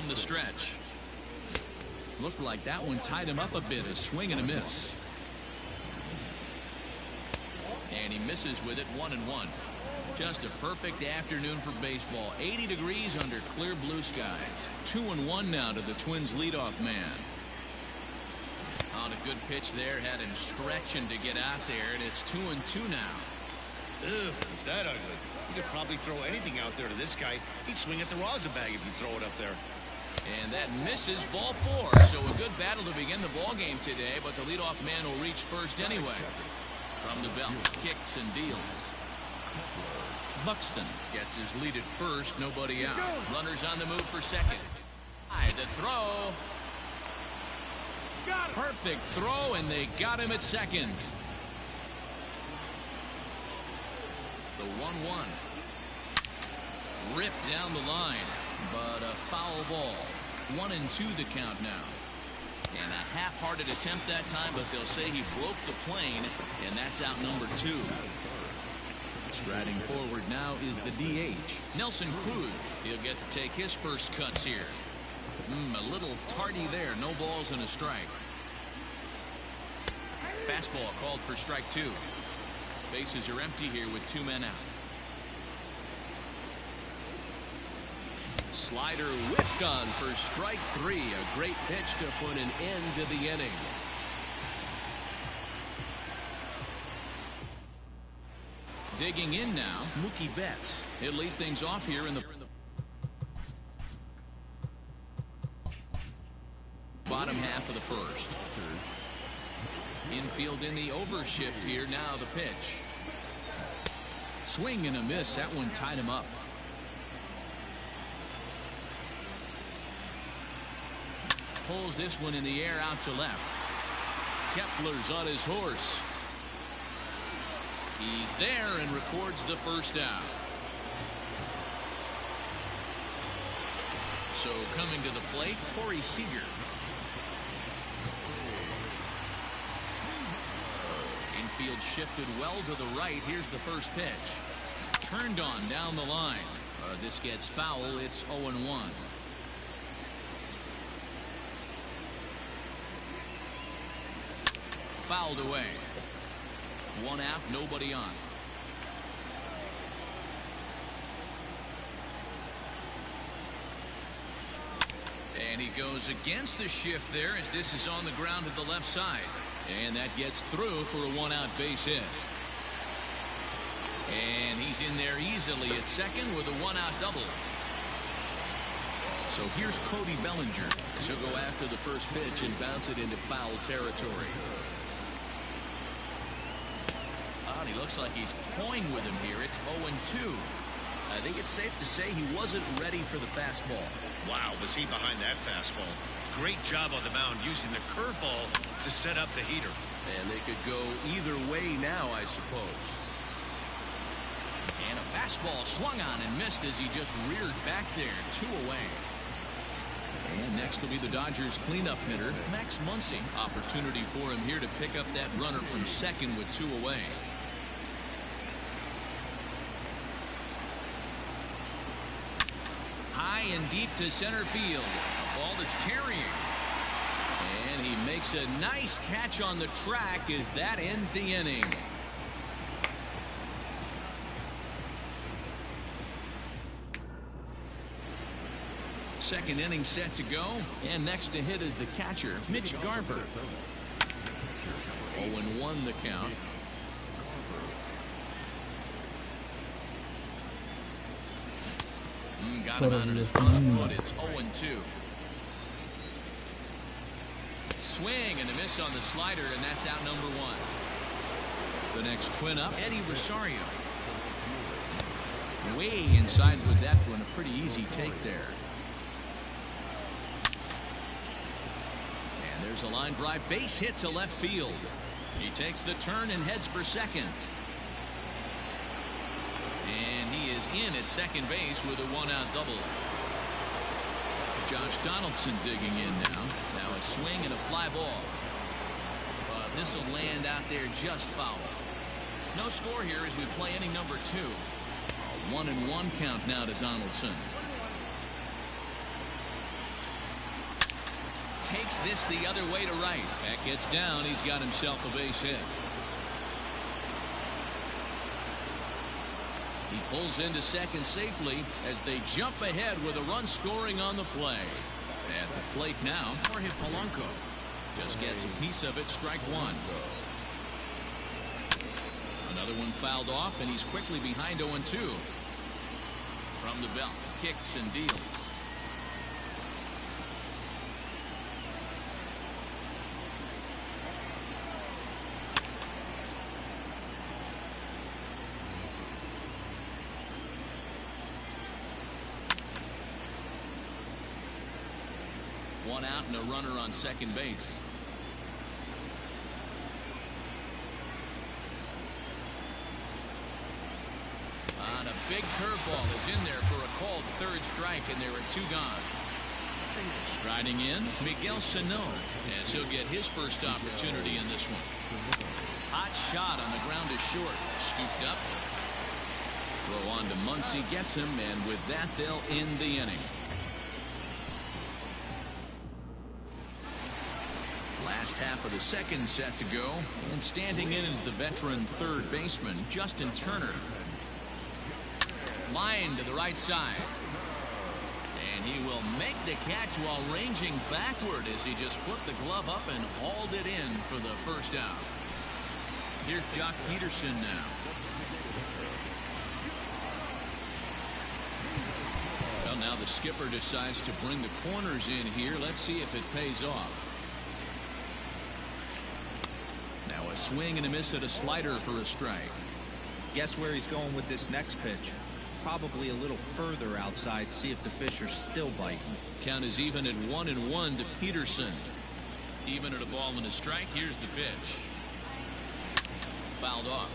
the stretch. Looked like that one tied him up a bit. A swing and a miss. And he misses with it. 1-1. Just a perfect afternoon for baseball. 80 degrees under clear blue skies. 2-1 now to the Twins leadoff man. On a good pitch there, had him stretching to get out there, and it's 2-2 now. Ugh, is that ugly? You could probably throw anything out there to this guy. He'd swing at the rosin bag if you throw it up there. And that misses. Ball 4. So a good battle to begin the ball game today, but the leadoff man will reach first anyway. From the belt, kicks and deals. Buxton gets his lead at first. Nobody out. Runners on the move for second. The throw. Perfect throw, and they got him at second. The 1-1. Ripped down the line, but a foul ball. 1-2 the count now. And a half-hearted attempt that time, but they'll say he broke the plane, and that's out number 2. Striding forward now is the DH, Nelson Cruz. He'll get to take his first cuts here. A little tardy there. No balls and a strike. Fastball called for strike 2. Bases are empty here with 2 men out. Slider whiffed on for strike 3. A great pitch to put an end to the inning. Digging in now, Mookie Betts. He'll lead things off here in the bottom half of the first. Infield in the overshift here. Now the pitch. Swing and a miss. That one tied him up. Pulls this one in the air out to left. Kepler's on his horse. He's there and records the first out. So coming to the plate, Corey Seager. Infield shifted well to the right. Here's the first pitch. Turned on down the line. This gets foul. It's 0-1. Fouled away. 1 out, nobody on. And he goes against the shift there as this is on the ground to the left side. And that gets through for a 1-out base hit. And he's in there easily at second with a 1-out double. So here's Cody Bellinger. He'll go after the first pitch and bounce it into foul territory. He looks like he's toying with him here. It's 0-2. I think it's safe to say he wasn't ready for the fastball. Wow, was he behind that fastball. Great job on the mound using the curveball to set up the heater. And they could go either way now, I suppose. And a fastball swung on and missed as he just reared back there. 2 away. And next will be the Dodgers cleanup hitter, Max Muncy. Opportunity for him here to pick up that runner from second with 2 away. High and deep to center field. A ball that's carrying. And he makes a nice catch on the track as that ends the inning. Second inning set to go. And next to hit is the catcher, Mitch Garver. 0-1 the count. Got him out on his front foot. It's 0-2. Swing and a miss on the slider, and that's out number 1. The next Twin up, Eddie Rosario. Way inside with that one. A pretty easy take there. And there's a line drive. Base hit to left field. He takes the turn and heads for second. And he is in at second base with a 1-out double. Josh Donaldson digging in now. Now a swing and a fly ball. But this will land out there just foul. No score here as we play inning number 2. A 1-1 count now to Donaldson. takes this the other way to right. That gets down. He's got himself a base hit. He pulls into second safely as they jump ahead with a run scoring on the play. At the plate now, Jorge Polanco just gets a piece of it. Strike one. Another one fouled off, and he's quickly behind 0-2. From the belt, kicks and deals. One out and a runner on second base. On a big curveball is in there for a called third strike, and there are two gone. Striding in, Miguel Sano, as he'll get his first opportunity in this one. Hot shot on the ground is short. Scooped up. Throw on to Muncy, gets him, and with that they'll end the inning. Last half of the second set to go, and standing in is the veteran third baseman Justin Turner. Line to the right side, and he will make the catch while ranging backward as he just put the glove up and hauled it in for the first out. Here's Jock Peterson now. Well, now the skipper decides to bring the corners in here. Let's see if it pays off. Now a swing and a miss at a slider for a strike. Guess where he's going with this next pitch? Probably a little further outside. See if the fish are still biting. Count is even at 1-1 to Peterson. Even at a ball and a strike. Here's the pitch. Fouled off.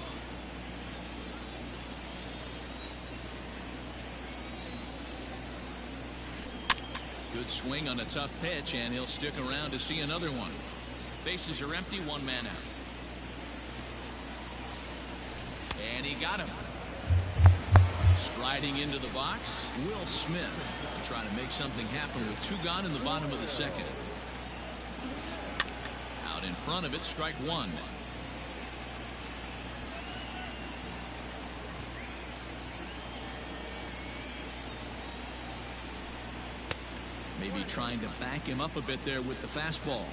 Good swing on a tough pitch, and he'll stick around to see another one. Bases are empty, one man out. And he got him. Striding into the box, Will Smith trying to make something happen with two gone in the bottom of the second. Out in front of it, strike one. Maybe trying to back him up a bit there with the fastball.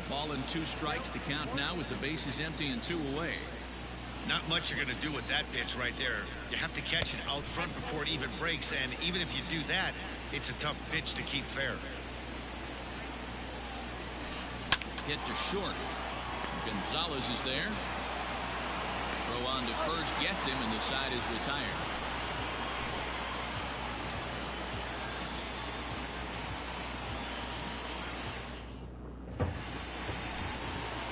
Ball and two strikes, the count now with the bases empty and two away. Not much you're going to do with that pitch right there. You have to catch it out front before it even breaks, and even if you do that, it's a tough pitch to keep fair. Hit to short. Gonzalez is there. Throw on to first, gets him, and the side is retired.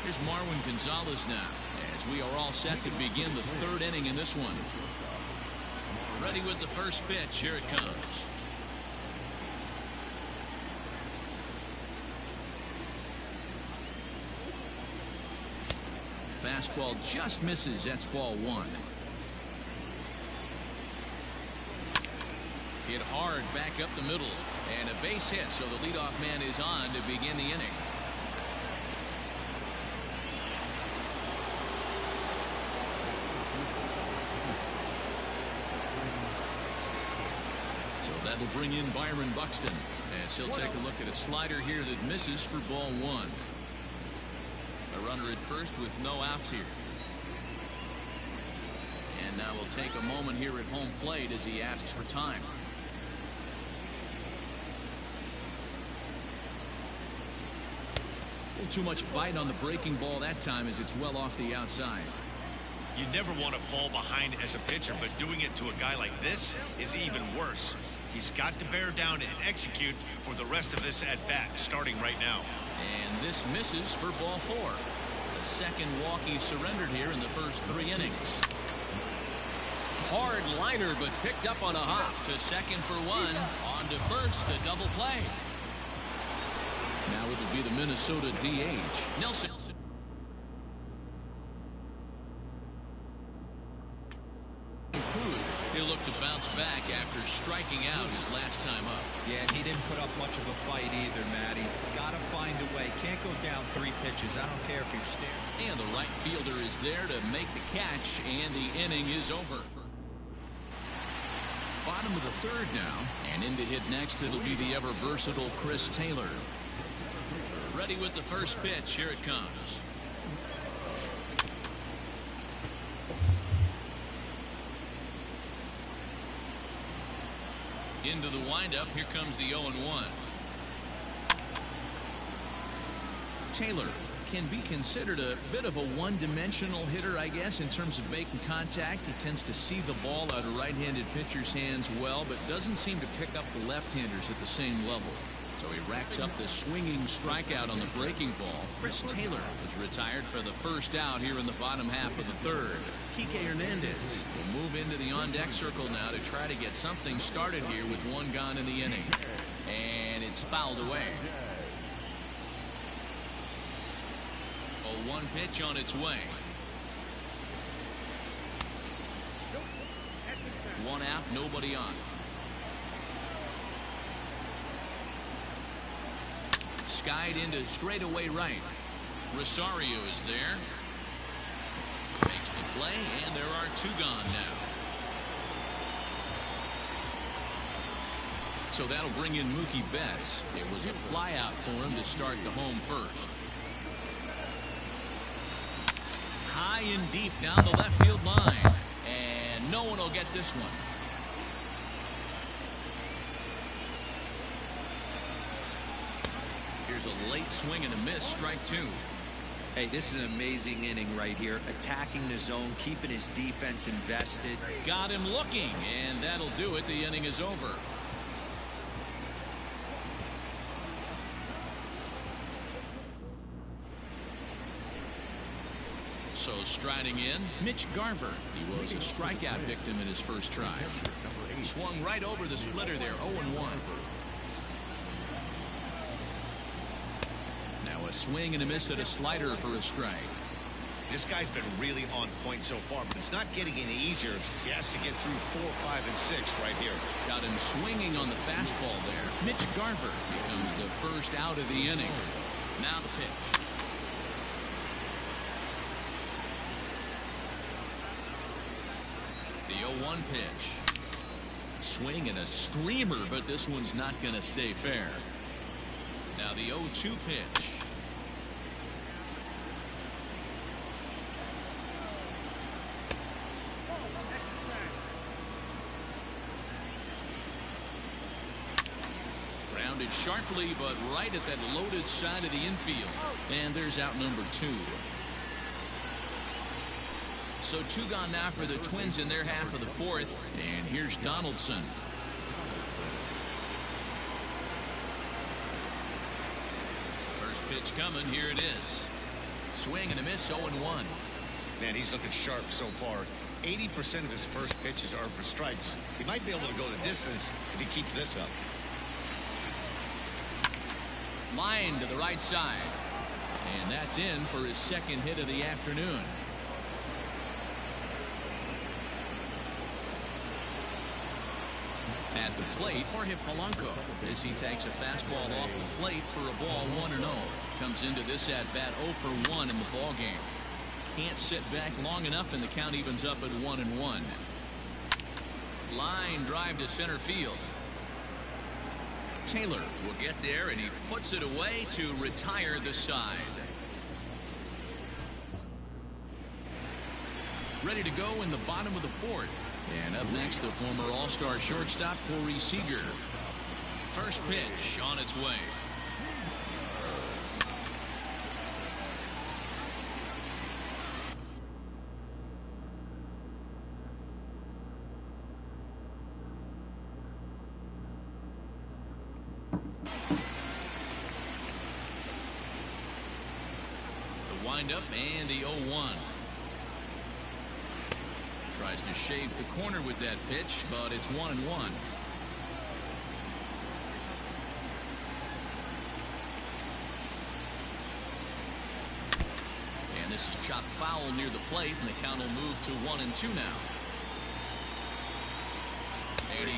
Here's Marwin Gonzalez now, as we are all set to begin the third inning in this one. Ready with the first pitch. Here it comes. Fastball just misses. That's ball one. Hit hard back up the middle, and a base hit, so the leadoff man is on to begin the inning. So that'll bring in Byron Buxton, as he'll take a look at a slider here that misses for ball one. A runner at first with no outs here. And now we'll take a moment here at home plate as he asks for time. A little too much bite on the breaking ball that time as it's well off the outside. You never want to fall behind as a pitcher, but doing it to a guy like this is even worse. He's got to bear down and execute for the rest of this at bat, starting right now. And this misses for ball four. The second walk he surrendered here in the first three innings. Hard liner, but picked up on a hop to second for one. On to first, the double play. Now it will be the Minnesota DH, Nelson. Cruz he'll look to bounce back after striking out his last time up. Yeah, he didn't put up much of a fight either, Matty. Got to find a way. Can't go down 3 pitches. I don't care if you're staring. And the right fielder is there to make the catch, and the inning is over. Bottom of the 3rd now, and in to hit next it'll be the ever versatile Chris Taylor. Ready with the first pitch. Here it comes. Into the windup. Here comes the 0-1. Taylor can be considered a bit of a one-dimensional hitter, I guess, in terms of making contact. He tends to see the ball out of right-handed pitchers' hands well, but doesn't seem to pick up the left-handers at the same level. So he racks up the swinging strikeout on the breaking ball. Chris Taylor is retired for the first out here in the bottom half of the 3rd. Kike Hernandez will move into the on-deck circle now to try to get something started here with 1 gone in the inning. And it's fouled away. A 1 pitch on its way. 1 out, nobody on. Skied into straightaway right. Rosario is there. Makes the play, and there are 2 gone now. So that'll bring in Mookie Betts. It was a fly out for him to start the home first. High and deep down the left field line. And no one will get this one. Here's a late swing and a miss, strike 2. Hey, this is an amazing inning right here. Attacking the zone, keeping his defense invested. Got him looking, and that'll do it. The inning is over. So striding in, Mitch Garver. He was a strikeout victim in his first try. He swung right over the splitter there, 0-1. Now a swing and a miss at a slider for a strike. This guy's been really on point so far, but it's not getting any easier. He has to get through 4, 5, and 6 right here. Got him swinging on the fastball there. Mitch Garver becomes the first out of the inning. Now the pitch. The 0-1 pitch. Swing and a screamer, but this one's not going to stay fair. Now the 0-2 pitch. Rounded sharply, but right at that loaded side of the infield. And there's out number 2. So 2 gone now for the Twins in their half of the 4th. And here's Donaldson. First pitch coming. Here it is. Swing and a miss, 0-1. Man, he's looking sharp so far. 80% of his first pitches are for strikes. He might be able to go the distance if he keeps this up. Line to the right side. And that's in for his second hit of the afternoon. At the plate, Jorge Polanco, as he takes a fastball off the plate for a ball 1-0. Comes into this at bat 0 for 1 in the ball game. Can't sit back long enough, and the count evens up at 1-1. Line drive to center field. Taylor will get there, and he puts it away to retire the side. Ready to go in the bottom of the 4th. And up next, the former All-Star shortstop, Corey Seager. First pitch on its way. The windup and the 0-1. Tries to shave the corner with that pitch, but it's 1-1. And this is chopped foul near the plate, and the count will move to 1-2 now.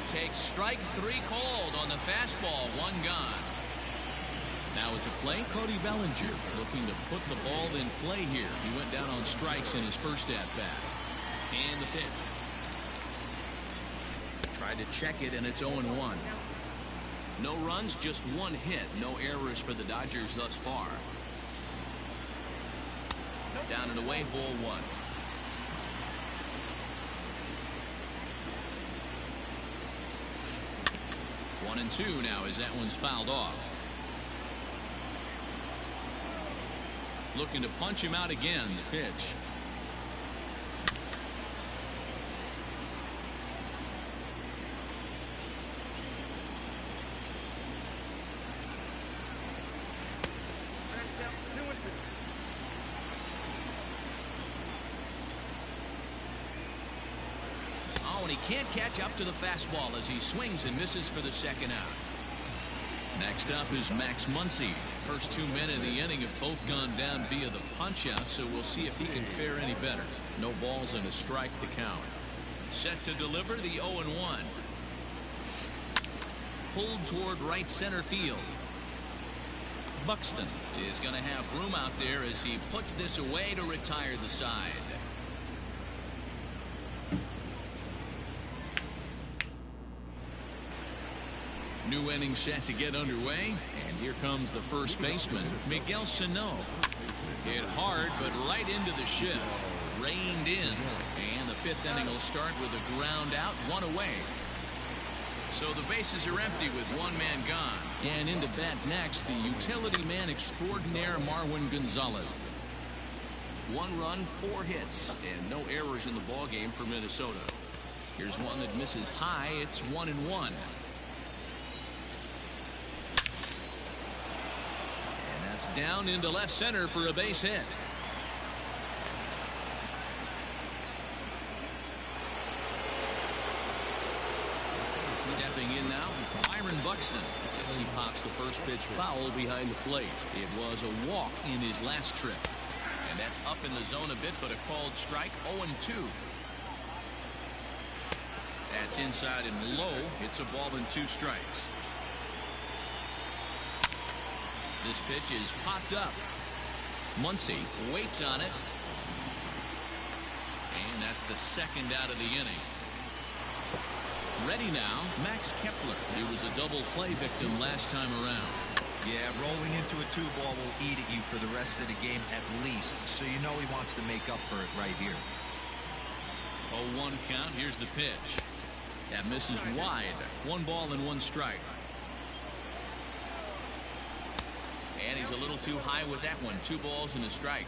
takes strike 3 called on the fastball. 1 gone. Now at the plate, Cody Bellinger looking to put the ball in play here. He went down on strikes in his first at-bat. And the pitch. Tried to check it, and it's 0-1. No runs, just 1 hit. No errors for the Dodgers thus far. Down and away, ball 1. One and 2 now as that one's fouled off. Looking to punch him out again. The pitch. Oh, and he can't catch up to the fastball as he swings and misses for the second out. Next up is Max Muncy. First 2 men in the inning have both gone down via the punch-out, so we'll see if he can fare any better. No balls and a strike to count. Set to deliver the 0-1. Pulled toward right center field. Buxton is going to have room out there as he puts this away to retire the side. New inning set to get underway, and here comes the first baseman, Miguel Sano. Hit hard, but right into the shift. Reined in, and the 5th inning will start with a ground out, 1 away. So the bases are empty with 1 man gone. And into bat next, the utility man extraordinaire Marwin Gonzalez. 1 run, 4 hits, and no errors in the ballgame for Minnesota. Here's one that misses high. It's 1-1. Down into left center for a base hit. Stepping in now, Byron Buxton, as he pops the first pitch foul behind the plate. It was a walk in his last trip. And that's up in the zone a bit, but a called strike. 0-2. That's inside and low. It's a ball and 2 strikes. This pitch is popped up. Muncy waits on it. And that's the second out of the inning. Ready now, Max Kepler. He was a double play victim last time around. Yeah, rolling into a 2-ball will eat at you for the rest of the game at least. So you know he wants to make up for it right here. 0-1 count. Here's the pitch. That misses wide. 1 ball and 1 strike. And he's a little too high with that one. 2 balls and a strike.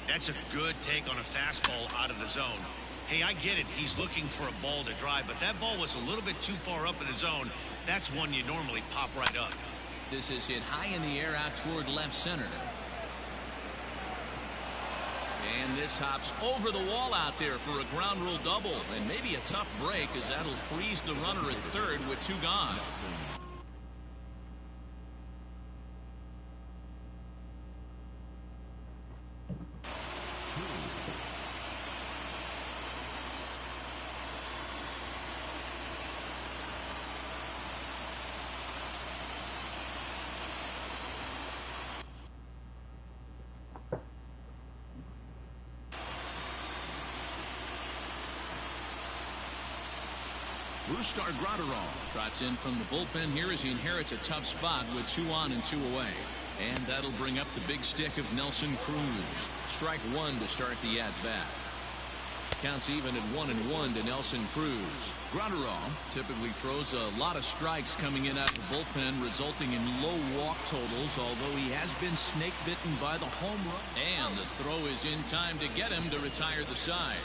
That's a good take on a fastball out of the zone. Hey, I get it. He's looking for a ball to drive, but that ball was a little bit too far up in the zone. That's one you normally pop right up. This is hit high in the air out toward left center. And this hops over the wall out there for a ground rule double. And maybe a tough break, as that'll freeze the runner at third with 2 gone. Brustar Graterol trots in from the bullpen here as he inherits a tough spot with 2 on and 2 away. And that'll bring up the big stick of Nelson Cruz. Strike 1 to start the at-bat. Counts even at 1-1 to Nelson Cruz. Graterol typically throws a lot of strikes coming in out of the bullpen, resulting in low walk totals, although he has been snake bitten by the home run. And the throw is in time to get him to retire the side.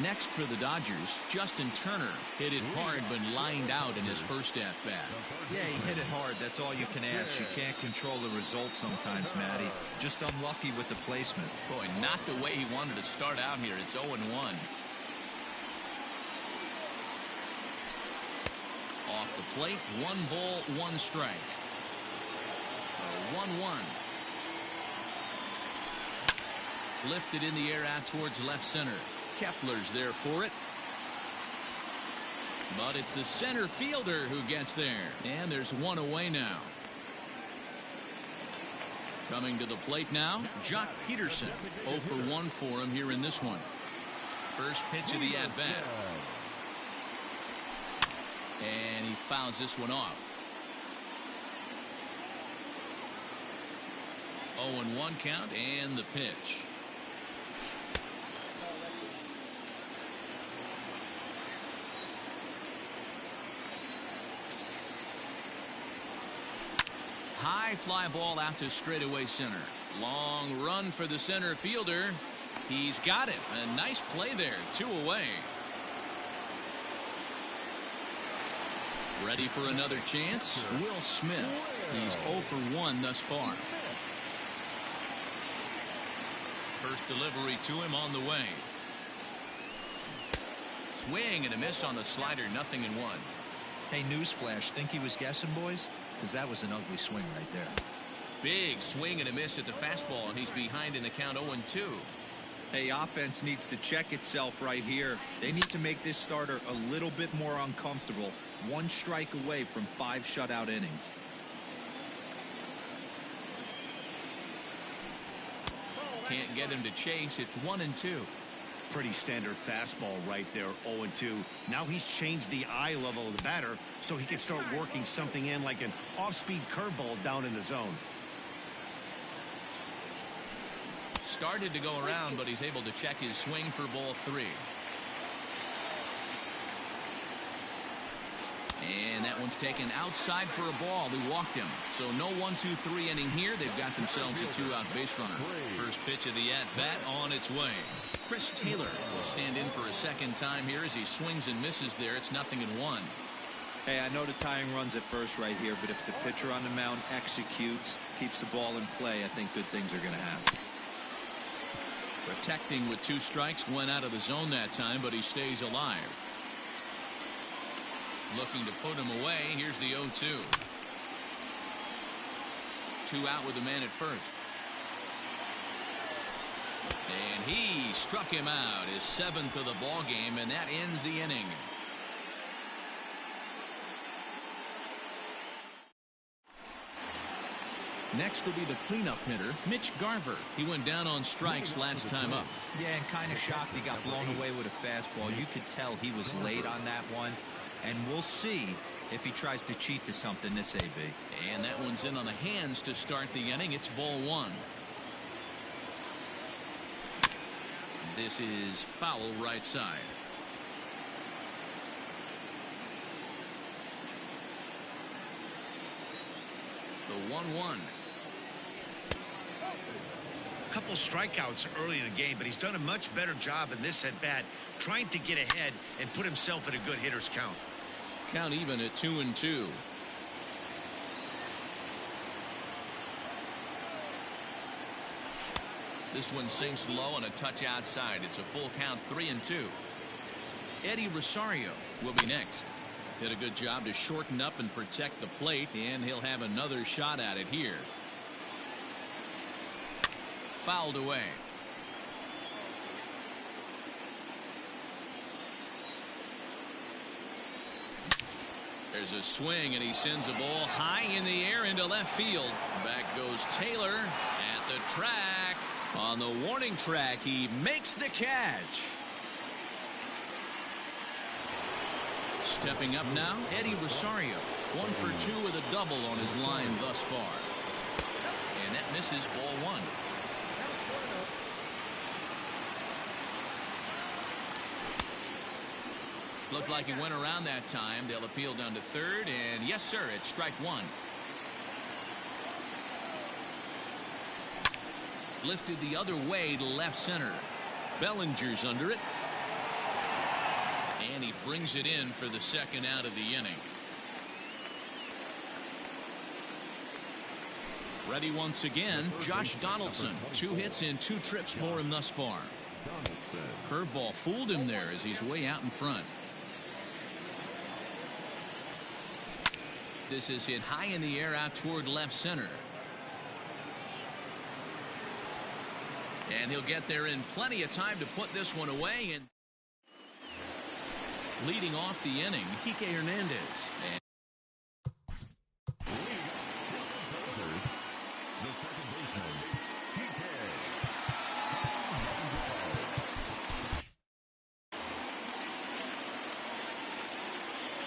Next for the Dodgers, Justin Turner hit it hard but lined out in his first at-bat. Yeah, he hit it hard. That's all you can ask. You can't control the result sometimes, Matty. Just unlucky with the placement. Boy, not the way he wanted to start out here. It's 0-1. Off the plate, 1 ball, 1 strike. 1-1. Lifted in the air out towards left center. Kepler's there for it. But it's the center fielder who gets there. And there's one away now. Coming to the plate now, Jock Peterson. 0 for 1 for him here in this one. First pitch of the at-bat. And he fouls this one off. 0-1 count and the pitch. High fly ball out to straightaway center. Long run for the center fielder. He's got it. A nice play there. 2 away. Ready for another chance? Will Smith. He's 0 for 1 thus far. First delivery to him on the way. Swing and a miss on the slider. 0-1. Hey, newsflash. Think he was guessing, boys? Because that was an ugly swing right there. Big swing and a miss at the fastball, and he's behind in the count 0-2. Hey, offense needs to check itself right here. They need to make this starter a little bit more uncomfortable. 1 strike away from 5 shutout innings. Can't get him to chase. It's 1-2. Pretty standard fastball right there. 0-2. Now he's changed the eye level of the batter so he can start working something in like an off-speed curveball down in the zone. Started to go around, but he's able to check his swing for ball 3. And that one's taken outside for a ball. They walked him. So no 1-2-3 inning here. They've got themselves a 2-out base runner. First pitch of the at-bat on its way. Chris Taylor will stand in for a second time here as he swings and misses there. It's 0-1. Hey, I know the tying runs at first right here, but if the pitcher on the mound executes, keeps the ball in play, I think good things are going to happen. Protecting with 2 strikes, went out of the zone that time, but he stays alive. Looking to put him away. Here's the 0-2. 2 out with the man at first. And he struck him out, his 7th of the ball game, and that ends the inning. Next will be the cleanup hitter, Mitch Garver. He went down on strikes last time up. Yeah, and kind of shocked he got blown away with a fastball. You could tell he was late on that one. And we'll see if he tries to cheat to something this AB. And that one's in on the hands to start the inning. It's ball 1. This is foul right side. The 1-1. Couple strikeouts early in the game, but he's done a much better job in this at bat trying to get ahead and put himself in a good hitter's count. Count even at 2-2. This one sinks low on a touch outside. It's a full count, 3-2. Eddie Rosario will be next. Did a good job to shorten up and protect the plate, and he'll have another shot at it here. Fouled away. There's a swing, and he sends a ball high in the air into left field. Back goes Taylor at the track. On the warning track, he makes the catch. Stepping up now, Eddie Rosario. 1 for 2 with a double on his line thus far. And that misses ball 1. Looked like he went around that time. They'll appeal down to third, and yes, sir, it's strike 1. Lifted the other way to left center. Bellinger's under it. And he brings it in for the second out of the inning. Ready once again, Josh Donaldson. 2 hits and 2 trips for him thus far. Curveball fooled him there as he's way out in front. This is hit high in the air out toward left center. And he'll get there in plenty of time to put this one away. And leading off the inning, Kike Hernandez. And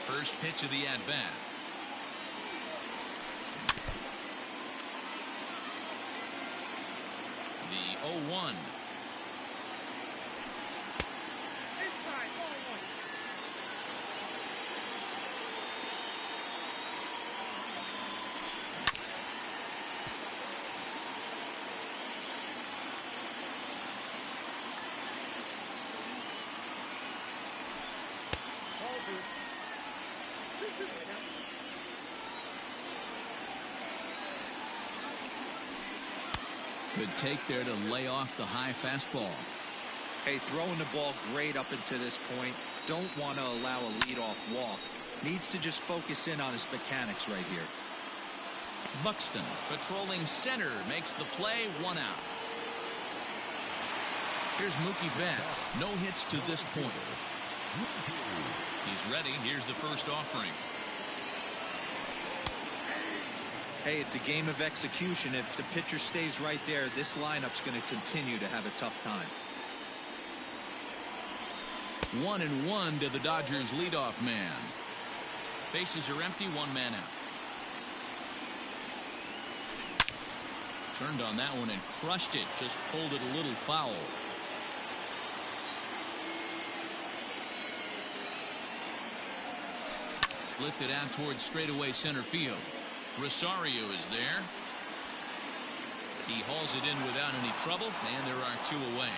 first pitch of the at-bat. The 0-1. Good take there to lay off the high fastball. Hey, throwing the ball great up until this point. Don't want to allow a leadoff walk. Needs to just focus in on his mechanics right here. Buxton patrolling center makes the play, 1 out. Here's Mookie Betts. No hits to this point. He's ready. Here's the first offering. Hey, it's a game of execution. If the pitcher stays right there, this lineup's going to continue to have a tough time. 1-1 to the Dodgers leadoff man. Bases are empty, 1 man out. Turned on that one and crushed it. Just pulled it a little foul. Lifted out towards straightaway center field. Rosario is there. He hauls it in without any trouble, and there are 2 away.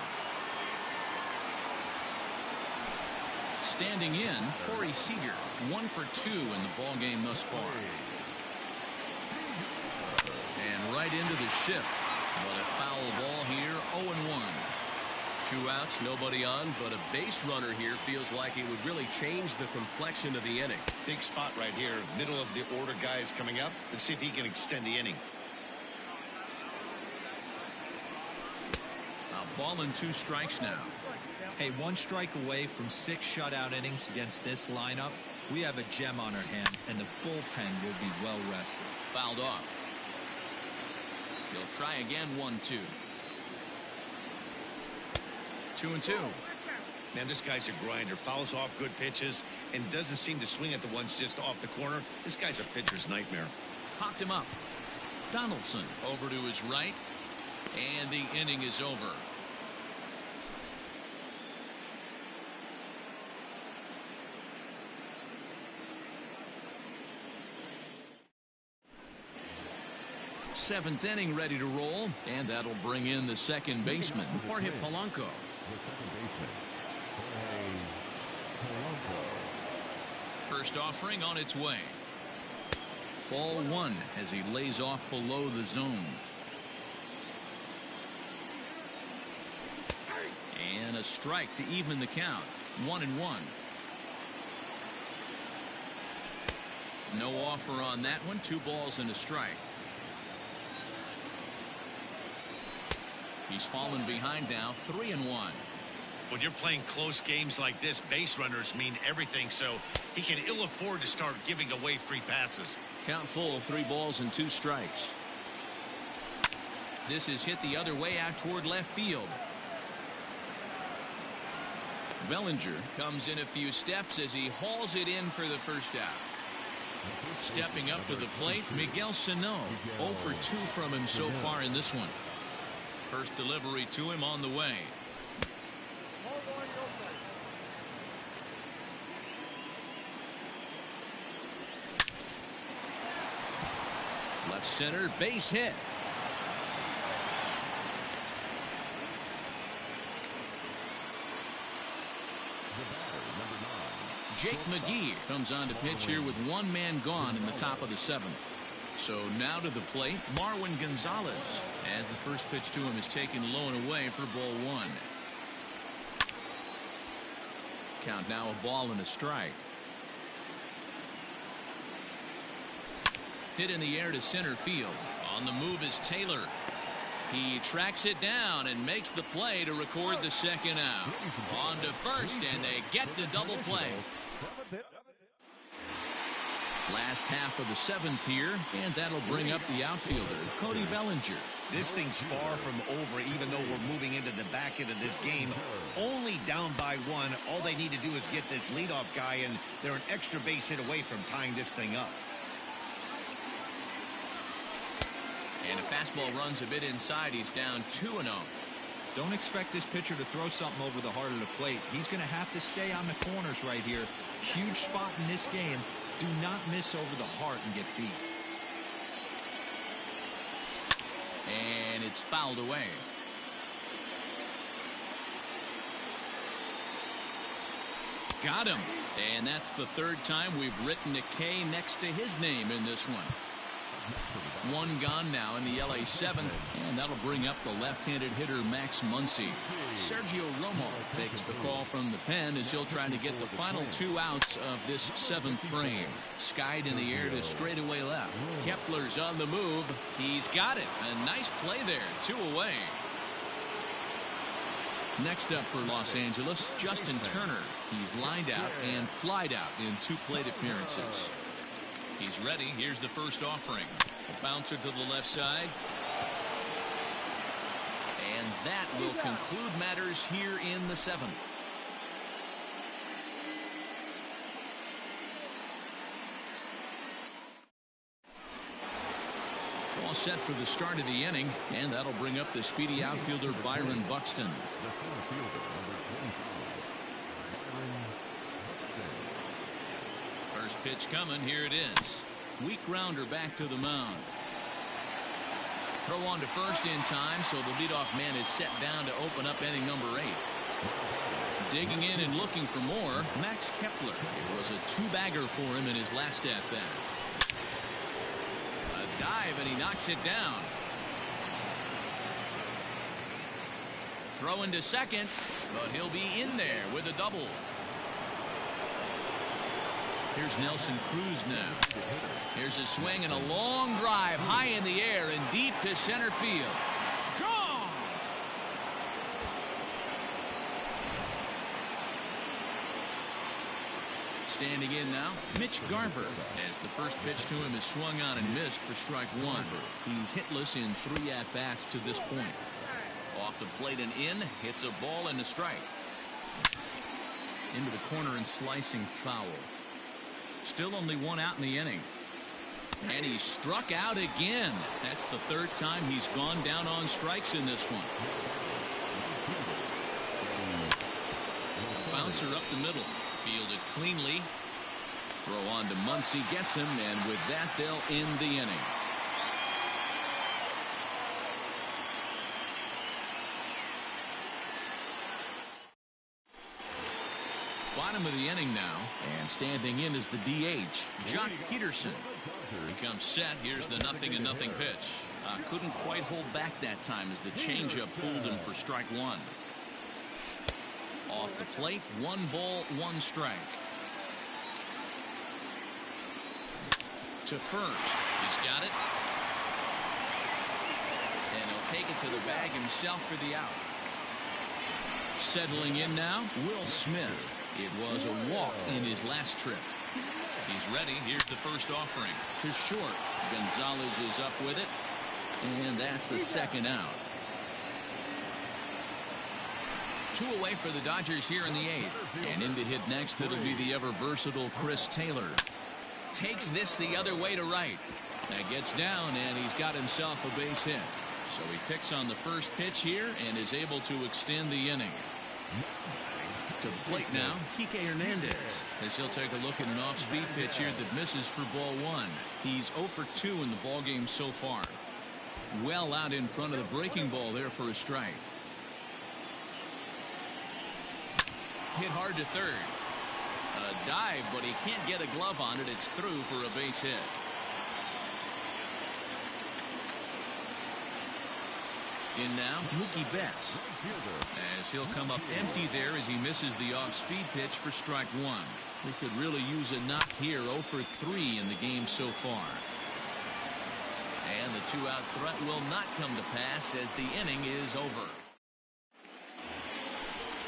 Standing in, Corey Seager, 1 for 2 in the ball game thus far. And right into the shift, but a foul ball here, 0-1. 2 outs, nobody on, but a base runner here feels like it would really change the complexion of the inning. Big spot right here. Middle of the order guy is coming up. Let's see if he can extend the inning. A ball and 2 strikes now. Hey, 1 strike away from 6 shutout innings against this lineup. We have a gem on our hands, and the bullpen will be well rested. Fouled off. He'll try again, 1-2. 2-2. Man, this guy's a grinder. Fouls off good pitches and doesn't seem to swing at the ones just off the corner. This guy's a pitcher's nightmare. Popped him up. Donaldson over to his right, and the inning is over. Seventh inning ready to roll, and that'll bring in the second baseman, Jorge Polanco. The second baseman, Jorge Polanco. First offering on its way. Ball 1 as he lays off below the zone. And a strike to even the count. 1-1. No offer on that one. 2 balls and a strike. He's fallen behind now, 3-1. When you're playing close games like this, base runners mean everything, so he can ill afford to start giving away free passes. Count full, 3 balls and 2 strikes. This is hit the other way out toward left field. Bellinger comes in a few steps as he hauls it in for the first out. Stepping up to the plate, Miguel Sano. 0 for 2 from him so far in this one. First delivery to him on the way. Left center, base hit. Jake McGee comes on to pitch here with 1 man gone in the top of the 7th. So now to the plate, Marwin Gonzalez, as the first pitch to him is taken low and away for ball 1. Count now a ball and a strike. Hit in the air to center field. On the move is Taylor. He tracks it down and makes the play to record the second out. On to first, and they get the double play. Last half of the seventh here, and that'll bring up the outfielder, Cody Bellinger. This thing's far from over, even though we're moving into the back end of this game. Only down by one. All they need to do is get this leadoff guy, and they're an extra base hit away from tying this thing up. And a fastball runs a bit inside. He's down 2-0. Don't expect this pitcher to throw something over the heart of the plate. He's going to have to stay on the corners right here. Huge spot in this game. Do not miss over the heart and get beat. And it's fouled away. Got him. And that's the third time we've written a K next to his name in this one. One gone now in the LA seventh, and that'll bring up the left-handed hitter Max Muncy. Sergio Romo takes the call from the pen as he'll try to get the final 2 outs of this seventh frame. Skied in the air to straightaway left. Kepler's on the move. He's got it. A nice play there. 2 away. Next up for Los Angeles, Justin Turner. He's lined out and flied out in 2 plate appearances. He's ready. Here's the first offering. A bouncer to the left side. And that will conclude matters here in the seventh. All set for the start of the inning, and that'll bring up the speedy outfielder Byron Buxton. First pitch coming. Here it is. Weak grounder back to the mound. Throw on to first in time, so the leadoff man is set down to open up inning number 8. Digging in and looking for more, Max Kepler. It was a 2-bagger for him in his last at-bat. A dive, and he knocks it down. Throw into second, but he'll be in there with a double. Here's Nelson Cruz now. Here's a swing and a long drive high in the air and deep to center field. Gone! Standing in now, Mitch Garver, as the first pitch to him is swung on and missed for strike 1. He's hitless in 3 at-bats to this point. Off the plate and in, hits a ball and a strike. Into the corner and slicing foul. Still only 1 out in the inning. And he struck out again. That's the 3rd time he's gone down on strikes in this one. Bouncer up the middle. Fielded cleanly. Throw on to Muncy, gets him, and with that they'll end the inning. Bottom of the inning now, and standing in is the DH, Jock Peterson. He comes set. Here's the 0-0 pitch. Couldn't quite hold back that time as the changeup fooled him for strike 1. Off the plate, 1 ball, 1 strike. To first. He's got it. And he'll take it to the bag himself for the out. Settling in now, Will Smith. It was a walk in his last trip. He's ready. Here's the first offering. To short. Gonzalez is up with it. And that's the second out. 2 away for the Dodgers here in the 8th. And in to hit next, it'll be the ever-versatile Chris Taylor. Takes this the other way to right. That gets down, and he's got himself a base hit. So he picks on the first pitch here and is able to extend the inning. To the plate now, Kike Hernandez, as he'll take a look at an off-speed pitch here that misses for ball 1. He's 0 for 2 in the ballgame so far. Well out in front of the breaking ball there for a strike. Hit hard to third. A dive, but he can't get a glove on it. It's through for a base hit. In now, Mookie Betts, as he'll come up empty there as he misses the off-speed pitch for strike 1. We could really use a knock here. 0 for 3 in the game so far. And the two-out threat will not come to pass as the inning is over.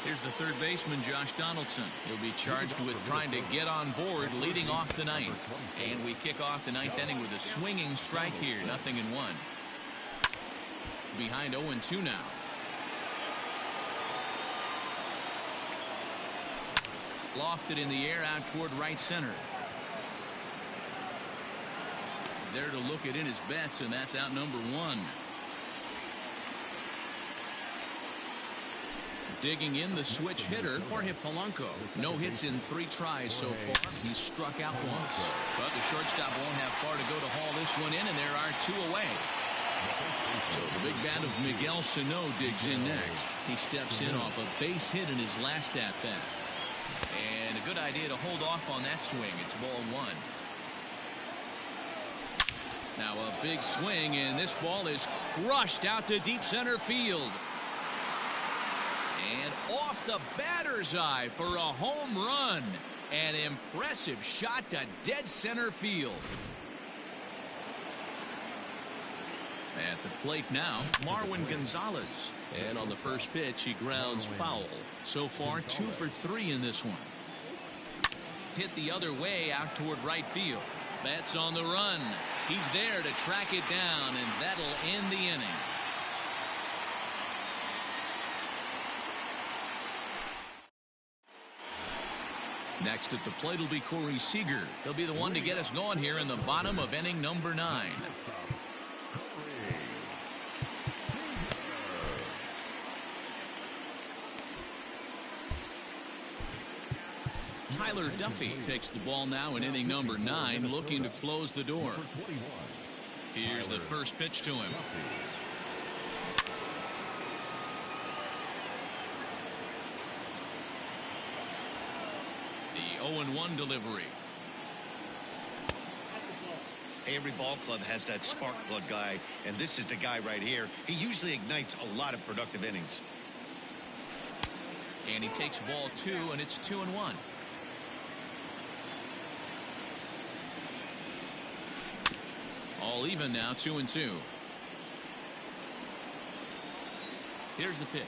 Here's the third baseman, Josh Donaldson. He'll be charged with trying to get on board leading off the ninth. And we kick off the ninth inning with a swinging strike here. 0-1. Behind 0-2 now. Lofted in the air out toward right center. There to look it in his bets, and that's out number 1. Digging in the switch hitter, Jorge Polanco. No hits in 3 tries so far. He's struck out once. But the shortstop won't have far to go to haul this one in, and there are 2 away. So the big bat of Miguel Sano digs in next. He steps in off a base hit in his last at-bat. And a good idea to hold off on that swing. It's ball 1. Now a big swing, and this ball is crushed out to deep center field. And off the batter's eye for a home run. An impressive shot to dead center field. At the plate now, Marwin Gonzalez. And on the first pitch, he grounds foul. So far, 2 for 3 in this one. Hit the other way out toward right field. Betts on the run. He's there to track it down, and that'll end the inning. Next at the plate will be Corey Seager. He'll be the one to get us going here in the bottom of inning number 9. Tyler Duffy takes the ball now in inning number 9, looking to close the door. Here's the first pitch to him. The 0-1 delivery. Every ball club has that spark plug guy, and this is the guy right here. He usually ignites a lot of productive innings. And he takes ball 2, and it's 2-1. All even now, 2-2. Here's the pitch.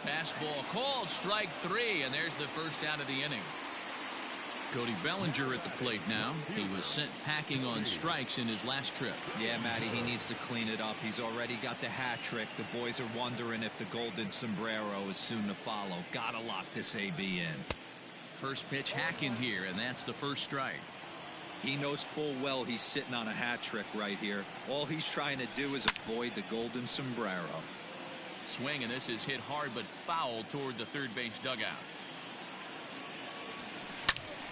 Fastball called, strike 3, and there's the first out of the inning. Cody Bellinger at the plate now. He was sent packing on strikes in his last trip. Yeah, Matty, he needs to clean it up. He's already got the hat trick. The boys are wondering if the golden sombrero is soon to follow. Gotta lock this AB in. First pitch hacking here, and that's the first strike. He knows full well he's sitting on a hat trick right here. All he's trying to do is avoid the golden sombrero. Swing, and this is hit hard but foul toward the third base dugout.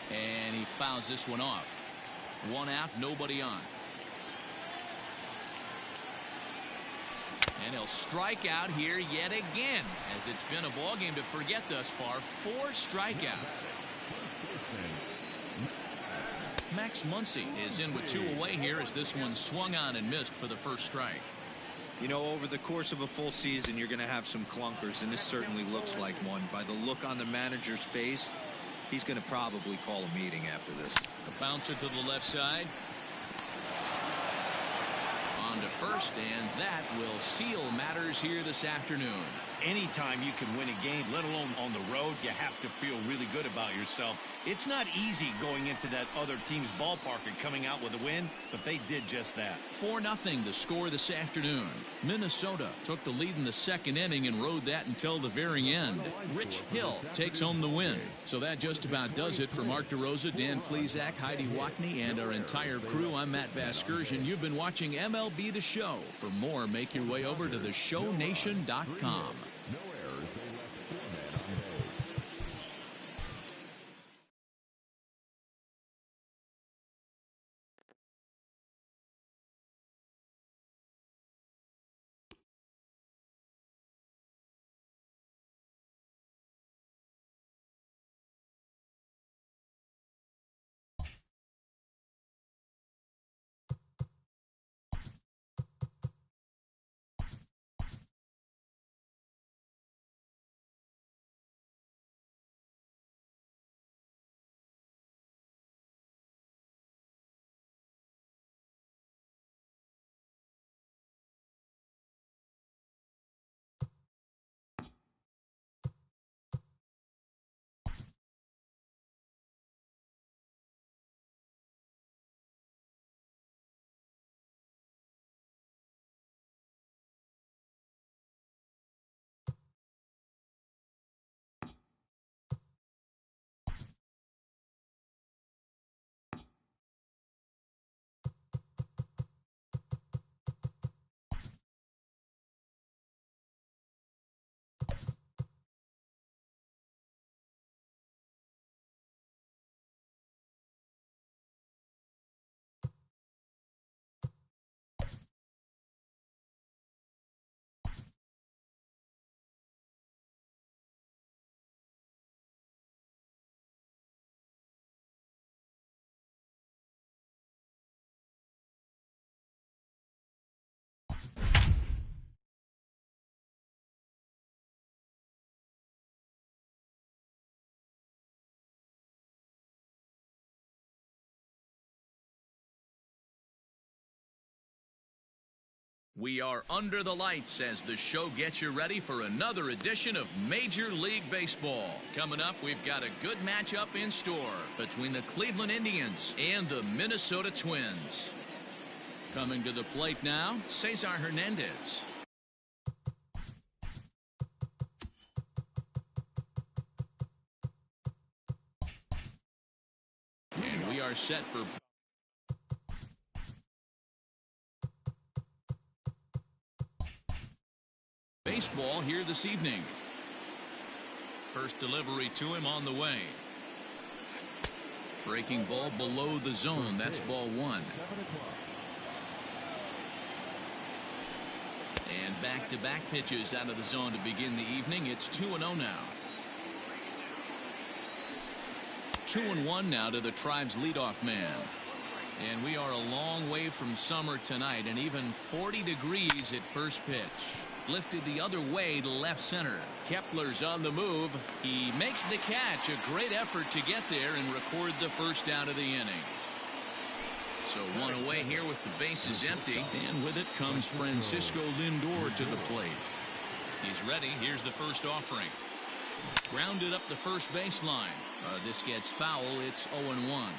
And he fouls this one off. 1 out, nobody on. And he'll strike out here yet again, as it's been a ball game to forget thus far. 4 strikeouts. Max Muncy is in with 2 away here as this one swung on and missed for the first strike. You know, over the course of a full season, you're going to have some clunkers, and this certainly looks like one. By the look on the manager's face, he's going to probably call a meeting after this. A bouncer to the left side. On to first, and that will seal matters here this afternoon. Anytime you can win a game, let alone on the road, you have to feel really good about yourself. It's not easy going into that other team's ballpark and coming out with a win, but they did just that. 4-0 the score this afternoon. Minnesota took the lead in the second inning and rode that until the very end. Rich Hill takes home the win. So that just about does it for Mark DeRosa, Dan Plesac, Heidi Watney, and our entire crew. I'm Matt Vasgersian. You've been watching MLB The Show. For more, make your way over to theshownation.com. We are under the lights as the show gets you ready for another edition of Major League Baseball. Coming up, we've got a good matchup in store between the Cleveland Indians and the Minnesota Twins. Coming to the plate now, Cesar Hernandez. And we are set for baseball here this evening. First delivery to him on the way. Breaking ball below the zone. That's ball one. And back-to-back pitches out of the zone to begin the evening. It's 2-0 now. 2-1 now to the Tribe's leadoff man. And we are a long way from summer tonight, and even 40 degrees at first pitch. Lifted the other way to left center. Kepler's on the move. He makes the catch. A great effort to get there and record the first out of the inning. So one away here with the bases empty. And with it comes Francisco Lindor to the plate. He's ready. Here's the first offering. Grounded up the first baseline. This gets foul. It's 0-1.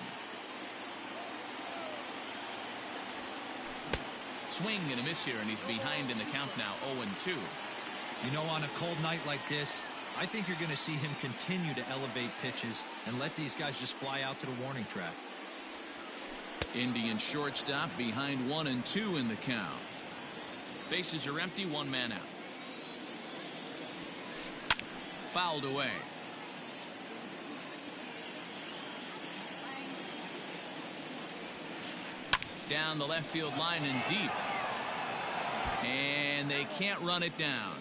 Swing and a miss here, and he's behind in the count now, 0-2. You know, on a cold night like this, I think you're going to see him continue to elevate pitches and let these guys just fly out to the warning track. Indian shortstop behind 1-2 in the count. Bases are empty, one man out. Fouled away. Down the left field line and deep. And they can't run it down.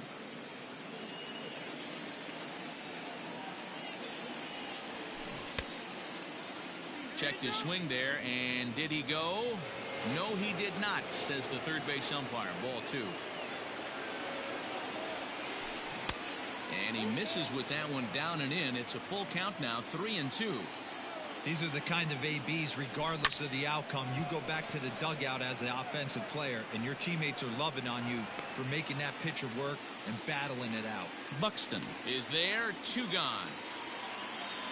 Checked his swing there, and did he go? No, he did not, says the third base umpire. Ball two. And he misses with that one down and in. It's a full count now, 3-2. These are the kind of ABs, regardless of the outcome. You go back to the dugout as the offensive player, and your teammates are loving on you for making that pitcher work and battling it out. Buxton is there, two gone.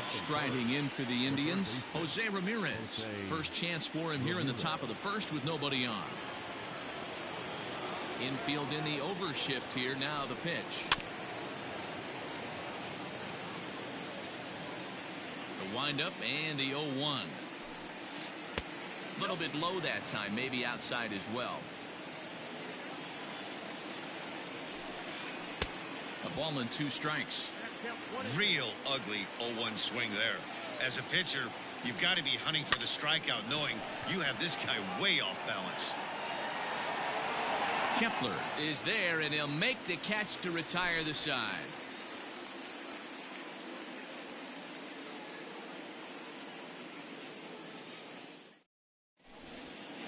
Striding in for the Indians, Jose Ramirez. First chance for him here in the top of the first with nobody on. Infield in the overshift here, now the pitch. Wind up and the 0-1. A little bit low that time, maybe outside as well. A ball and 2 strikes. Real ugly 0-1 swing there. As a pitcher, you've got to be hunting for the strikeout, knowing you have this guy way off balance. Kepler is there, and he'll make the catch to retire the side.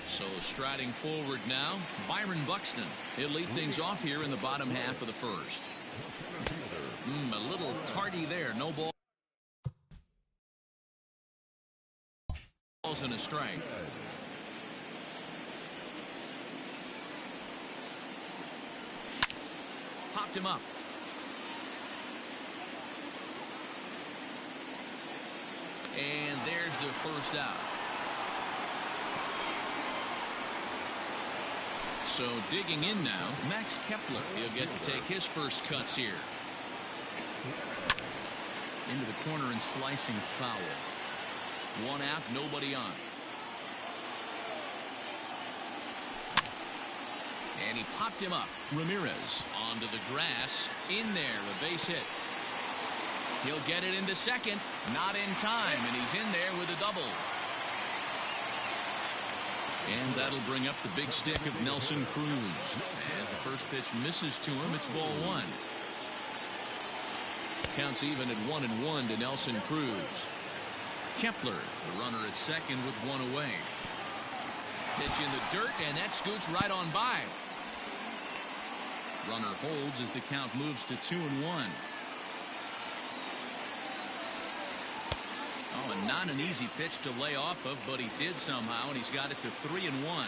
So striding forward now, Byron Buxton. He'll lead things off here in the bottom half of the first. A little tardy there. No ball. Balls and a strike. Popped him up. And there's the first out. So digging in now, Max Kepler. He'll get to take his first cuts here. Into the corner and slicing foul. One out, nobody on. And he popped him up. Ramirez onto the grass. In there, a base hit. He'll get it into second. Not in time, and he's in there with a double. And that'll bring up the big stick of Nelson Cruz. As the first pitch misses to him, it's ball one. Counts even at 1-1 to Nelson Cruz. Kepler, the runner at second with one away. Pitch in the dirt, and that scoots right on by. Runner holds as the count moves to 2-1. Oh, and not an easy pitch to lay off of, but he did somehow, and he's got it to 3-1.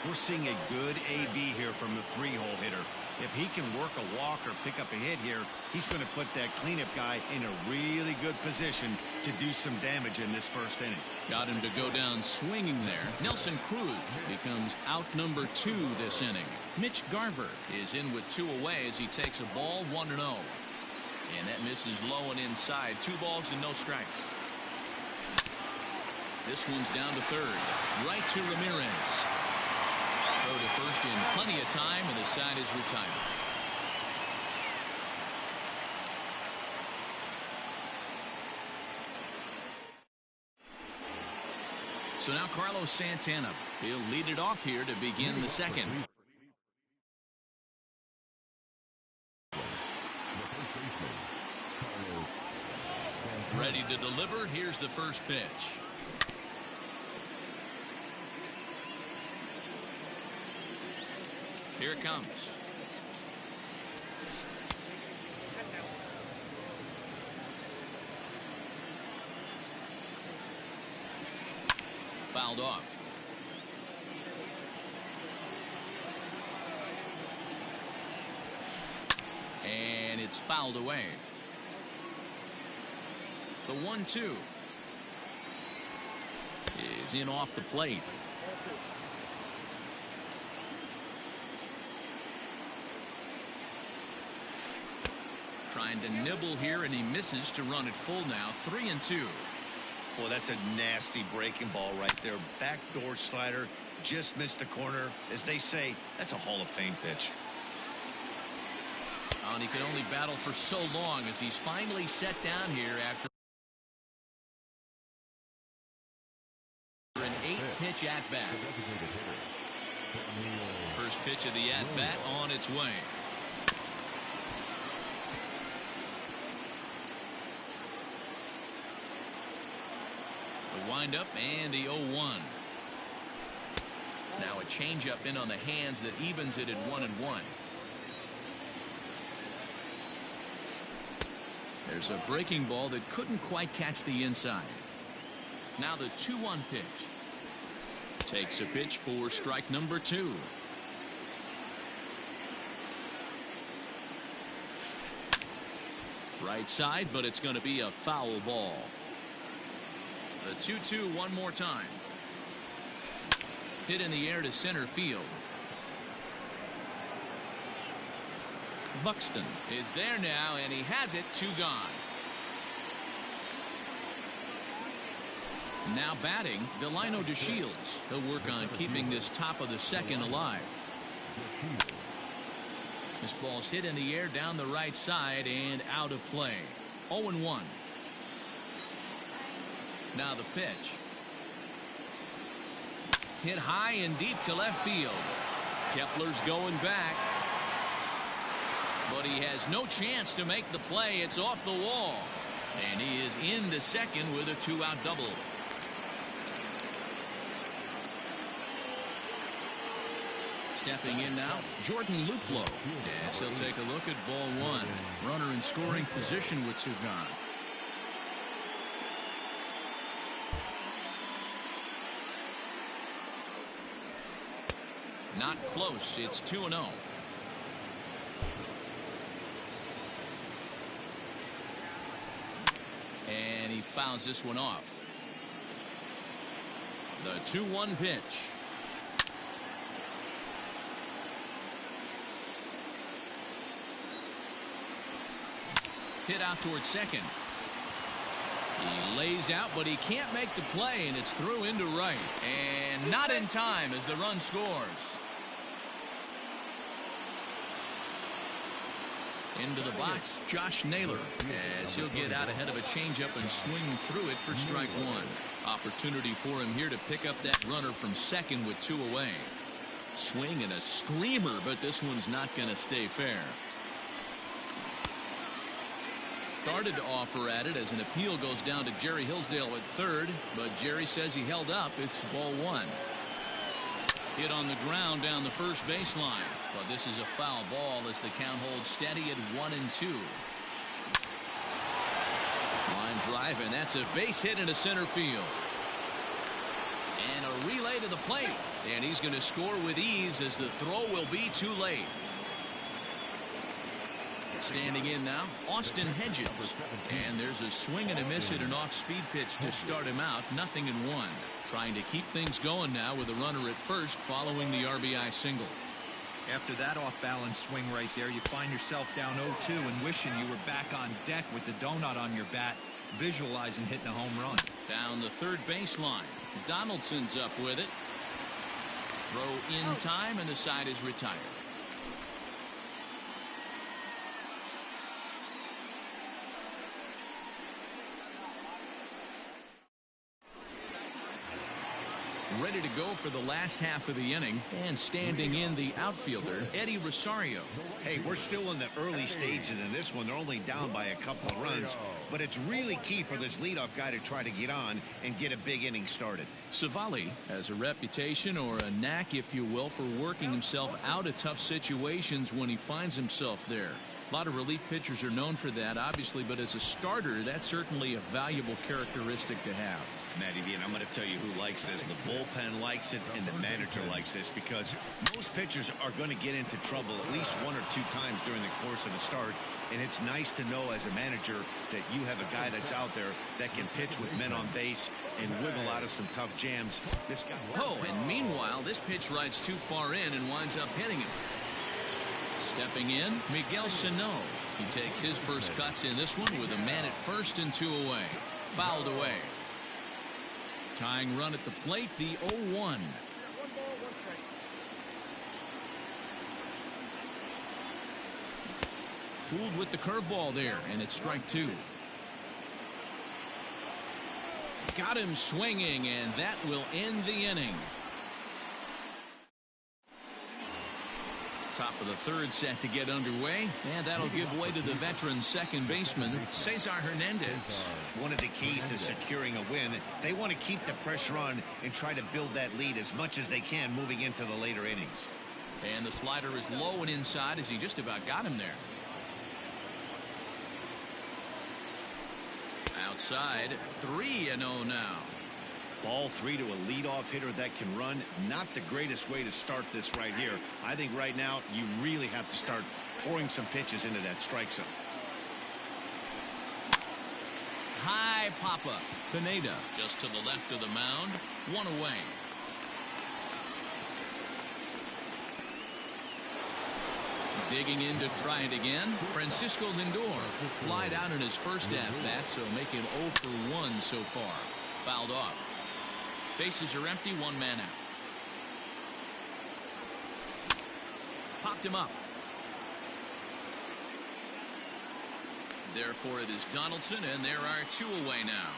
We're seeing a good AB here from the three-hole hitter. If he can work a walk or pick up a hit here, he's going to put that cleanup guy in a really good position to do some damage in this first inning. Got him to go down swinging there. Nelson Cruz becomes out number 2 this inning. Mitch Garver is in with 2 away as he takes a ball 1-0. And that misses low and inside. 2 balls and no strikes. This one's down to third. Right to Ramirez. Throw to first in plenty of time, and the side is retired. So now Carlos Santana. He'll lead it off here to begin the second. Ready to deliver. Here's the first pitch. Here it comes. Fouled off. And it's fouled away. The 1-2 is in off the plate. Trying to nibble here, and he misses to run it full now. 3-2. Well, that's a nasty breaking ball right there. Backdoor slider, just missed the corner. As they say, that's a Hall of Fame pitch. Oh, and he could only battle for so long as he's finally set down here after an 8-pitch at-bat. First pitch of the at-bat on its way. The windup and the 0-1. Now a changeup in on the hands that evens it at 1-1. There's a breaking ball that couldn't quite catch the inside. Now the 2-1 pitch. Takes a pitch for strike number 2. Right side, but it's going to be a foul ball. The 2-2 one more time. Hit in the air to center field. Buxton is there now, and he has it. 2 gone. Now batting, Delino DeShields. He'll work on keeping this top of the second alive. This ball's hit in the air down the right side and out of play. 0-1. Now the pitch. Hit high and deep to left field. Kepler's going back. But he has no chance to make the play. It's off the wall. And he is into second with a 2-out double. Stepping in now, Jordan Luplow. Yes, he'll take a look at ball 1. Runner in scoring position with 2 gone. Not close. It's 2-0. And he fouls this one off. The 2-1 pitch. Hit out towards second. He lays out, but he can't make the play, and it's through into right. And not in time as the run scores. Into the box, Josh Naylor, as he'll get out ahead of a changeup and swing through it for strike 1. Opportunity for him here to pick up that runner from second with 2 away. Swing and a screamer, but this one's not going to stay fair. Started to offer at it as an appeal goes down to Jerry Hillsdale at third, but Jerry says he held up. It's ball 1. Hit on the ground down the first baseline, but this is a foul ball as the count holds steady at 1-2. Line drive, and that's a base hit into center field. And a relay way to the plate. And he's going to score with ease as the throw will be too late. Standing in now, Austin Hedges. And there's a swing and a miss at an off-speed pitch to start him out. 0-1. Trying to keep things going now with a runner at first following the RBI single. After that off-balance swing right there, you find yourself down 0-2 and wishing you were back on deck with the donut on your bat, visualizing hitting a home run. Down the third baseline. Donaldson's up with it. Throw in time, and the side is retired. Ready to go for the last half of the inning, and standing in the outfielder, Eddie Rosario. Hey, we're still in the early stages in this one. They're only down by a couple of runs, but it's really key for this leadoff guy to try to get on and get a big inning started. Savali has a reputation, or a knack, if you will, for working himself out of tough situations when he finds himself there. A lot of relief pitchers are known for that, obviously, but as a starter, that's certainly a valuable characteristic to have. Matty V, and I'm going to tell you who likes this. The bullpen likes it, and the manager likes this, because most pitchers are going to get into trouble at least one or two times during the course of a start, and it's nice to know as a manager that you have a guy that's out there that can pitch with men on base and wiggle out of some tough jams. This guy. Oh, and meanwhile, this pitch rides too far in and winds up hitting him. Stepping in, Miguel Sano. He takes his first cuts in this one with a man at first and 2 away. Fouled away. Tying run at the plate, the 0-1. Fooled with the curveball there, and it's strike 2. Got him swinging, and that will end the inning. Top of the third set to get underway, and that'll give way to the veteran second baseman, Cesar Hernandez. One of the keys to securing a win, they want to keep the pressure on and try to build that lead as much as they can moving into the later innings. And the slider is low and inside as he just about got him there. Outside, 3-0 now. Ball 3 to a leadoff hitter that can run. Not the greatest way to start this right here. I think right now you really have to start pouring some pitches into that strike zone. High pop-up. Pineda just to the left of the mound. 1 away. Digging in to try it again. Francisco Lindor flied out in his first at-bat, so make him 0 for 1 so far. Fouled off. Bases are empty, 1 man out. Popped him up. Therefore it is Donaldson, and there are 2 away now.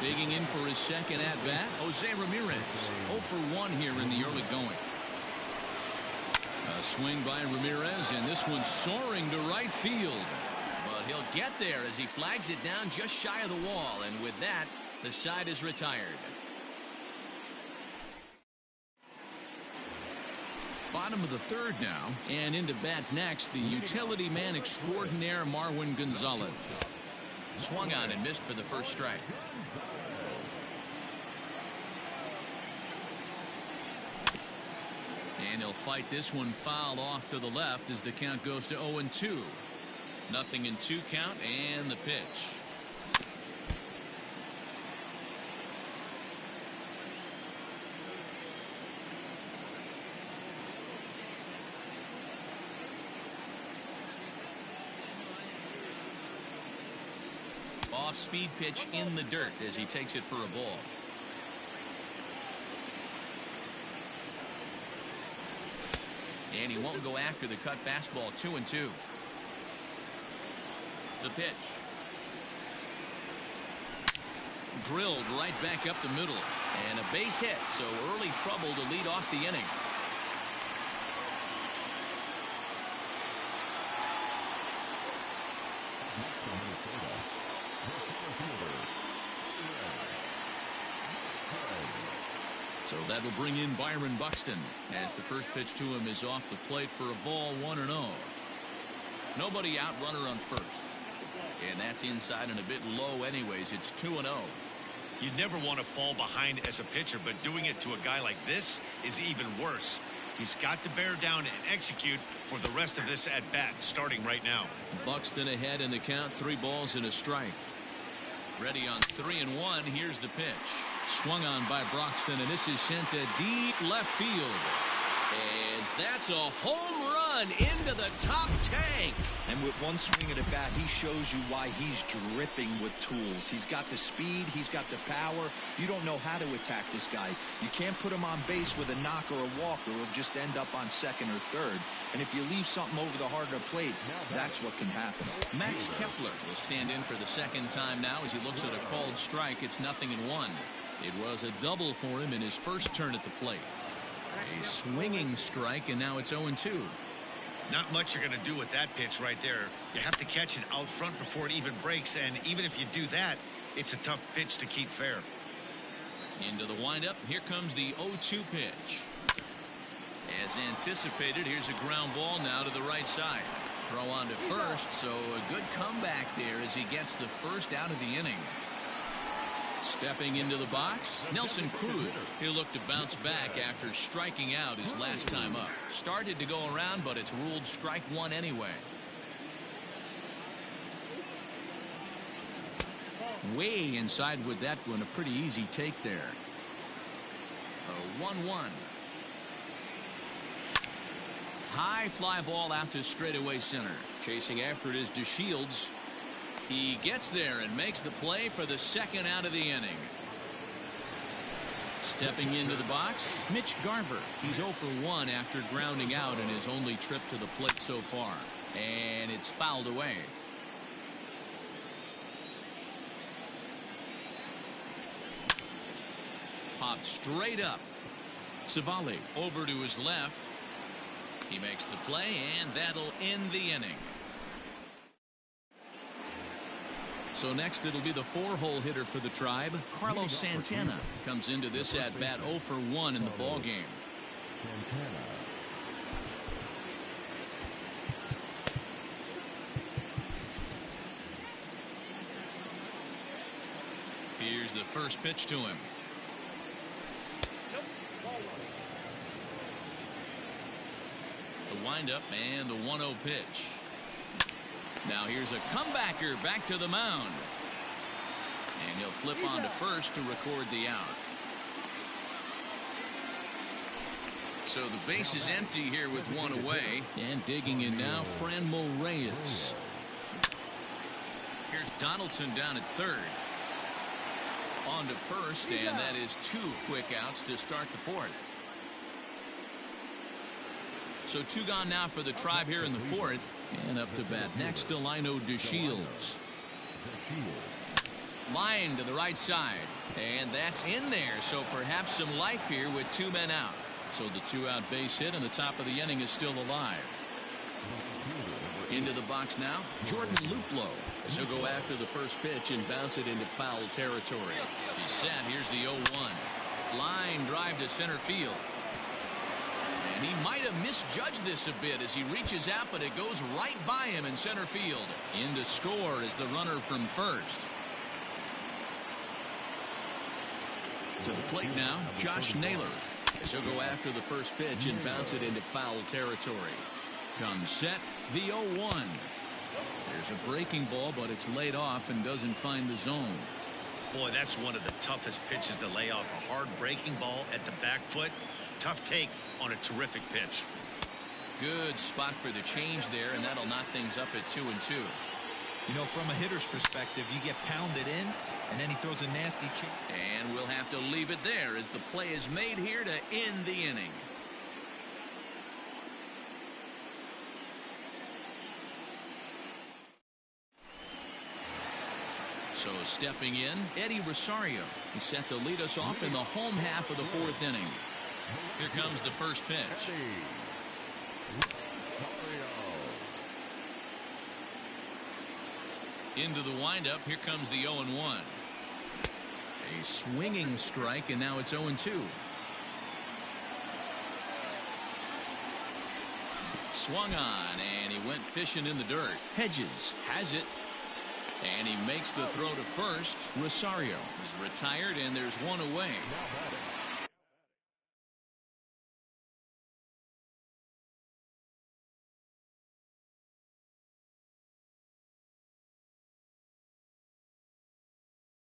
Digging in for his second at-bat, Jose Ramirez. 0 for 1 here in the early going. A swing by Ramirez, and this one's soaring to right field. But he'll get there as he flags it down just shy of the wall, and with that, the side is retired. Bottom of the third now, and into bat next, the utility man extraordinaire Marwin Gonzalez. Swung on and missed for the first strike. And he'll fight this one fouled off to the left as the count goes to 0-2. 0-2 count, and the pitch. Off-speed pitch in the dirt as he takes it for a ball. And he won't go after the cut fastball. 2-2. The pitch. Drilled right back up the middle. And a base hit, so early trouble to lead off the inning. So that'll bring in Byron Buxton as the first pitch to him is off the plate for a ball. 1-0. Nobody out, runner on first. And that's inside and a bit low anyways. It's 2-0. You never want to fall behind as a pitcher, but doing it to a guy like this is even worse. He's got to bear down and execute for the rest of this at-bat, starting right now. Buxton ahead in the count, 3 balls and a strike. Ready on 3-1. Here's the pitch. Swung on by Broxton, and this is sent to deep left field. And that's a home run into the top tank. And with one swing of the bat, he shows you why he's dripping with tools. He's got the speed, he's got the power. You don't know how to attack this guy. You can't put him on base with a knock or a walk, or he'll just end up on second or third. And if you leave something over the heart of the plate, that's what can happen. Max Kepler will stand in for the second time now as he looks at a called strike. It's 0-1. It was a double for him in his first turn at the plate. A swinging strike, and now it's 0-2. Not much you're going to do with that pitch right there. You have to catch it out front before it even breaks, and even if you do that, it's a tough pitch to keep fair. Into the windup. Here comes the 0-2 pitch. As anticipated, here's a ground ball now to the right side. Throw on to first, so a good comeback there as he gets the first out of the inning. Stepping into the box, Nelson Cruz. He'll look to bounce back after striking out his last time up. Started to go around, but it's ruled strike one anyway. Way inside with that one. A pretty easy take there. A 1-1. High fly ball out to straightaway center. Chasing after it is DeShields. He gets there and makes the play for the second out of the inning. Stepping into the box, Mitch Garver. He's 0 for 1 after grounding out in his only trip to the plate so far. And it's fouled away. Popped straight up. Savali over to his left. He makes the play, and that'll end the inning. So next it'll be the 4-hole hitter for the Tribe. Carlos Santana comes into this at bat 0 for 1 in the ball game. Here's the first pitch to him. The windup and the 1-0 pitch. Now here's a comebacker back to the mound. And he'll flip on to first to record the out. So the base is empty here with one away. And digging in now, Franmil Reyes. Here's Donaldson down at third. On to first, and that is 2 quick outs to start the 4th. So 2 gone now for the Tribe here in the 4th. And up to bat next, Delino DeShields. Line to the right side. And that's in there. So perhaps some life here with 2 men out. So the 2-out base hit, and the top of the inning is still alive. Into the box now, Jordan Luplow. So go after the first pitch and bounce it into foul territory. He's set. Here's the 0-1. Line drive to center field. And he might have misjudged this a bit as he reaches out, but it goes right by him in center field. In to score is the runner from first. To the plate now, Josh Naylor. So go after the first pitch and bounce it into foul territory. Comes set, the 0-1. There's a breaking ball, but it's laid off and doesn't find the zone. Boy, that's one of the toughest pitches to lay off. A hard breaking ball at the back foot. Tough take on a terrific pitch. Good spot for the change there, and that'll knock things up at 2-2. You know, from a hitter's perspective, you get pounded in, and then he throws a nasty change. And we'll have to leave it there as the play is made here to end the inning. So stepping in, Eddie Rosario. He's set to lead us off in the home half of the 4th inning. Here comes the first pitch. Into the windup. Here comes the 0-1. A swinging strike, and now it's 0-2. Swung on, and he went fishing in the dirt. Hedges has it. And he makes the throw to first. Rosario is retired, and there's one away.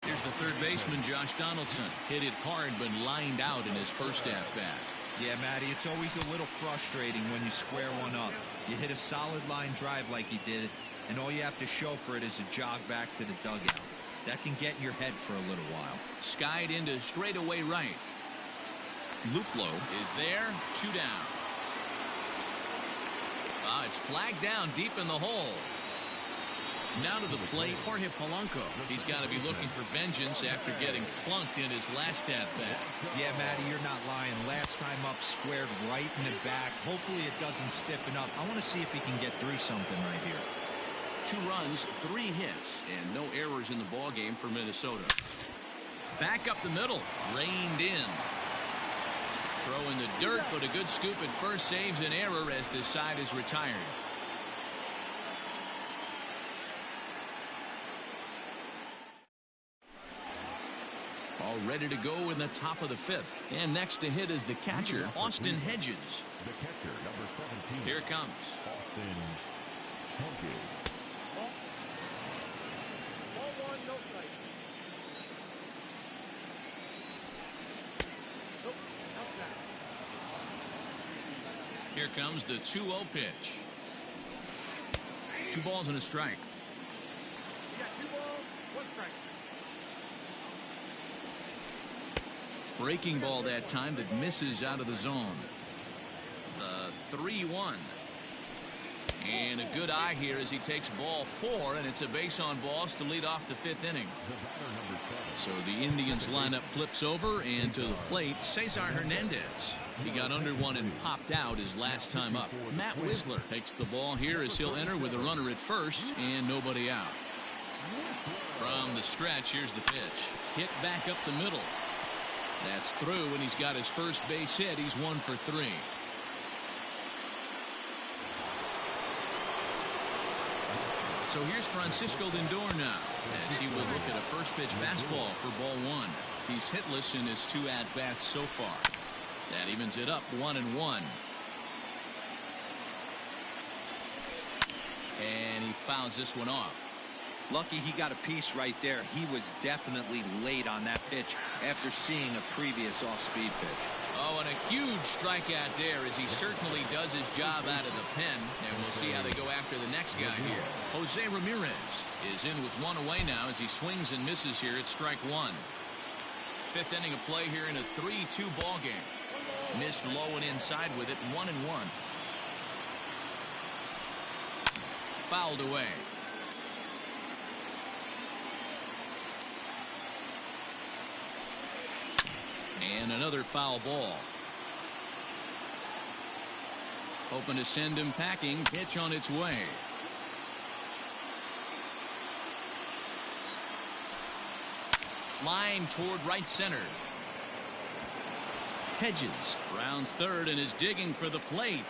Here's the third baseman, Josh Donaldson. Hit it hard, but lined out in his first at-bat. Yeah, Matty, it's always a little frustrating when you square one up. You hit a solid line drive like he did, and all you have to show for it is a jog back to the dugout. That can get in your head for a little while. Skied into straightaway right. Luplo is there. 2 down. It's flagged down deep in the hole. Now to the plate, Jorge Polanco. He's got to be looking for vengeance after getting plunked in his last at-bat. Yeah, Matty, you're not lying. Last time up, squared right in the back. Hopefully it doesn't stiffen up. I want to see if he can get through something right here. 2 runs, 3 hits, and no errors in the ballgame for Minnesota. Back up the middle, reined in. Throw in the dirt, but a good scoop at first saves an error as this side is retired. All ready to go in the top of the 5th. And next to hit is the catcher, Austin Hedges. The catcher, number 17. Here it comes. Austin Hedges. Here comes the 2-0 pitch. 2 balls and a strike. Breaking ball that time that misses out of the zone. The 3-1. And a good eye here as he takes ball 4, and it's a base on balls to lead off the 5th inning. So the Indians lineup flips over, and to the plate, Cesar Hernandez. He got under one and popped out his last time up. Matt Wisler takes the ball here as he'll enter with a runner at first and nobody out. From the stretch, here's the pitch. Hit back up the middle. That's through, and he's got his first base hit. He's 1 for 3. So here's Francisco Lindor now, as he will look at a first pitch fastball for ball 1. He's hitless in his 2 at-bats so far. That evens it up 1-1. And he fouls this one off. Lucky he got a piece right there. He was definitely late on that pitch after seeing a previous off-speed pitch. Oh, and a huge strikeout there as he certainly does his job out of the pen. And we'll see how they go after the next guy here. Jose Ramirez is in with 1 away now as he swings and misses here at strike 1. 5th inning of play here in a 3-2 ball game. Missed low and inside with it, 1-1. Fouled away. And another foul ball. Hoping to send him packing. Pitch on its way. Line toward right center. Hedges rounds third and is digging for the plate.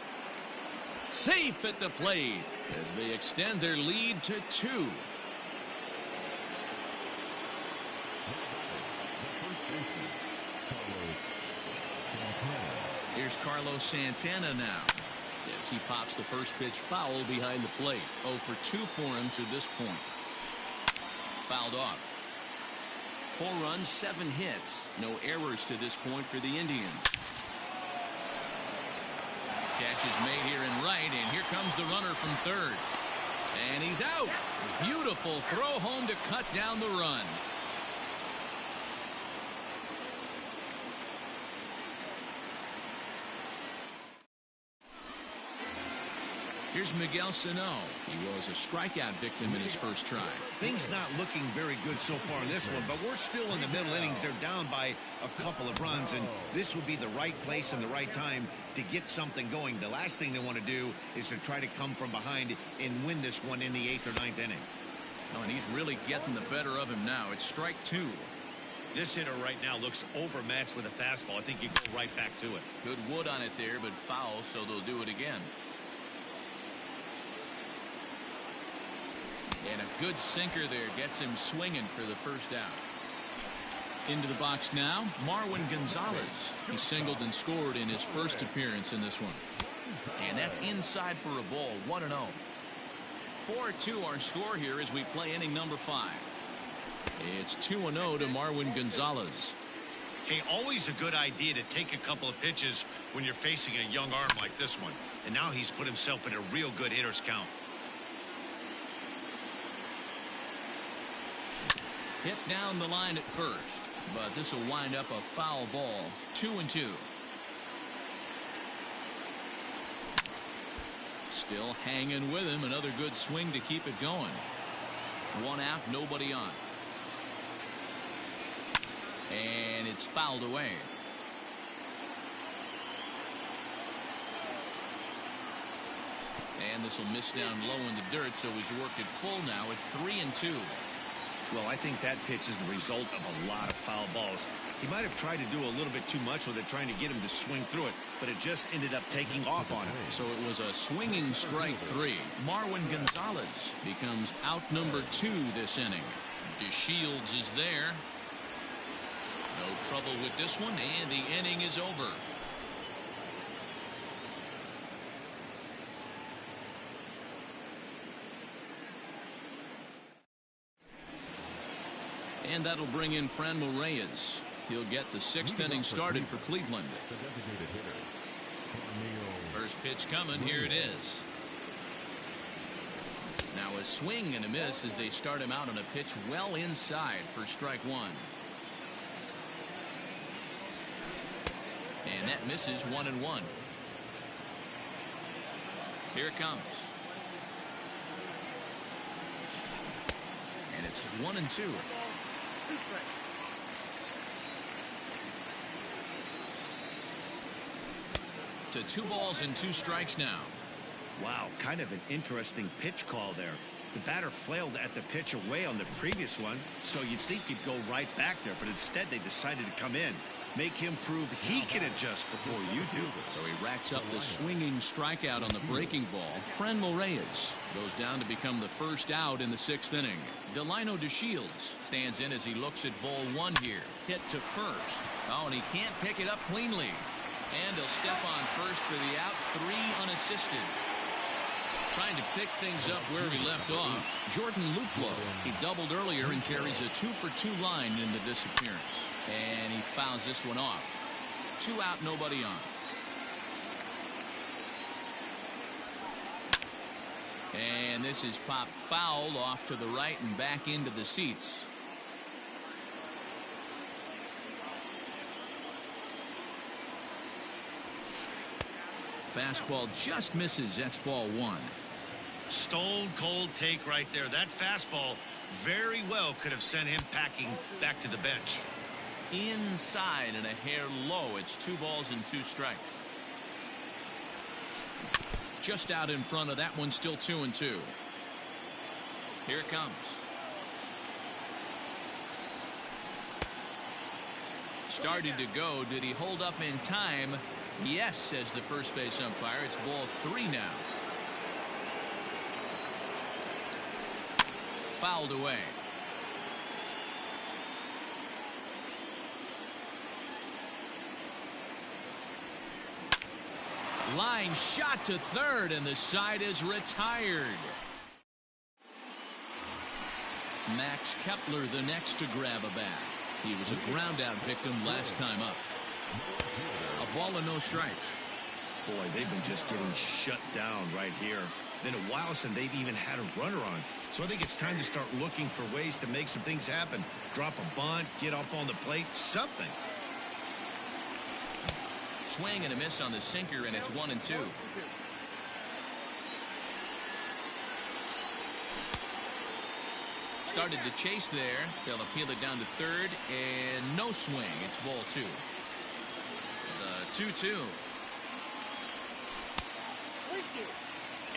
Safe at the plate as they extend their lead to 2. Here's Carlos Santana now as he pops the first pitch foul behind the plate. 0 for 2 for him to this point. Fouled off. 4 runs, 7 hits. No errors to this point for the Indians. Catch is made here in right, and here comes the runner from third. And he's out. Beautiful throw home to cut down the run. Here's Miguel Sano. He was a strikeout victim in his first try. Things not looking very good so far in this one, but we're still in the middle innings. They're down by a couple of runs, and this would be the right place and the right time to get something going. The last thing they want to do is to try to come from behind and win this one in the 8th or 9th inning. Oh, and he's really getting the better of him now. It's strike 2. This hitter right now looks overmatched with a fastball. I think you go right back to it. Good wood on it there, but foul, so they'll do it again. And a good sinker there gets him swinging for the first out. Into the box now, Marwin Gonzalez. He singled and scored in his first appearance in this one. And that's inside for a ball, 1-0. 4-2 our score here as we play inning number 5. It's 2-0 to Marwin Gonzalez. Hey, always a good idea to take a couple of pitches when you're facing a young arm like this one. And now he's put himself in a real good hitter's count. Hit down the line at first, but this will wind up a foul ball. 2-2. Still hanging with him. Another good swing to keep it going. 1 out, nobody on. And it's fouled away. And this will miss down low in the dirt, so he's worked it full now at 3-2. Well, I think that pitch is the result of a lot of foul balls. He might have tried to do a little bit too much with it, trying to get him to swing through it, but it just ended up taking off on him. So it was a swinging strike 3. Marwin Gonzalez becomes out number 2 this inning. DeShields is there. No trouble with this one, and the inning is over. And that'll bring in Franmil Reyes. He'll get the 6th inning started for Cleveland. First pitch coming. Here it is. Now a swing and a miss as they start him out on a pitch well inside for strike 1. And that misses 1-1. Here it comes. And it's 1-2. To 2 balls and 2 strikes now. Wow, kind of an interesting pitch call there. The batter flailed at the pitch away on the previous one, so you'd think he'd go right back there, but instead they decided to come in. Make him prove he can adjust before you do. So he racks up the swinging strikeout on the breaking ball. Franmil Reyes goes down to become the first out in the 6th inning. Delino DeShields stands in as he looks at ball 1 here. Hit to first. Oh, and he can't pick it up cleanly. And he'll step on first for the out. 3 unassisted. Trying to pick things up where he left off. Jordan Luplow. He doubled earlier and carries a 2-for-2 line into this appearance. And he fouls this one off. 2 out, nobody on. And this is popped foul off to the right and back into the seats. Fastball just misses. That's ball 1. Stone cold take right there. That fastball very well could have sent him packing back to the bench. Inside and a hair low. It's 2 balls and 2 strikes. Just out in front of that one. Still 2-2. Here it comes. Started to go. Did he hold up in time? Yes, says the first base umpire. It's ball 3 now. Fouled away. Line shot to third, and the side is retired. Max Kepler the next to grab a bat. He was a ground out victim last time up. A ball and no strikes. Boy, they've been just getting shut down right here. Been a while since they've even had a runner on. So I think it's time to start looking for ways to make some things happen. Drop a bunt, get up on the plate, something. Swing and a miss on the sinker, and it's 1-2. Started to chase there. They'll appeal it down to third, and no swing. It's ball 2. The 2-2.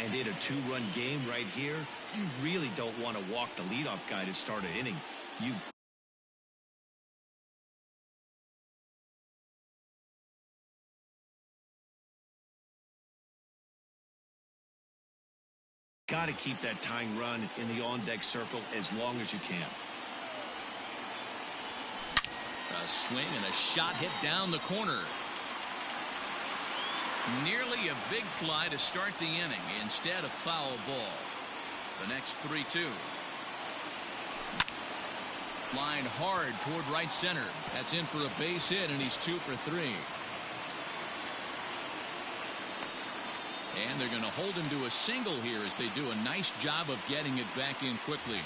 And in a 2-run game right here, you really don't want to walk the leadoff guy to start an inning. You got to keep that tying run in the on-deck circle as long as you can. A swing and a shot hit down the corner. Nearly a big fly to start the inning. Instead, a foul ball. The next 3-2. Lined hard toward right center. That's in for a base hit, and he's 2 for 3. And they're going to hold him to a single here as they do a nice job of getting it back in quickly.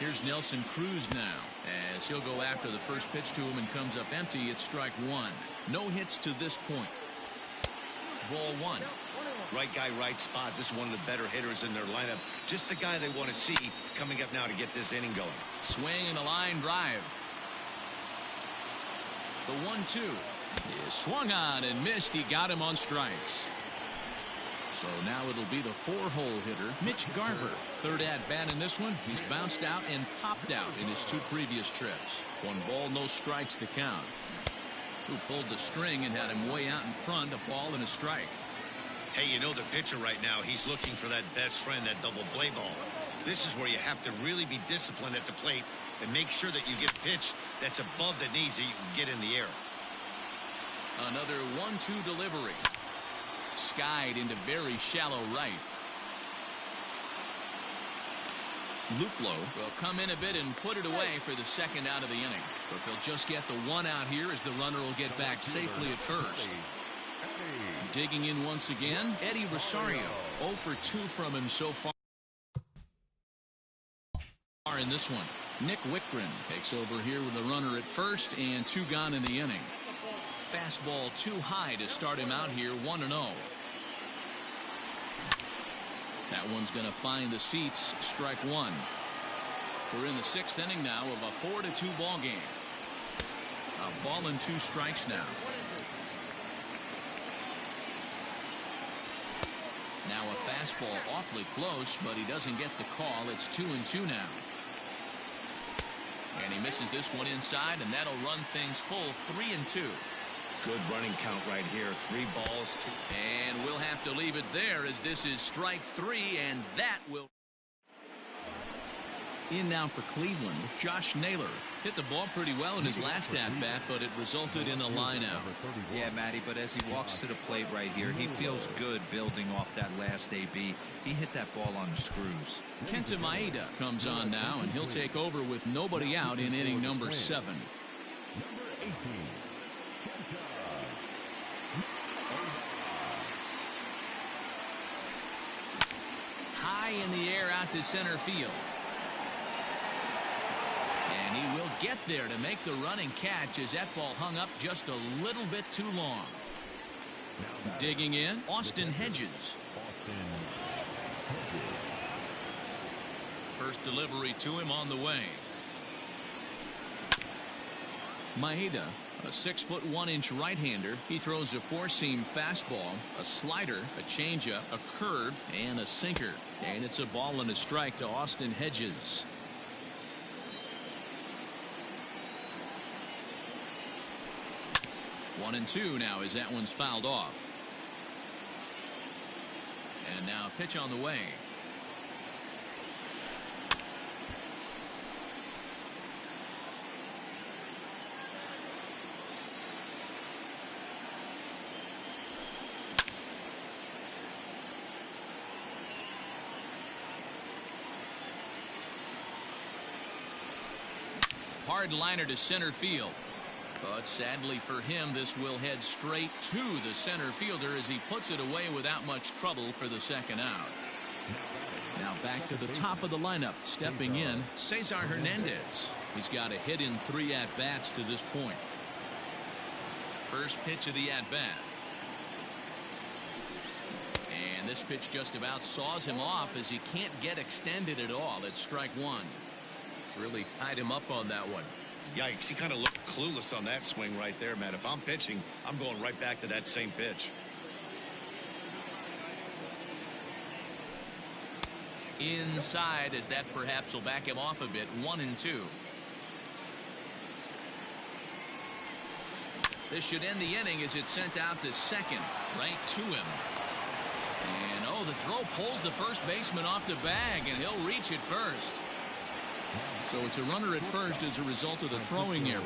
Here's Nelson Cruz now as he'll go after the first pitch to him and comes up empty. It's strike one. No hits to this point. Ball one. Right guy, right spot. This is one of the better hitters in their lineup. Just the guy they want to see coming up now to get this inning going. Swing and a line drive. The 1-2 is swung on and missed. He got him on strikes. So now it'll be the 4-hole hitter, Mitch Garver. Third at bat in this one. He's bounced out and popped out in his 2 previous trips. 1 ball, no strikes the count. Who pulled the string and had him way out in front, a ball and a strike. Hey, you know the pitcher right now, he's looking for that best friend, that double play ball. This is where you have to really be disciplined at the plate and make sure that you get a pitch that's above the knees that you can get in the air. Another 1-2 delivery. Skied into very shallow right. Luplo will come in a bit and put it away for the second out of the inning. But they'll just get the 1 out here as the runner will get back safely at first. Digging in once again, Eddie Rosario. 0 for 2 from him so far in this one. Nick Wickgren takes over here with the runner at first and 2 gone in the inning. Fastball too high to start him out here 1-0. That one's going to find the seats. Strike 1. We're in the 6th inning now of a 4-2 ball game. A ball and 2 strikes now. Now a fastball awfully close, but he doesn't get the call. It's 2-2 now. And he misses this one inside, and that'll run things full 3-2. Good running count right here. 3 balls. And we'll have to leave it there as this is strike 3, and that will. In now for Cleveland, Josh Naylor. Hit the ball pretty well in his last at-bat, but it resulted in a line-out. Yeah, Matty, but as he walks to the plate right here, he feels good building off that last AB. He hit that ball on the screws. Kenta Maeda comes on now, and he'll take over with nobody out in inning number 7. High in the air out to center field. And he will get there to make the running catch as that ball hung up just a little bit too long. Digging in, Austin Hedges. First delivery to him on the way. Maeda, a 6'1" right-hander. He throws a 4-seam fastball, a slider, a changeup, a curve, and a sinker. And it's a ball and a strike to Austin Hedges. One and 2 now as that one's fouled off. And now pitch on the way. Hard liner to center field. But sadly for him, this will head straight to the center fielder as he puts it away without much trouble for the second out. Now back to the top of the lineup. Stepping in, Cesar Hernandez. He's got a hit in 3 at-bats to this point. First pitch of the at-bat. And this pitch just about saws him off as he can't get extended at all. It's strike 1. Really tied him up on that one. Yikes, he kind of looked clueless on that swing right there, man. If I'm pitching, I'm going right back to that same pitch. inside, as that perhaps will back him off a bit. 1-2. This should end the inning as it's sent out to second, right to him. And oh, the throw pulls the first baseman off the bag, and he'll reach it first. So it's a runner at first as a result of the throwing error.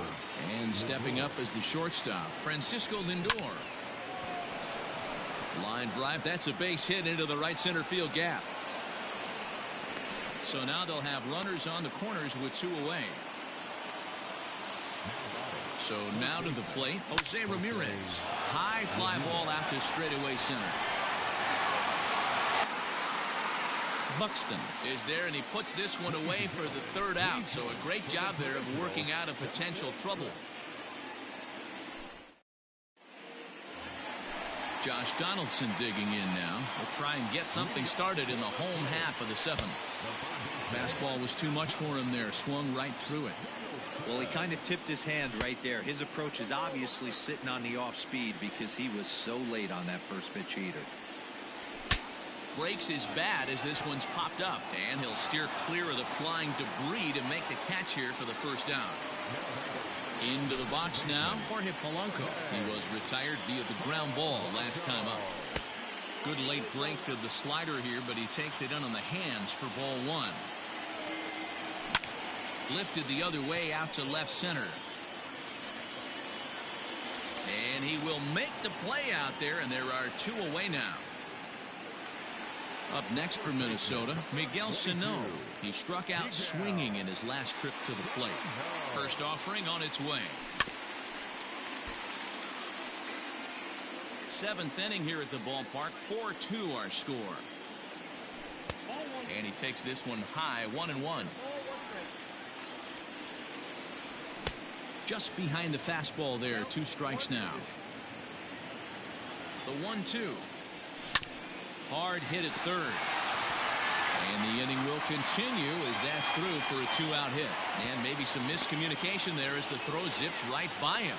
And stepping up as the shortstop, Francisco Lindor. Line drive, that's a base hit into the right center field gap. So now they'll have runners on the corners with 2 away. So now to the plate, Jose Ramirez. High fly ball out to straightaway center. Buxton is there, and he puts this one away for the 3rd out. So a great job there of working out of potential trouble. Josh Donaldson digging in now. We'll try and get something started in the home half of the 7th. Fastball was too much for him there. Swung right through it. Well, he kind of tipped his hand right there. His approach is obviously sitting on the off speed because he was so late on that first pitch heater. Breaks his bat as this one's popped up, and he'll steer clear of the flying debris to make the catch here for the 1st down. Into the box now, Jorge Polanco. He was retired via the ground ball last time up. Good late break to the slider here, but he takes it in on the hands for ball 1. Lifted the other way out to left center. And he will make the play out there, and there are 2 away now. Up next for Minnesota, Miguel Sano. He struck out swinging in his last trip to the plate. First offering on its way. 7th inning here at the ballpark. 4-2 our score. And he takes this one high, 1-1. Just behind the fastball there. 2 strikes now. The 1-2. Hard hit at 3rd. And the inning will continue as that's through for a 2-out hit. And maybe some miscommunication there as the throw zips right by him.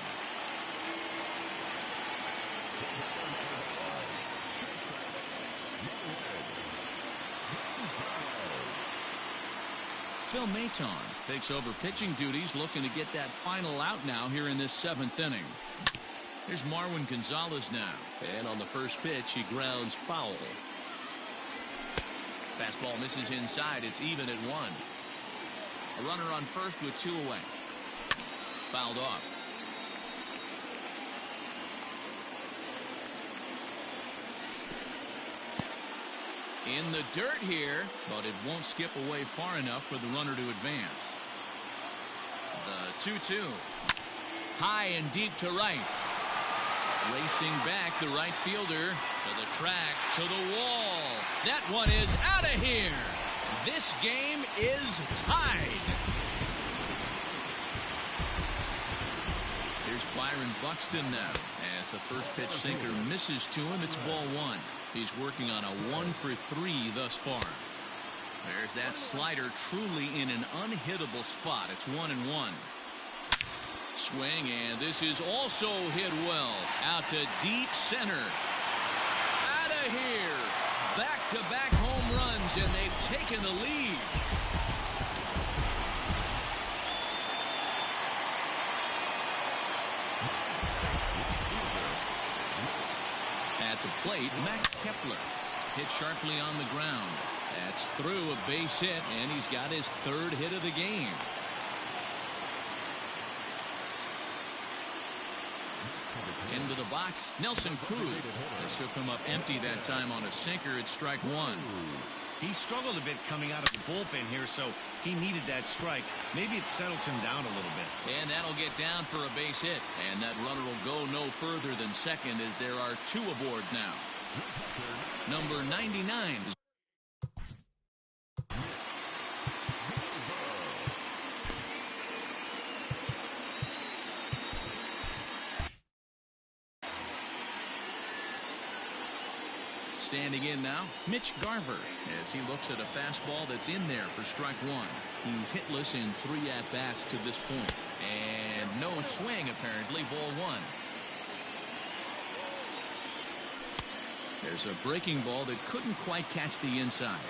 Phil Maton takes over pitching duties, looking to get that final out now here in this 7th inning. Here's Marwin Gonzalez now. And on the first pitch, he grounds foul. Fastball misses inside. It's even at 1. A runner on first with 2 away. Fouled off. In the dirt here, but it won't skip away far enough for the runner to advance. The 2-2. High and deep to right. Racing back, the right fielder to the track, to the wall. That one is out of here. This game is tied. Here's Byron Buxton now. As the first pitch sinker misses to him, it's ball 1. He's working on a 1-for-3 thus far. There's that slider, truly in an unhittable spot. It's 1-1. Swing, and this is also hit well. Out to deep center. Out of here. Back-to-back home runs, and they've taken the lead. At the plate, Max Kepler hit sharply on the ground. That's through a base hit, and he's got his 3rd hit of the game. Into the box, Nelson Cruz. This will come up empty that time on a sinker. It's strike 1. He struggled a bit coming out of the bullpen here, so he needed that strike. Maybe it settles him down a little bit. And that'll get down for a base hit. And that runner will go no further than second as there are 2 aboard now. Number 99. Standing in now, Mitch Garver, as he looks at a fastball that's in there for strike 1. He's hitless in 3 at-bats to this point. And no swing, apparently, ball 1. There's a breaking ball that couldn't quite catch the inside.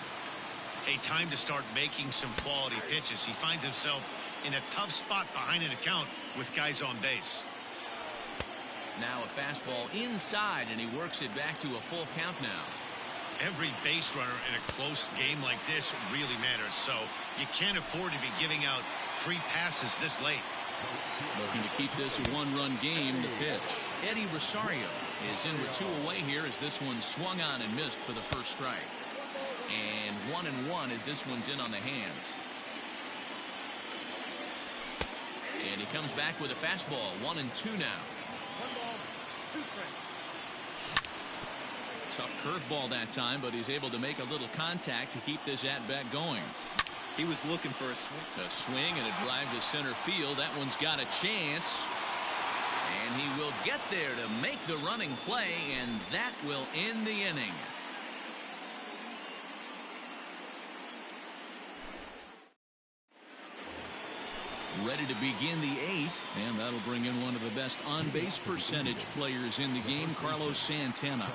a time to start making some quality pitches. He finds himself in a tough spot behind an account with guys on base. Now a fastball inside, and he works it back to a full count now. Every base runner in a close game like this really matters, so you can't afford to be giving out free passes this late. Looking to keep this a one-run game. The pitch. Eddie Rosario is in with 2 away here as this one swung on and missed for the first strike. And 1-1 as this one's in on the hands. And he comes back with a fastball. 1-2 now. Tough curveball that time, but he's able to make a little contact to keep this at-bat going. He was looking for a swing. A swing and a drive to center field. That one's got a chance. And he will get there to make the running play, and that will end the inning. Ready to begin the 8th, and that'll bring in one of the best on-base percentage players in the game, Carlos Santana.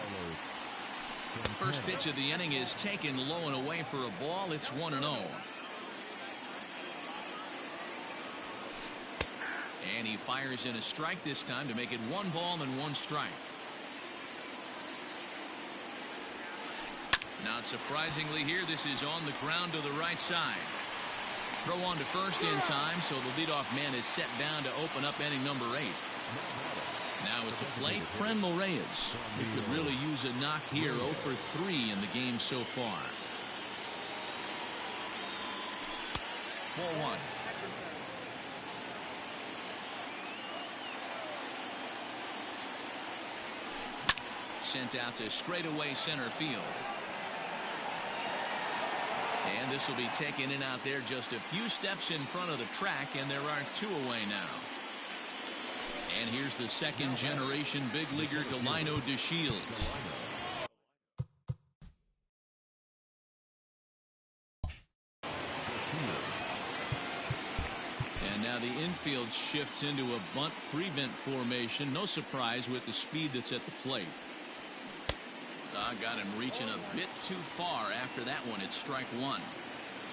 First pitch of the inning is taken low and away for a ball. It's 1-0. And he fires in a strike this time to make it 1 ball and 1 strike. Not surprisingly here, this is on the ground to the right side. Throw on to first in time, so the leadoff man is set down to open up inning number 8. Now at the plate, Franmil Reyes. He could really use a knock here. 0 for 3 in the game so far. Ball 1. Sent out to straightaway center field. And this will be taken in out there just a few steps in front of the track, and there are 2 away now. And here's the second generation big leaguer, Delino DeShields. And now the infield shifts into a bunt prevent formation. No surprise with the speed that's at the plate. Got him reaching a bit too far after that one. It's strike 1.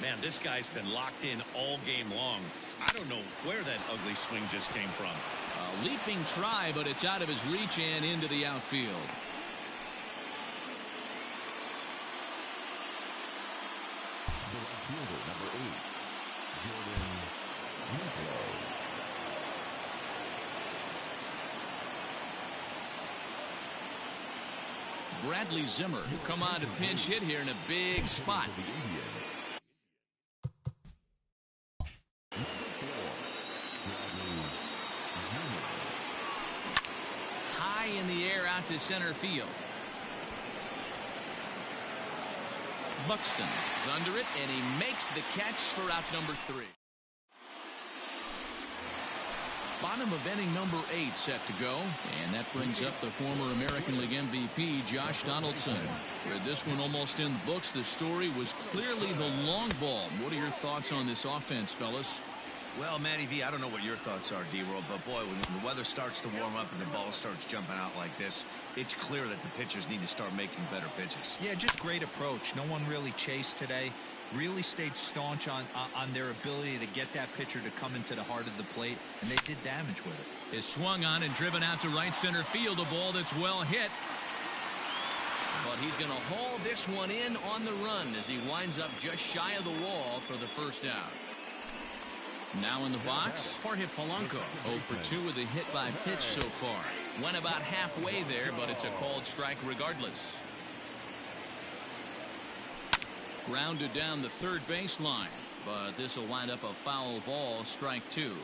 Man, this guy's been locked in all game long. I don't know where that ugly swing just came from. A leaping try, but it's out of his reach and into the outfield. The right fielder, number 8, Jordan Winslow. Bradley Zimmer come on to pinch hit here in a big spot. High in the air out to center field. Buxton is under it, and he makes the catch for out number 3. Bottom of inning number 8 set to go, and that brings up the former American League MVP Josh Donaldson. With this one almost in the books, the story was clearly the long ball. What are your thoughts on this offense, fellas? Well, Matty V, I don't know what your thoughts are, D-Roll, but boy, when the weather starts to warm up and the ball starts jumping out like this, it's clear that the pitchers need to start making better pitches. Yeah, just great approach. No one really chased today. Really stayed staunch on their ability to get that pitcher to come into the heart of the plate, and they did damage with it. Is swung on and driven out to right center field, a ball that's well hit. But he's going to haul this one in on the run as he winds up just shy of the wall for the first out. Now in the box, Jorge Polanco, 0 for 2 with a hit by pitch so far. Went about halfway there, but it's a called strike regardless. Grounded down the third baseline, but this will wind up a foul ball, strike 2.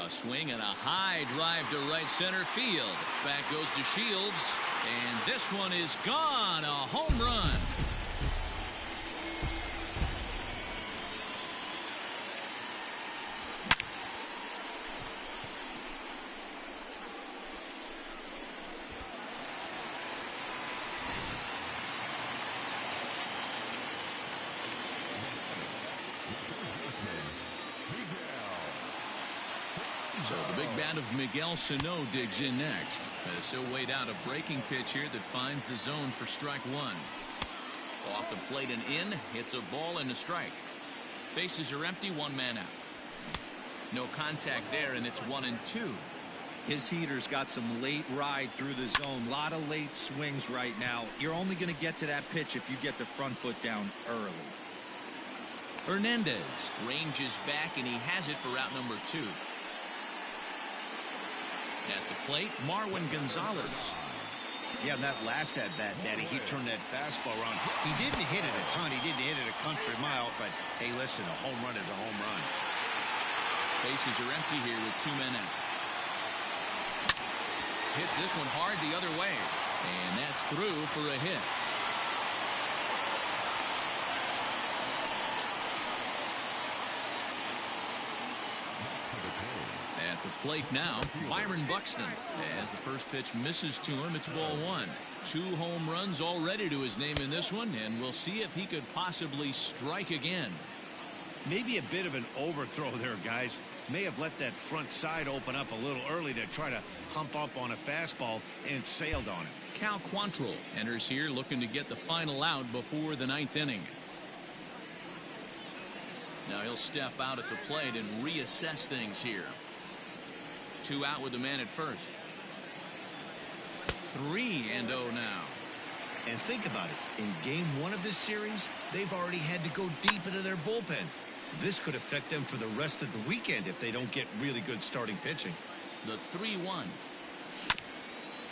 A swing and a high drive to right center field. Back goes DeShields, and this one is gone. A home run. So the big bat of Miguel Sano digs in next. As he'll wait out a breaking pitch here that finds the zone for strike 1. Off the plate and in. It's a ball and a strike. Bases are empty. One man out. No contact there, and it's 1-2. His heater's got some late ride through the zone. A lot of late swings right now. You're only going to get to that pitch if you get the front foot down early. Hernandez ranges back, and he has it for out number 2. At the plate, Marwin Gonzalez. Yeah, that last at-bat, Daddy, he turned that fastball around. He didn't hit it a ton. He didn't hit it a country mile, but, hey, listen, a home run is a home run. Bases are empty here with 2 men out. Hits this one hard the other way, and that's through for a hit. At the plate now, Byron Buxton. As the first pitch misses to him, it's ball 1. 2 home runs already to his name in this one, and we'll see if he could possibly strike again. Maybe a bit of an overthrow there, guys. May have let that front side open up a little early to try to hump up on a fastball and sailed on it. Cal Quantrill enters here looking to get the final out before the 9th inning. Now he'll step out at the plate and reassess things here. 2 out with the man at first. 3-0 now. And think about it. In game 1 of this series, they've already had to go deep into their bullpen. This could affect them for the rest of the weekend if they don't get really good starting pitching. The 3-1.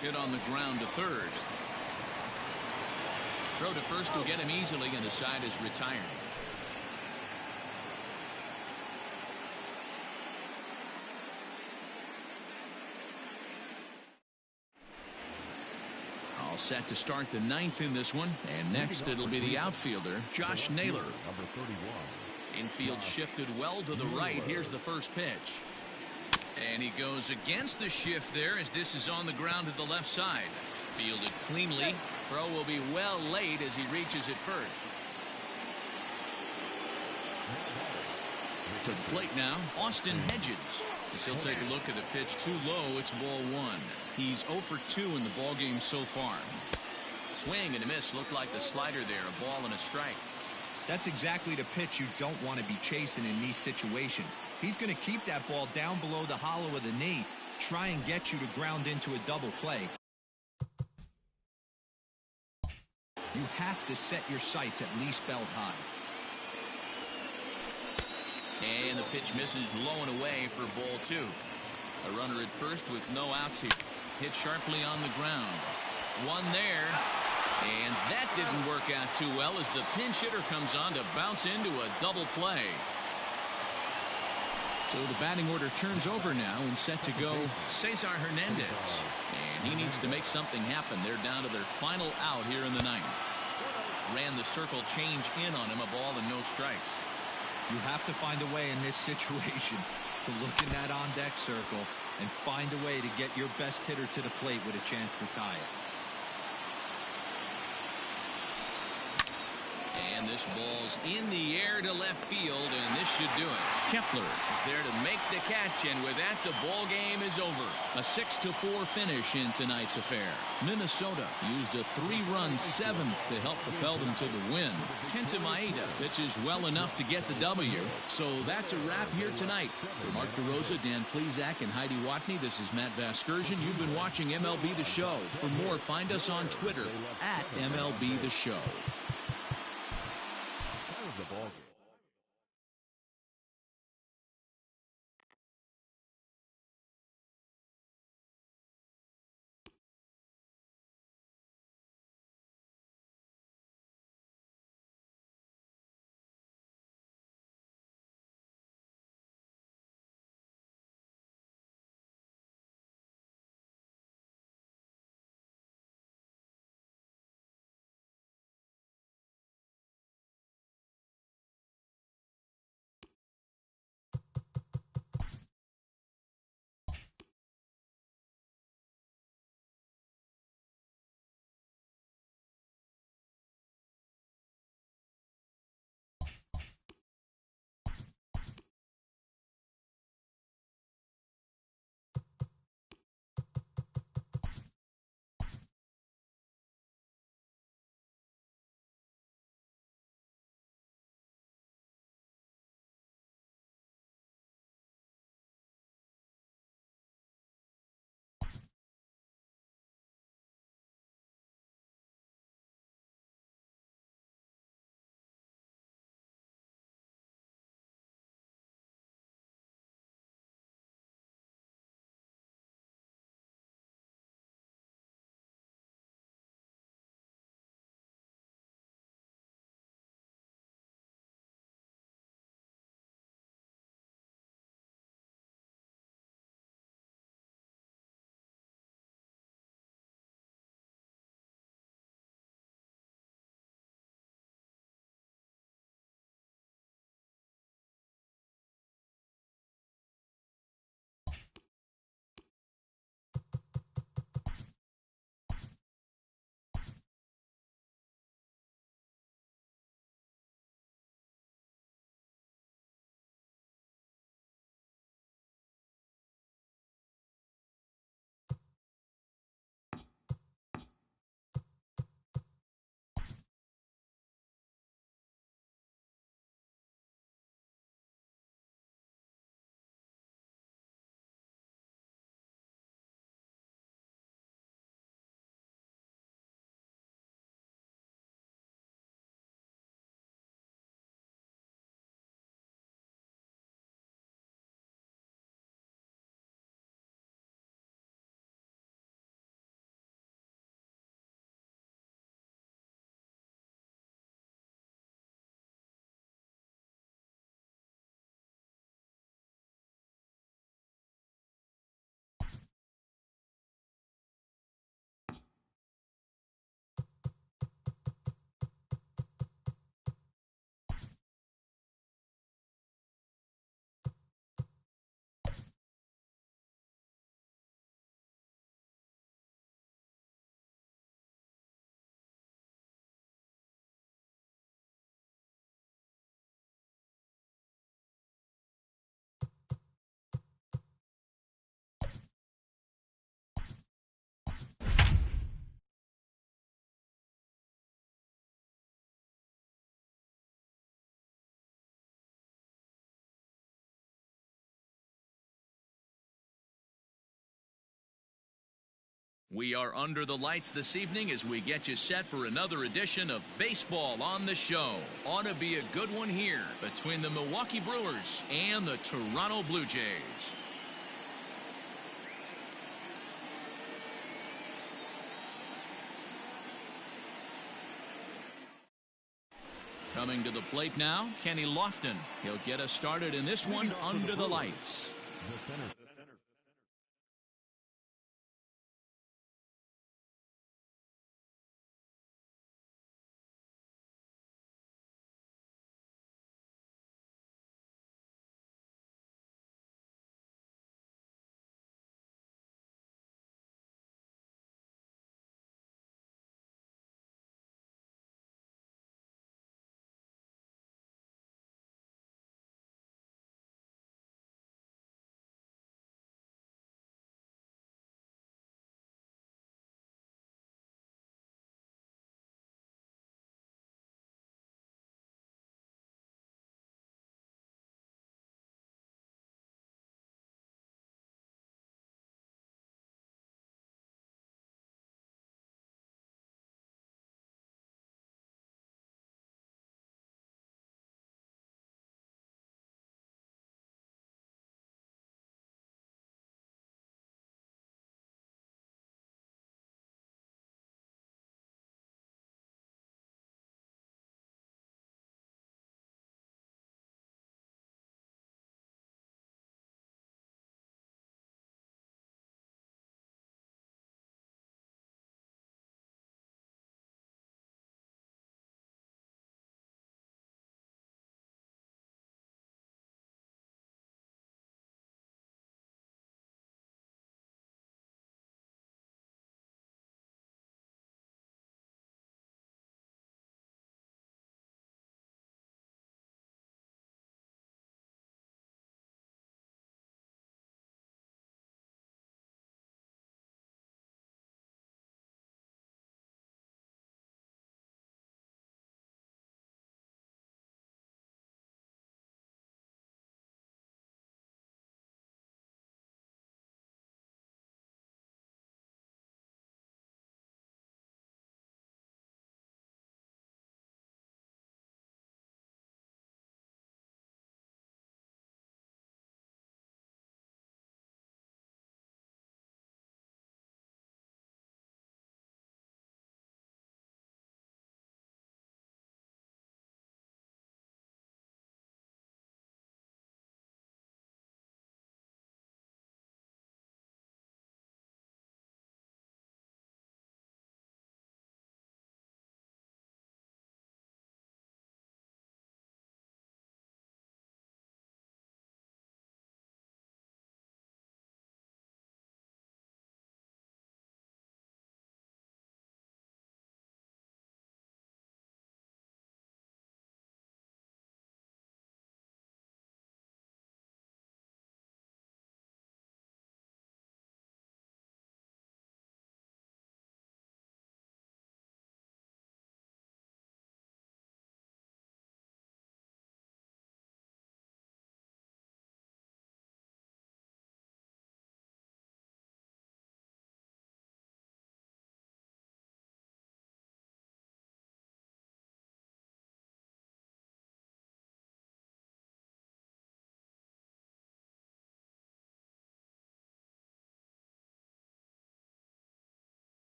Hit on the ground to third. Throw to first will get him easily, and the side is retired. All set to start the 9th in this one, and next it'll be the outfielder, Josh Naylor. Number 31. Infield shifted well to the right. Here's the first pitch. And he goes against the shift there as this is on the ground to the left side. Fielded cleanly. Throw will be well late as he reaches it first. To the plate now, Austin Hedges. As he'll take a look at the pitch too low, it's ball 1. He's 0 for 2 in the ball game so far. Swing and a miss. Looked like the slider there. A ball and a strike. That's exactly the pitch you don't want to be chasing in these situations. He's going to keep that ball down below the hollow of the knee, try and get you to ground into a double play. You have to set your sights at least belt high. And the pitch misses low and away for ball 2. A runner at first with no outs here. Hit sharply on the ground. One there. And that didn't work out too well as the pinch hitter comes on to bounce into a double play. So the batting order turns over now and set to go Cesar Hernandez. And he needs to make something happen. They're down to their final out here in the 9th. Ran the circle change in on him, a ball and no strikes. You have to find a way in this situation to look in that on-deck circle and find a way to get your best hitter to the plate with a chance to tie it. And this ball's in the air to left field, and this should do it. Kepler is there to make the catch, and with that, the ball game is over. A 6-4 finish in tonight's affair. Minnesota used a 3-run 7th to help propel them to the win. Kenta Maeda pitches well enough to get the W. So that's a wrap here tonight. For Mark DeRosa, Dan Plesac, and Heidi Watney, this is Matt Vasgersian. You've been watching MLB The Show. For more, find us on Twitter at MLB The Show. The ball game. We are under the lights this evening as we get you set for another edition of Baseball on the Show. Ought to be a good one here between the Milwaukee Brewers and the Toronto Blue Jays. Coming to the plate now, Kenny Lofton. He'll get us started in this one under the lights. The center.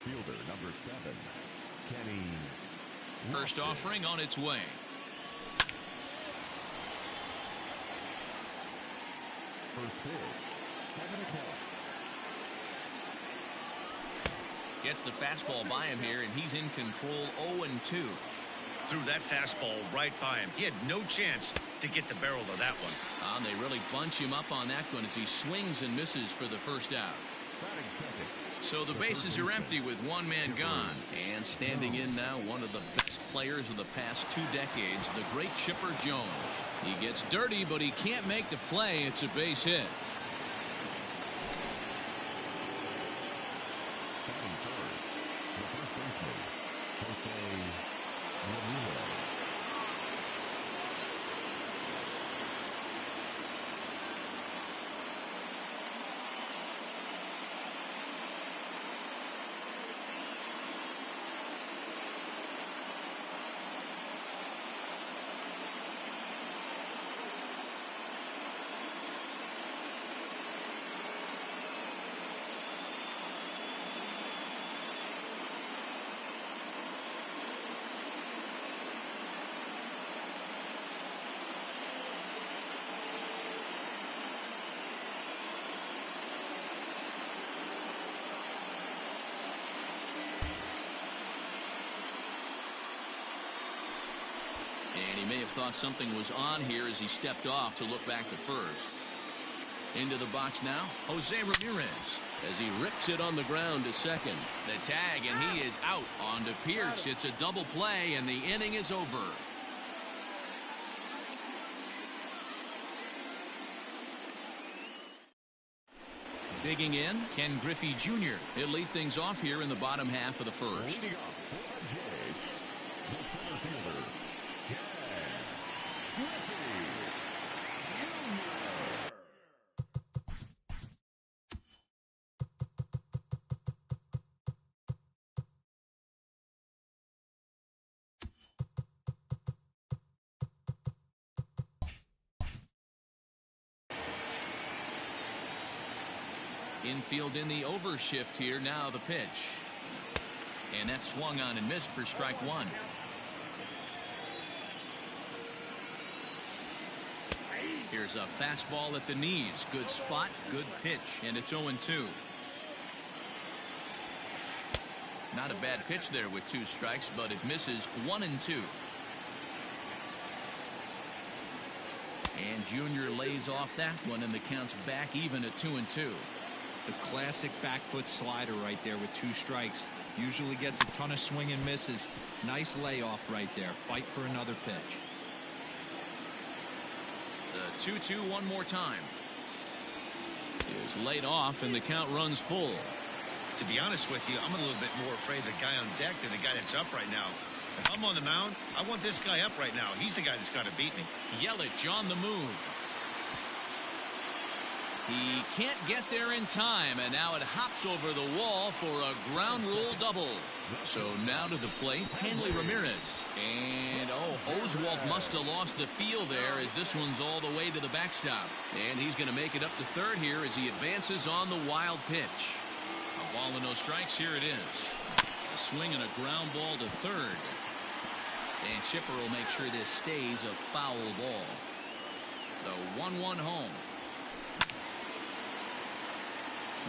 Fielder number 7, Kenny. First offering on its way. First pitch. 7 o'clock. Gets the fastball by him here, and he's in control 0-2. Threw that fastball right by him. He had no chance to get the barrel of that one. And they really bunch him up on that one as he swings and misses for the first out. Batting second. So the bases are empty with one man gone. And standing in now, one of the best players of the past 2 decades, the great Chipper Jones. He gets dirty, but he can't make the play. It's a base hit. Batting third. The first baseman, Jose Ramirez. And he may have thought something was on here as he stepped off to look back to first. Into the box now, Jose Ramirez, as he rips it on the ground to second. The tag, and he is out. On to Pierce. It's a double play, and the inning is over. Digging in, Ken Griffey Jr. He'll lead things off here in the bottom half of the first. Leading off for the Jays, the center fielder, Ken Griffey Jr. Infield in the overshift here. Now the pitch. And that swung on and missed for strike one. Here's a fastball at the knees. Good spot, good pitch, and it's 0-2. Not a bad pitch there with 2 strikes, but it misses 1-2. And Junior lays off that one, and the count's back even at 2-2. The classic back foot slider right there with 2 strikes. Usually gets a ton of swing and misses. Nice layoff right there. Fight for another pitch. The 2-2 one more time. Is laid off, and the count runs full. To be honest with you, I'm a little bit more afraid of the guy on deck than the guy that's up right now. If I'm on the mound, I want this guy up right now. He's the guy that's got to beat me. Yelich on the move. He can't get there in time, and now it hops over the wall for a ground rule double. So now to the plate, Hanley Ramirez. And, Oswalt must have lost the feel there as this one's all the way to the backstop. And he's going to make it up to third here as he advances on the wild pitch. A ball and no strikes. Here it is. A swing and a ground ball to third. And Chipper will make sure this stays a foul ball. The 1-1 home.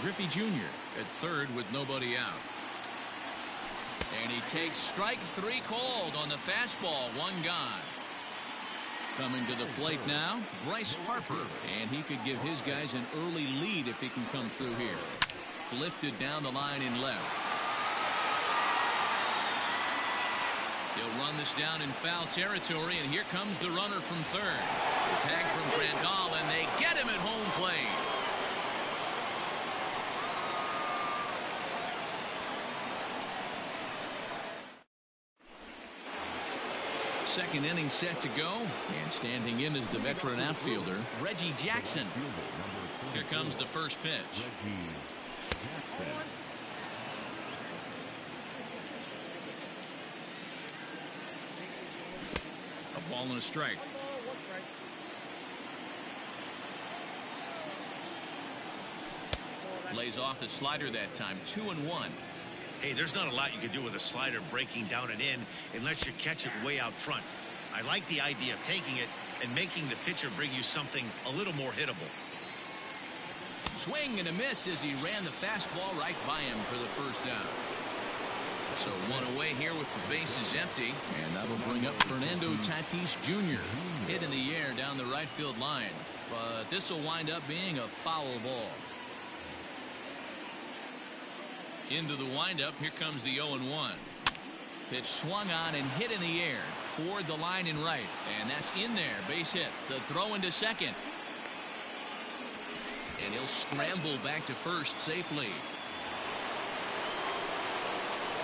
Griffey Jr. at third with nobody out. And he takes strike 3 called on the fastball. 1 gone. Coming to the plate now, Bryce Harper. And he could give his guys an early lead if he can come through here. Lifted down the line in left. He'll run this down in foul territory, and here comes the runner from third. The tag from Grandal, and they get him at home plate. Second inning set to go, and standing in is the veteran outfielder, Reggie Jackson. Here comes the first pitch. A ball and a strike. Lays off the slider that time. 2-1. Hey, there's not a lot you can do with a slider breaking down and in unless you catch it way out front. I like the idea of taking it and making the pitcher bring you something a little more hittable. Swing and a miss as he ran the fastball right by him for the first down. So one away here with the bases empty, and that'll bring up Fernando Tatis Jr. Hit in the air down the right field line, but this will wind up being a foul ball. Into the windup, here comes the 0-1. Pitch swung on and hit in the air toward the line and right, and that's in there. Base hit. The throw into second, and he'll scramble back to first safely.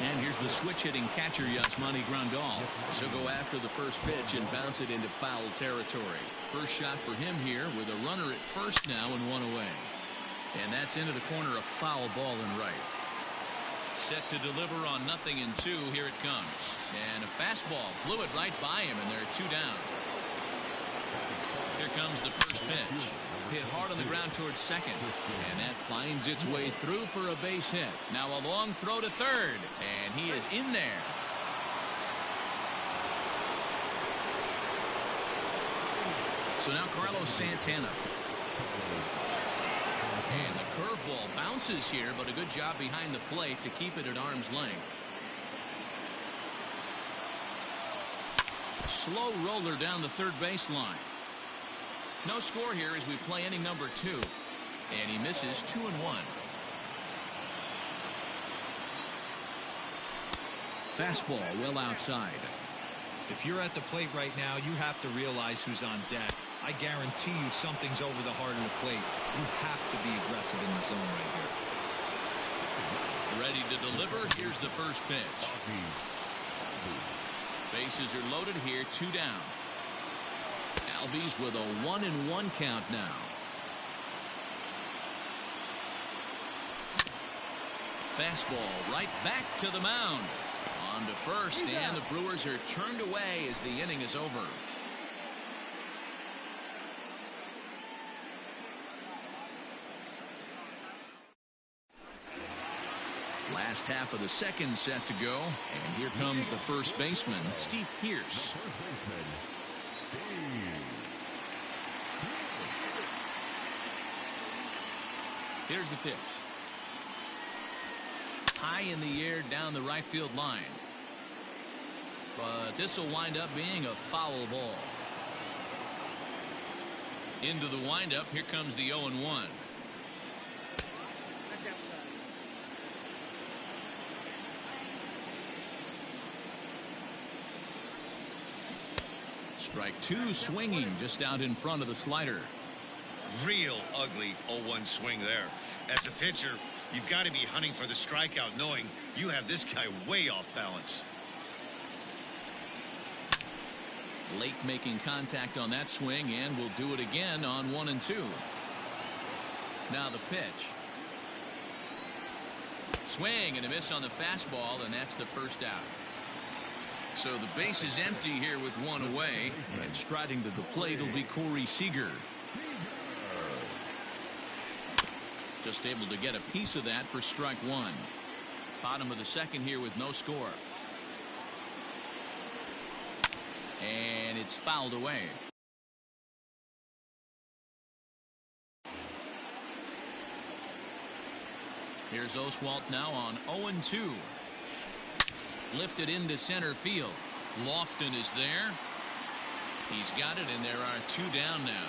And here's the switch-hitting catcher, Yasmani Grandal. So go after the first pitch and bounce it into foul territory. First shot for him here with a runner at first now and one away. And that's into the corner, a foul ball in right. Set to deliver on 0-2. Here it comes. And a fastball blew it right by him, and there are two down. Here comes the first pitch. Hit hard on the ground towards second, and that finds its way through for a base hit. Now a long throw to third, and he is in there. So now Carlos Santana. And the curveball bounces here, but a good job behind the plate to keep it at arm's length. Slow roller down the third baseline. No score here as we play inning number 2. And he misses 2-1. Fastball well outside. If you're at the plate right now, you have to realize who's on deck. I guarantee you something's over the heart of the plate. You have to be aggressive in the zone right here. Ready to deliver. Here's the first pitch. Bases are loaded here, 2 down. Albies with a 1-1 count now. Fastball right back to the mound. On to first, and the Brewers are turned away as the inning is over. Last half of the second set to go, and here comes the first baseman, Steve Pearce. Here's the pitch. High in the air down the right field line. But this will wind up being a foul ball. Into the windup, here comes the 0-1. Strike 2 swinging just out in front of the slider. Real ugly 0-1 swing there. As a pitcher, you've got to be hunting for the strikeout, knowing you have this guy way off balance. Late making contact on that swing, and will do it again on 1-2. Now the pitch. Swing and a miss on the fastball, and that's the first out. So the base is empty here with one away, and striding to the plate will be Corey Seager. Just able to get a piece of that for strike 1. Bottom of the second here with no score. And it's fouled away. Here's Oswalt now on 0-2. Lifted into center field. Lofton is there. He's got it, and there are 2 down now.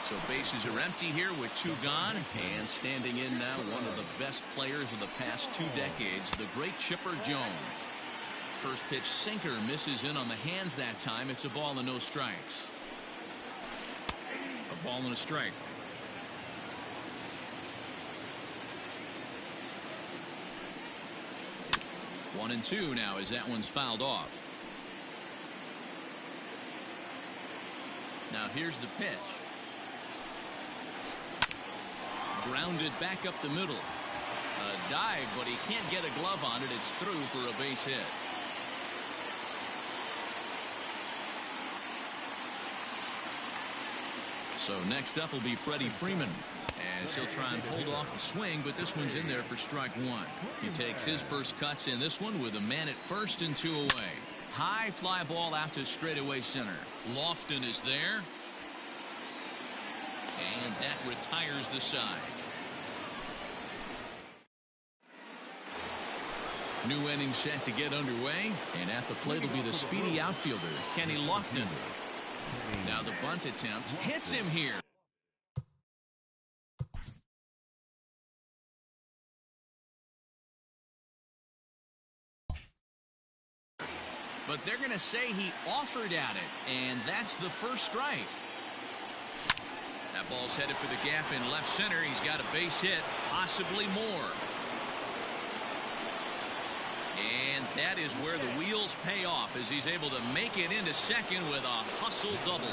So bases are empty here with 2 gone, and standing in now one of the best players of the past 2 decades, the great Chipper Jones. First pitch sinker misses in on the hands that time. It's a ball and no strikes. A ball and a strike. One and 2 now as that one's fouled off. Now here's the pitch. Grounded back up the middle. A dive, but he can't get a glove on it. It's through for a base hit. So next up will be Freddie Freeman, as he'll try and hold off the swing, but this one's in there for strike 1. He takes his first cuts in this one with a man at first and 2 away. High fly ball out to straightaway center. Lofton is there. And that retires the side. New inning set to get underway, and at the plate will be the speedy outfielder, Kenny Lofton. Now the bunt attempt hits him here. But they're going to say he offered at it, and that's the first strike. That ball's headed for the gap in left center. He's got a base hit, possibly more. And that is where the wheels pay off as he's able to make it into second with a hustle double.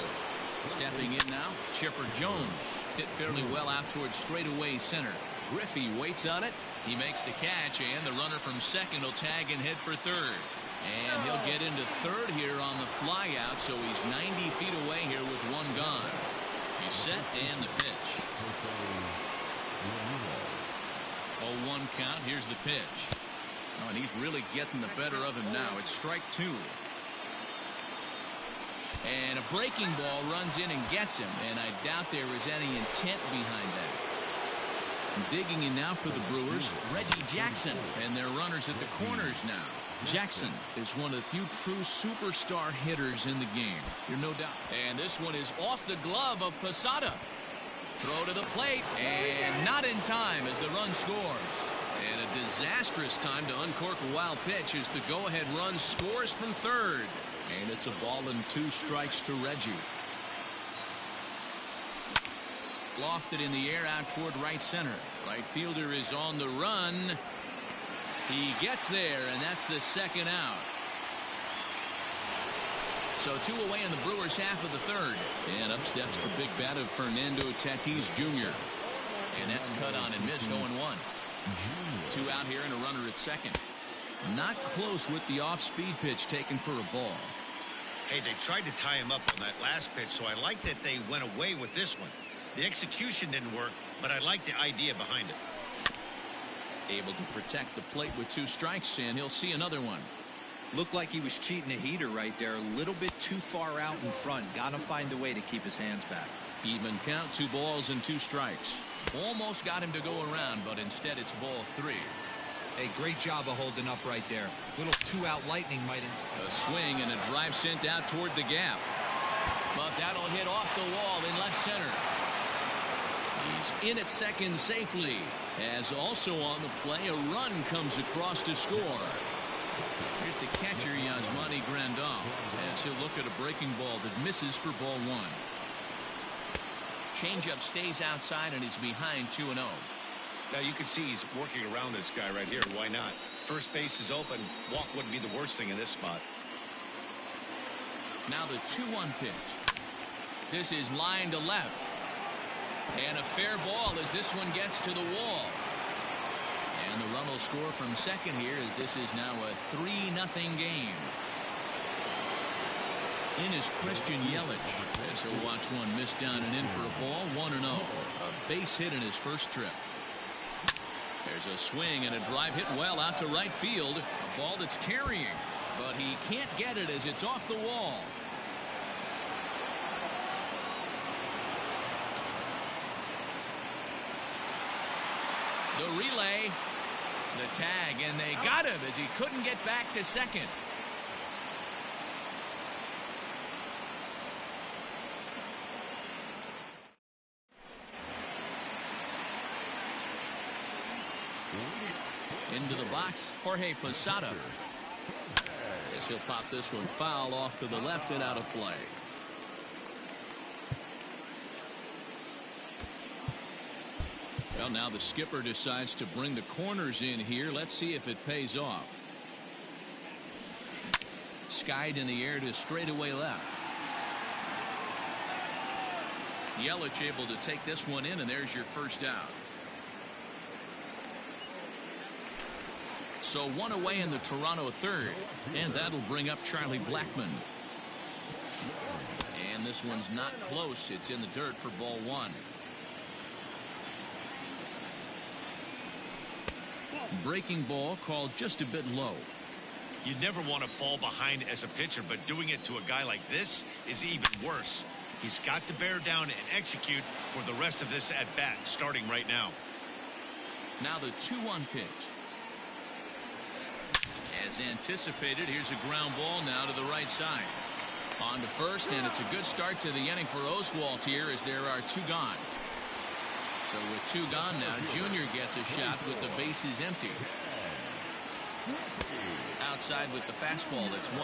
Stepping in now, Chipper Jones. Hit fairly well out towards straightaway center. Griffey waits on it. He makes the catch, and the runner from second will tag and head for third. And he'll get into third here on the fly out, so he's 90 feet away here with one gone. He's set and the pitch. 0-1 count. Here's the pitch. Oh, and he's really getting the better of him now. It's strike two. And a breaking ball runs in and gets him, and I doubt there is any intent behind that. Digging in now for the Brewers, Reggie Jackson, and their runners at the corners now. Jackson is one of the few true superstar hitters in the game. You're no doubt. And this one is off the glove of Posada. Throw to the plate, and not in time as the run scores. And a disastrous time to uncork a wild pitch as the go-ahead run scores from third. And it's a ball and 2 strikes to Reggie. Lofted in the air out toward right center. Right fielder is on the run. He gets there, and that's the second out. So 2 away in the Brewers' half of the third. And up steps the big bat of Fernando Tatis Jr. And that's cut on and missed 0-1. 2 out here and a runner at second. Not close with the off-speed pitch taken for a ball. Hey, they tried to tie him up on that last pitch, so I like that they went away with this one. The execution didn't work, but I like the idea behind it. Able to protect the plate with 2 strikes, and he'll see another one. Looked like he was cheating a heater right there. A little bit too far out in front. Got to find a way to keep his hands back. Even count, 2 balls and 2 strikes. Almost got him to go around, but instead it's ball 3. Hey, great job of holding up right there. Little 2-out lightning might. A swing and a drive sent out toward the gap. But that'll hit off the wall in left center. He's in at second safely. As also on the play, a run comes across to score. Here's the catcher, Yasmani Grandal, as he'll look at a breaking ball that misses for ball 1. Changeup stays outside and is behind 2-0. Now you can see he's working around this guy right here. Why not? First base is open. Walk wouldn't be the worst thing in this spot. Now the 2-1 pitch. This is line to left. And a fair ball as this one gets to the wall. And the run will score from second here as this is now a 3-0 game. In is Christian Yelich as he'll watch one miss down and in for a ball. 1-0. A base hit in his first trip. There's a swing and a drive hit well out to right field. A ball that's carrying, but he can't get it as it's off the wall. The relay, the tag, and they got him as he couldn't get back to second. Into the box, Jorge Posada. Yes, he'll pop this one foul off to the left and out of play. Well, now the skipper decides to bring the corners in here. Let's see if it pays off. Skied in the air to straightaway left. Yelich able to take this one in, and there's your first out. So 1 away in the Toronto third, and that'll bring up Charlie Blackmon. And this one's not close. It's in the dirt for ball 1. Breaking ball called just a bit low. You never want to fall behind as a pitcher, but doing it to a guy like this is even worse. He's got to bear down and execute for the rest of this at-bat, starting right now. Now the 2-1 pitch. As anticipated, here's a ground ball now to the right side. On to first, and it's a good start to the inning for Oswalt here as there are 2 gone. So with 2 gone now, Junior gets a shot with the bases empty. Outside with the fastball, that's 1-0.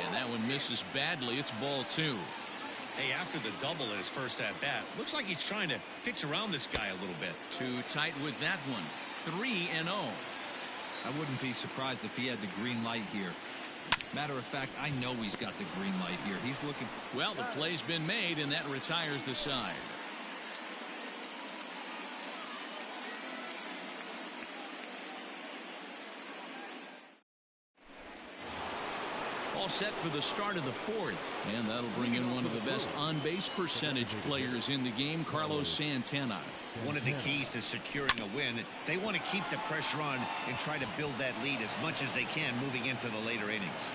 And that one misses badly. It's ball 2. Hey, after the double in his first at-bat, looks like he's trying to pitch around this guy a little bit. Too tight with that one. 3-0. I wouldn't be surprised if he had the green light here. Matter of fact, I know he's got the green light here. He's looking. Well, the play's been made, and that retires the side. All set for the start of the 4th, and that'll bring in one of the best on-base percentage players in the game, Carlos Santana. One of the keys to securing a win, they want to keep the pressure on and try to build that lead as much as they can moving into the later innings.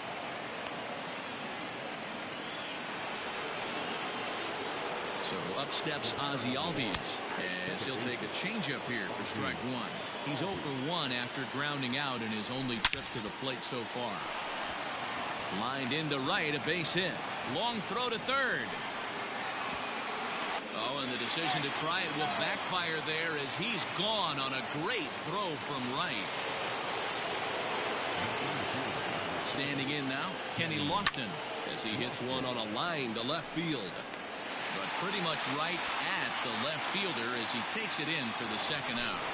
So up steps Ozzie Albies as he'll take a changeup here for strike 1. He's 0 for 1 after grounding out in his only trip to the plate so far. Lined into right, a base hit. Long throw to third. Oh, and the decision to try it will backfire there as he's gone on a great throw from right. Standing in now, Kenny Lofton as he hits one on a line to left field. But pretty much right at the left fielder as he takes it in for the second out.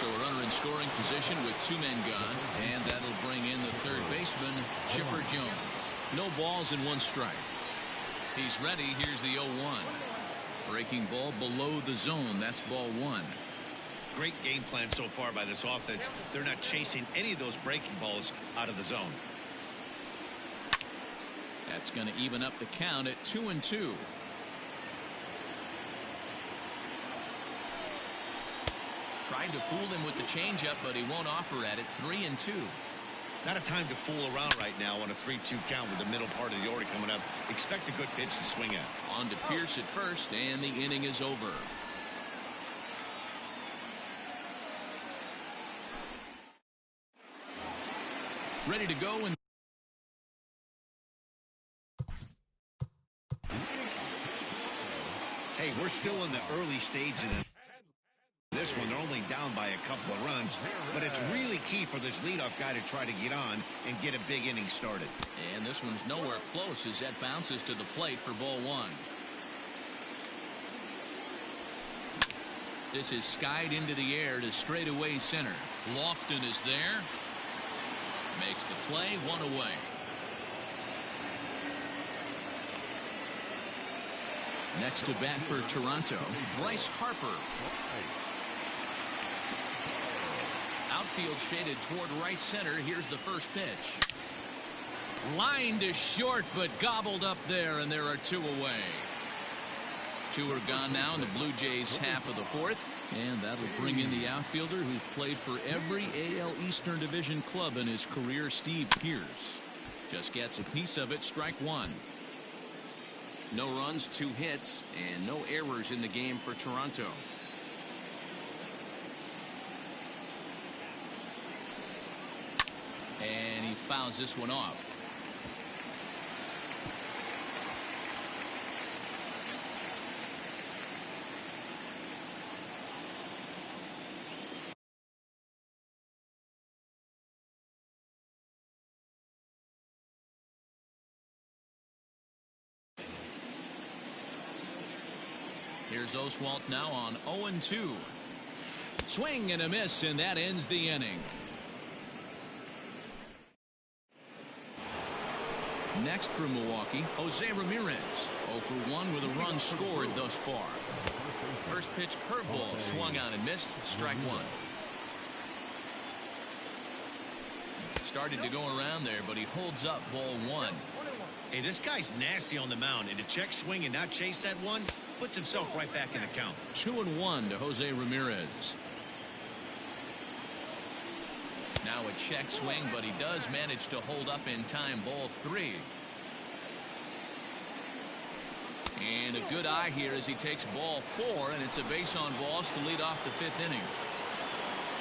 So a runner in scoring position with 2 men gone, and that'll bring in the third baseman, Chipper Jones. No balls and 1 strike. He's ready. Here's the 0-1. Breaking ball below the zone. That's ball 1. Great game plan so far by this offense. They're not chasing any of those breaking balls out of the zone. That's going to even up the count at 2-2. Tried to fool him with the changeup, but he won't offer at it. 3-2. Not a time to fool around right now on a 3-2 count with the middle part of the order coming up. Expect a good pitch to swing at. On to Pierce at first, and the inning is over. Ready to go. And hey, we're still in the early stage of this one. They're only down by a couple of runs, but it's really key for this leadoff guy to try to get on and get a big inning started. And this one's nowhere close as that bounces to the plate for ball 1. This is skied into the air to straightaway center. Lofton is there. Makes the play, 1 away. Next to bat for Toronto, Bryce Harper. Outfield shaded toward right center. Here's the first pitch. Line to short, but gobbled up there, and there are 2 away. 2 are gone now in the Blue Jays half of the 4th, and that'll bring in the outfielder who's played for every AL Eastern Division club in his career, Steve Pearce. Just gets a piece of it, strike 1. No runs, 2 hits, and no errors in the game for Toronto. And he fouls this one off. Here's Oswalt now on 0-2. Swing and a miss, and that ends the inning. Next for Milwaukee, Jose Ramirez. 0 for 1 with a run scored thus far. First pitch curveball swung on and missed. Strike 1. Started to go around there, but he holds up ball 1. Hey, this guy's nasty on the mound, and to check swing and not chase that one puts himself right back in the count. 2-1 to Jose Ramirez. Now Now a check swing, but he does manage to hold up in time. Ball 3. And a good eye here as he takes ball 4, and it's a base on balls to lead off the 5th inning.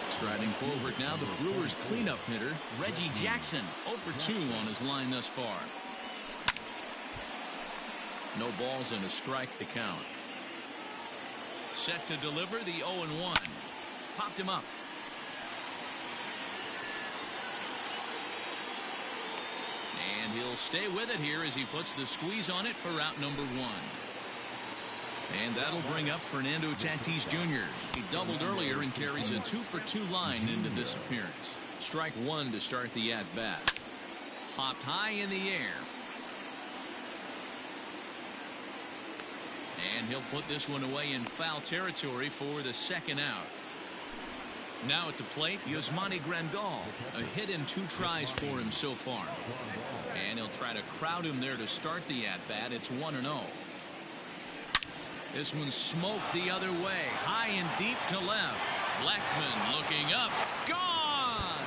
Striding forward now, the Brewers cleanup hitter, Reggie Jackson, 0 for 2 on his line thus far. No balls and a strike to count. Set to deliver the 0-1. Popped him up. And he'll stay with it here as he puts the squeeze on it for out number 1. And that'll bring up Fernando Tatis Jr. He doubled earlier and carries a 2 for 2 line into this appearance. Strike 1 to start the at-bat. Popped high in the air. And he'll put this one away in foul territory for the 2nd out. Now at the plate, Yasmani Grandal. A hit in 2 tries for him so far. And he'll try to crowd him there to start the at-bat. It's 1-0. This one's smoked the other way. High and deep to left. Blackman looking up. Gone!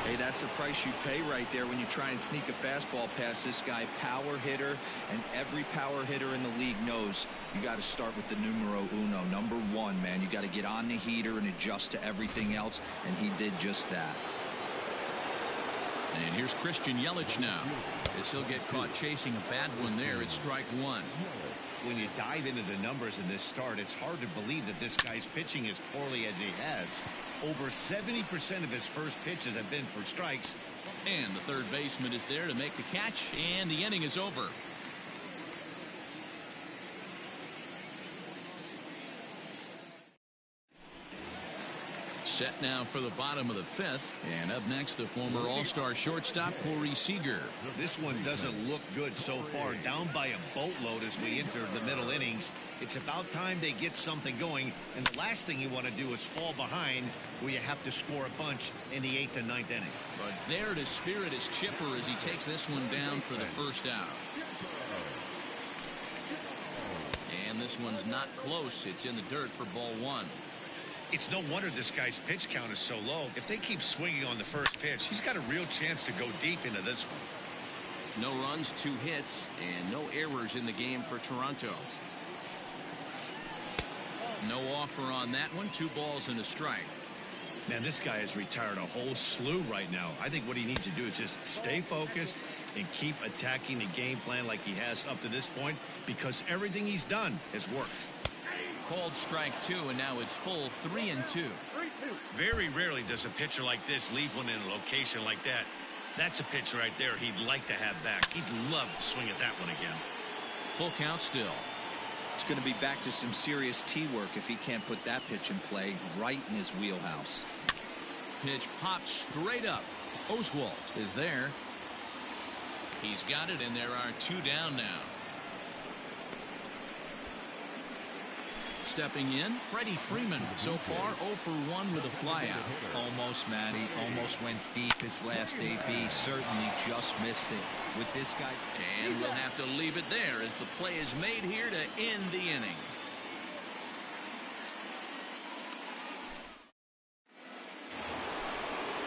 Hey, that's the price you pay right there when you try and sneak a fastball past this guy. Power hitter, and every power hitter in the league knows you got to start with the numero uno, number 1, man. You got to get on the heater and adjust to everything else, and he did just that. And here's Christian Yelich now. As he'll get caught chasing a bad one there. It's strike 1. When you dive into the numbers in this start, it's hard to believe that this guy's pitching as poorly as he has. Over 70% of his first pitches have been for strikes. And the third baseman is there to make the catch, and the inning is over. Set now for the bottom of the 5th, and up next the former all-star shortstop Corey Seager. This one doesn't look good so far. Down by a boatload as we enter the middle innings. It's about time they get something going, and the last thing you want to do is fall behind where you have to score a bunch in the 8th and 9th inning. But there to spirit is Chipper as he takes this one down for the 1st out. And this one's not close. It's in the dirt for ball 1. It's no wonder this guy's pitch count is so low. If they keep swinging on the first pitch, he's got a real chance to go deep into this one. No runs, 2 hits, and no errors in the game for Toronto. No offer on that one. 2 balls and a strike. Man, this guy has retired a whole slew right now. I think what he needs to do is just stay focused and keep attacking the game plan like he has up to this point, because everything he's done has worked. Called strike 2, and now it's full 3-2. Very rarely does a pitcher like this leave one in a location like that. That's a pitch right there he'd like to have back. He'd love to swing at that one again. Full count still. It's going to be back to some serious tee work if he can't put that pitch in play right in his wheelhouse. Pitch popped straight up. Oswalt is there. He's got it, and there are 2 down now. Stepping in, Freddie Freeman. So far 0 for 1 with a flyout. Almost, Matty. Almost went deep his last AB. Certainly just missed it with this guy. And we'll have to leave it there as the play is made here to end the inning.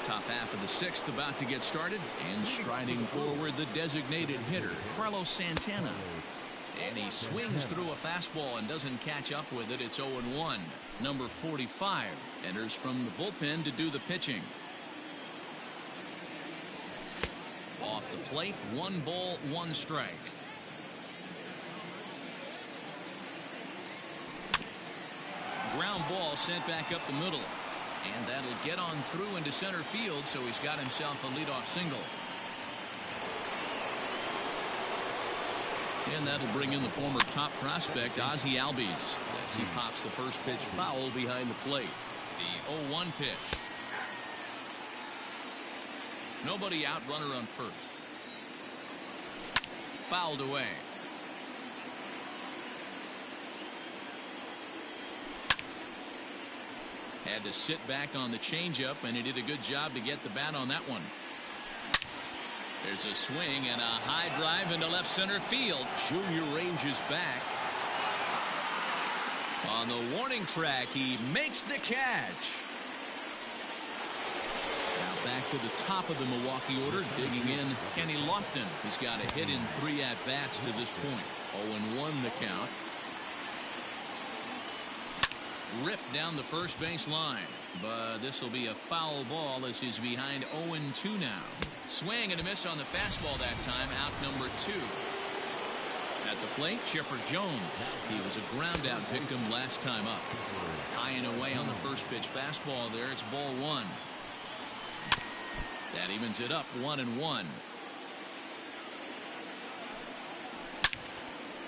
Top half of the 6th about to get started, and striding forward the designated hitter, Carlos Santana. And he swings through a fastball and doesn't catch up with it. It's 0-1. Number 45 enters from the bullpen to do the pitching. Off the plate, 1 ball, 1 strike. Ground ball sent back up the middle. And that'll get on through into center field, so he's got himself a leadoff single. And that'll bring in the former top prospect, Ozzie Albies, as he pops the first pitch foul behind the plate. The 0-1 pitch. Nobody out, runner on first. Fouled away. Had to sit back on the changeup, and he did a good job to get the bat on that one. There's a swing and a high drive into left center field. Junior ranges back. On the warning track, he makes the catch. Back to the top of the Milwaukee order, digging in Kenny Lofton. He's got a hit in 3 at-bats to this point. 0-1 the count. Ripped down the first base line, but this will be a foul ball as he's behind 0-2 now. Swing and a miss on the fastball that time, out number 2. At the plate, Chipper Jones. He was a ground out victim last time up. High and away on the first pitch fastball there. It's ball 1. That evens it up 1-1.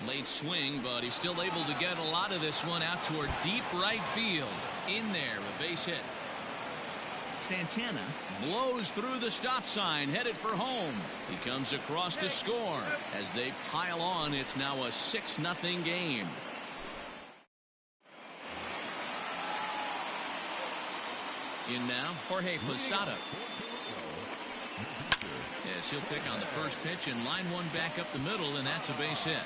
Late swing, but he's still able to get a lot of this one out toward deep right field. In there, a base hit. Santana blows through the stop sign, headed for home. He comes across to score. As they pile on, it's now a 6-0 game. In now, Jorge Posada. Yes, he'll pick on the first pitch and line one back up the middle, and that's a base hit.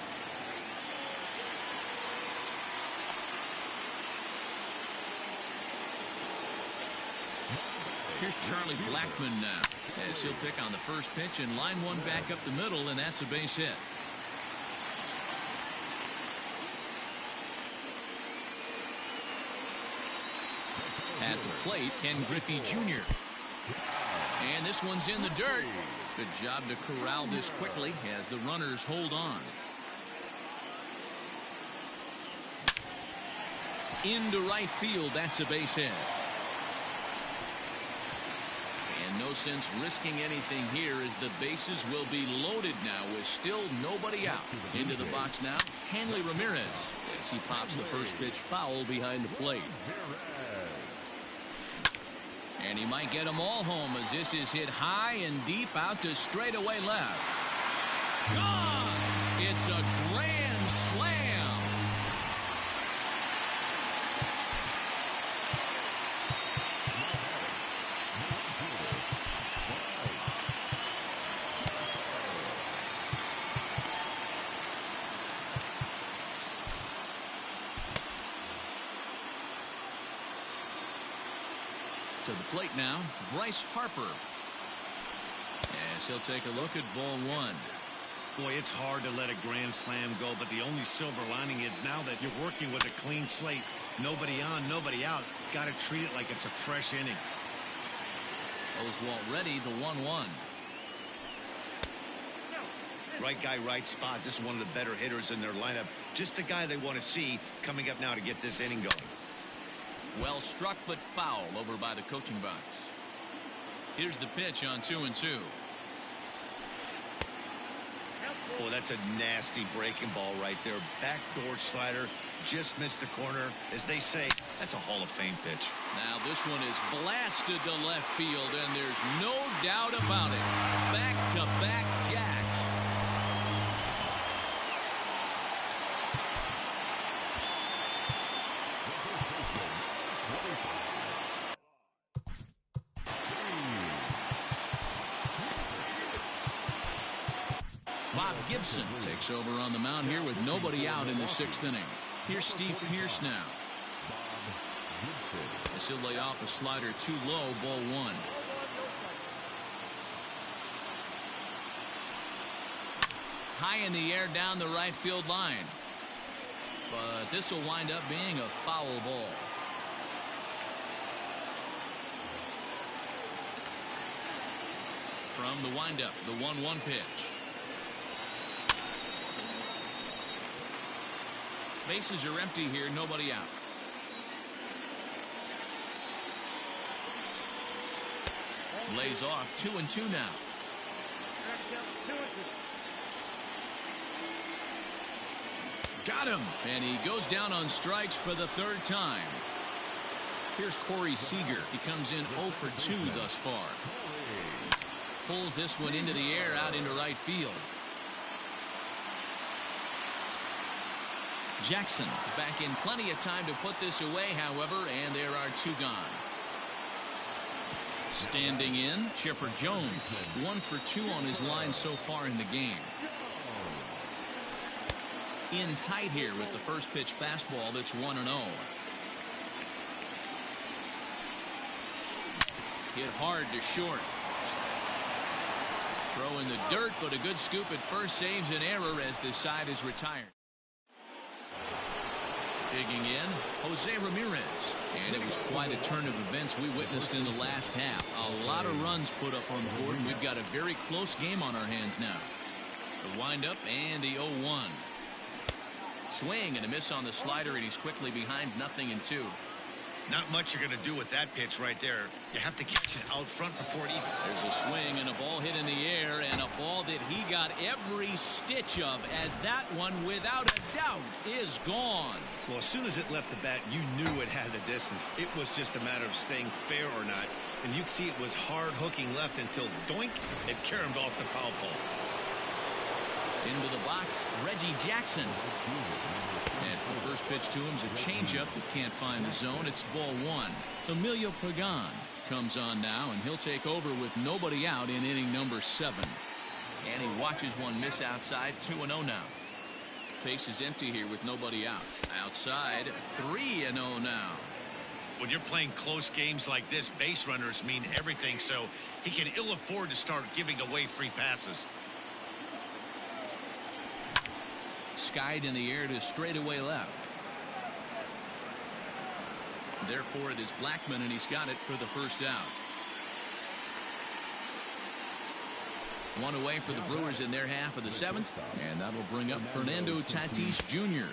Here's Charlie Blackmon now. As he'll pick on the first pitch and line one back up the middle, and that's a base hit. At the plate, Ken Griffey Jr. And this one's in the dirt. Good job to corral this quickly as the runners hold on. Into right field, that's a base hit. And no sense risking anything here as the bases will be loaded now with still nobody out. Into the box now, Hanley Ramirez as he pops the first pitch foul behind the plate. And he might get them all home as this is hit high and deep out to straightaway left. Gone! It's a grand slam. To the plate now, Bryce Harper. As he'll take a look at ball 1. Boy, it's hard to let a grand slam go, but the only silver lining is now that you're working with a clean slate, nobody on, nobody out, got to treat it like it's a fresh inning. Oswalt ready, the 1-1. Right guy, right spot. This is one of the better hitters in their lineup. Just the guy they want to see coming up now to get this inning going. Well struck, but foul over by the coaching box. Here's the pitch on 2-2. Oh, that's a nasty breaking ball right there. Backdoor slider, just missed the corner. As they say, that's a Hall of Fame pitch. Now this one is blasted to left field, and there's no doubt about it. Back-to-back jacks. Bob Gibson takes over on the mound here with nobody out in the 6th inning. Here's Steve Pearce now. As he'll lay off a slider too low, ball 1. High in the air down the right field line. But this will wind up being a foul ball. From the windup, the 1-1 pitch. Bases are empty here, nobody out. Lays off 2-2 now. Got him, and he goes down on strikes for the 3rd time. Here's Corey Seager. He comes in 0 for 2 thus far. Pulls this one into the air out into right field. Jackson is back in plenty of time to put this away, however, and there are 2 gone. Standing in, Chipper Jones. 1 for 2 on his line so far in the game. In tight here with the first pitch fastball that's 1-0. hit hard to short. Throw in the dirt, but a good scoop at first saves an error as the side is retired. Digging in, Jose Ramirez. And it was quite a turn of events we witnessed in the last half. A lot of runs put up on the board, and we've got a very close game on our hands now. The windup and the 0-1. Swing and a miss on the slider, and he's quickly behind 0-2. Not much you're going to do with that pitch right there. You have to catch it out front before it even. There's a swing and a ball hit in the air, and a ball that he got every stitch of, as that one, without a doubt, is gone. Well, as soon as it left the bat, you knew it had the distance. It was just a matter of staying fair or not. And you'd see it was hard hooking left until doink, it caromed off the foul pole. Into the box, Reggie Jackson. As the first pitch to him is a changeup that can't find the zone. It's ball one. Emilio Pagan comes on now, and he'll take over with nobody out in inning number 7. And he watches one miss outside. 2-0 now. Base is empty here with nobody out. Outside, 3-0 now. When you're playing close games like this, base runners mean everything, so he can ill afford to start giving away free passes. Skied in the air to straightaway left. Therefore, it is Blackman, and he's got it for the first out. One away for the Brewers in their half of the 7th, and that'll bring up Fernando Tatis Jr.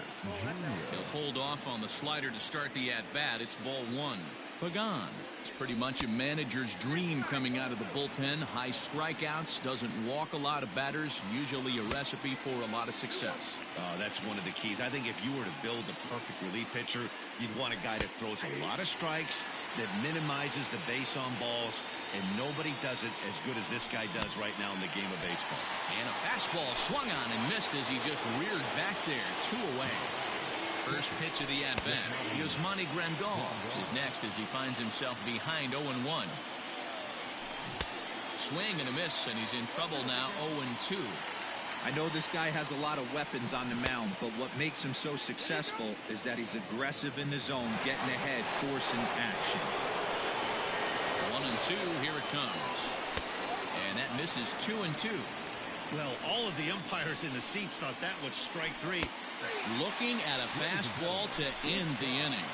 He'll hold off on the slider to start the at-bat. It's ball one. Pagan. It's pretty much a manager's dream coming out of the bullpen. High strikeouts, doesn't walk a lot of batters, usually a recipe for a lot of success. That's one of the keys. I think if you were to build a perfect relief pitcher, you'd want a guy that throws a lot of strikes, that minimizes the base on balls, and nobody does it as good as this guy does right now in the game of baseball. And a fastball swung on and missed as he just reared back there. 2 away. First pitch of the at-bat. Yasmani Grandal is next as he finds himself behind 0-1. Swing and a miss, and he's in trouble now. 0-2. I know this guy has a lot of weapons on the mound, but what makes him so successful is that he's aggressive in the zone, getting ahead, forcing action. 1-2, here it comes. And that misses. 2-2. Well, all of the umpires in the seats thought that was strike 3. Looking at a fastball to end the inning.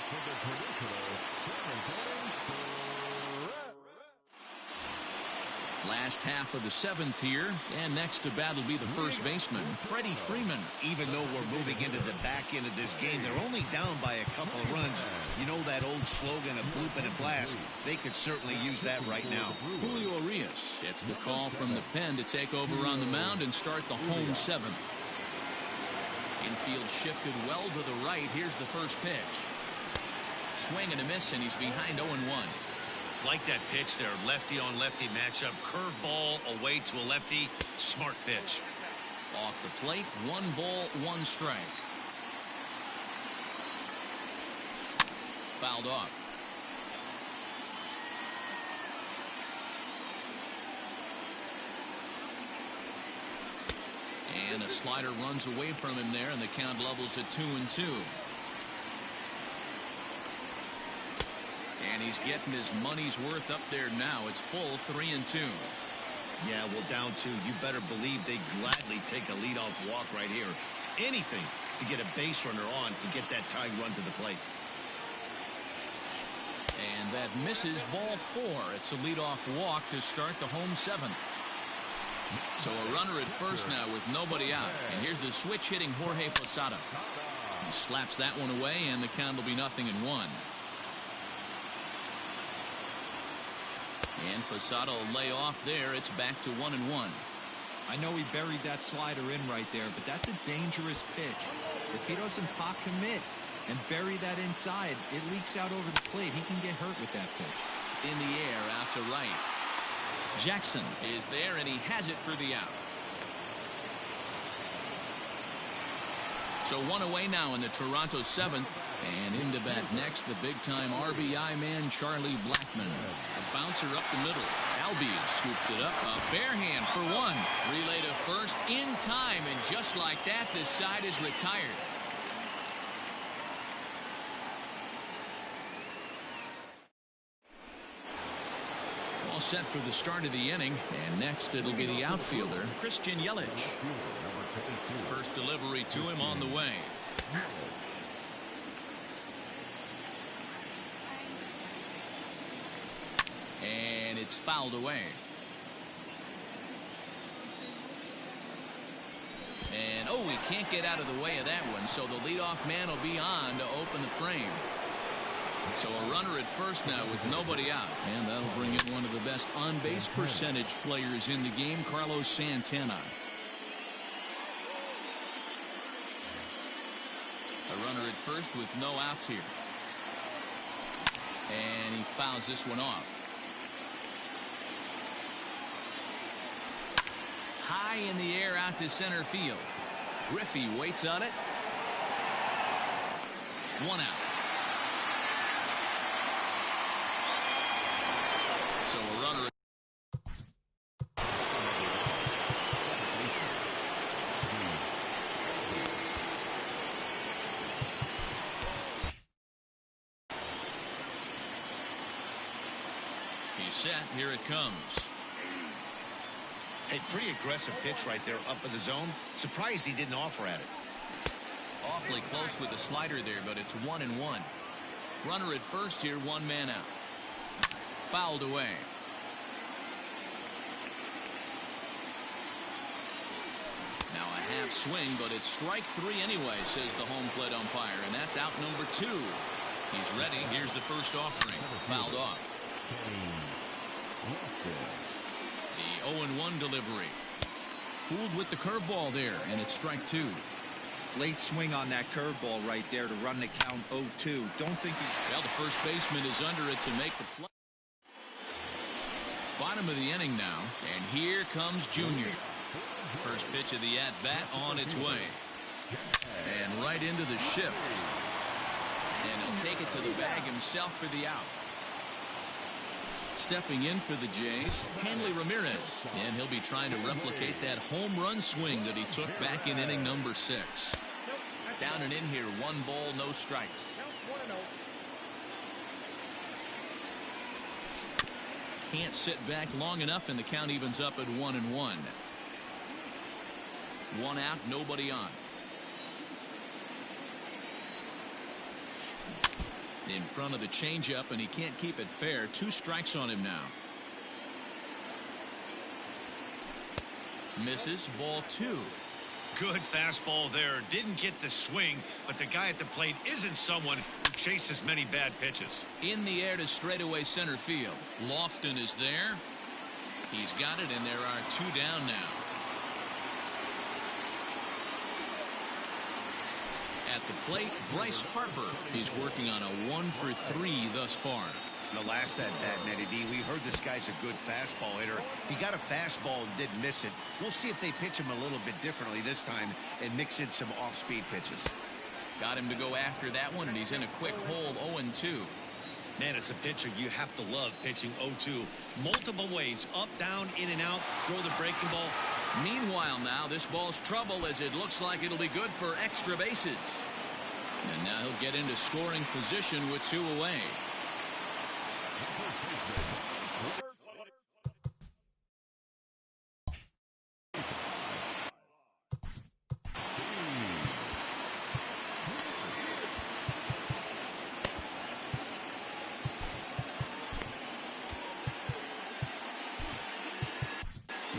Last half of the 7th here, and next to bat will be the first baseman, Freddie Freeman. Even though we're moving into the back end of this game, they're only down by a couple of runs. You know that old slogan of bloop and a blast? They could certainly use that right now. Julio Urias gets the call from the pen to take over on the mound and start the home 7th. Infield shifted well to the right. Here's the first pitch. Swing and a miss, and he's behind 0-1. Like that pitch there, lefty on lefty matchup. Curveball away to a lefty. Smart pitch. Off the plate, 1 ball, 1 strike. Fouled off. And a slider runs away from him there, and the count levels at 2-2. And he's getting his money's worth up there now. It's full 3-2. Yeah, well, down 2. You better believe they'd gladly take a leadoff walk right here. Anything to get a base runner on and get that tying run to the plate. And that misses. Ball 4. It's a leadoff walk to start the home 7th. So a runner at first now with nobody out. And here's the switch hitting Jorge Posada. He slaps that one away, and the count will be 0-1. And Posada will lay off there. It's back to 1-1. I know he buried that slider in right there, but that's a dangerous pitch. If he doesn't pop commit and bury that inside, it leaks out over the plate. He can get hurt with that pitch. In the air, out to right. Jackson is there, and he has it for the out. So 1 away now in the Toronto 7th. And into bat next, the big-time RBI man, Charlie Blackman. A bouncer up the middle. Albies scoops it up. A bare hand for 1. Relay to first in time, and just like that, this side is retired. set for the start of the inning, and next it'll be the outfielder, Christian Yelich. First delivery to him on the way. And it's fouled away. And oh, he can't get out of the way of that one, so the leadoff man will be on to open the frame. So a runner at first now with nobody out, and that'll bring in one of the best on-base percentage players in the game, Carlos Santana. A runner at first with no outs here. And he fouls this one off. High in the air out to center field. Griffey waits on it. One out. So a runner. He's set. Here it comes. A pretty aggressive pitch right there up in the zone. Surprised he didn't offer at it. Awfully close with the slider there, but it's 1-1. Runner at first here, one man out. Fouled away. Now a half swing, but it's strike three anyway, says the home plate umpire, and that's out number 2. He's ready. Here's the first offering. Fouled off. The 0-1 delivery. Fooled with the curveball there, and it's strike 2. Late swing on that curveball right there to run the count 0-2. Don't think he... Well, the first baseman is under it to make the play. Bottom of the inning now, and here comes Junior. First pitch of the at-bat on its way. And right into the shift. And he'll take it to the bag himself for the out. Stepping in for the Jays, Hanley Ramirez, and he'll be trying to replicate that home run swing that he took back in inning number 6. Down and in here, 1 ball, no strikes. Can't sit back long enough, and the count evens up at 1-1. 1 out, nobody on. In front of the changeup, and he can't keep it fair. 2 strikes on him now. Misses, ball 2. Good fastball there. Didn't get the swing, but the guy at the plate isn't someone who chases many bad pitches. In the air to straightaway center field. Lofton is there. He's got it, and there are 2 down now. At the plate, Bryce Harper. He's working on a 1 for 3 thus far. The last at-bat, Matty D, we heard this guy's a good fastball hitter. He got a fastball and didn't miss it. We'll see if they pitch him a little bit differently this time and mix in some off-speed pitches. Got him to go after that one, and he's in a quick hole, 0-2. Man, as a pitcher, you have to love pitching 0-2. Multiple ways, up, down, in and out, throw the breaking ball. Meanwhile now, this ball's trouble as it looks like it'll be good for extra bases. And now he'll get into scoring position with 2 away.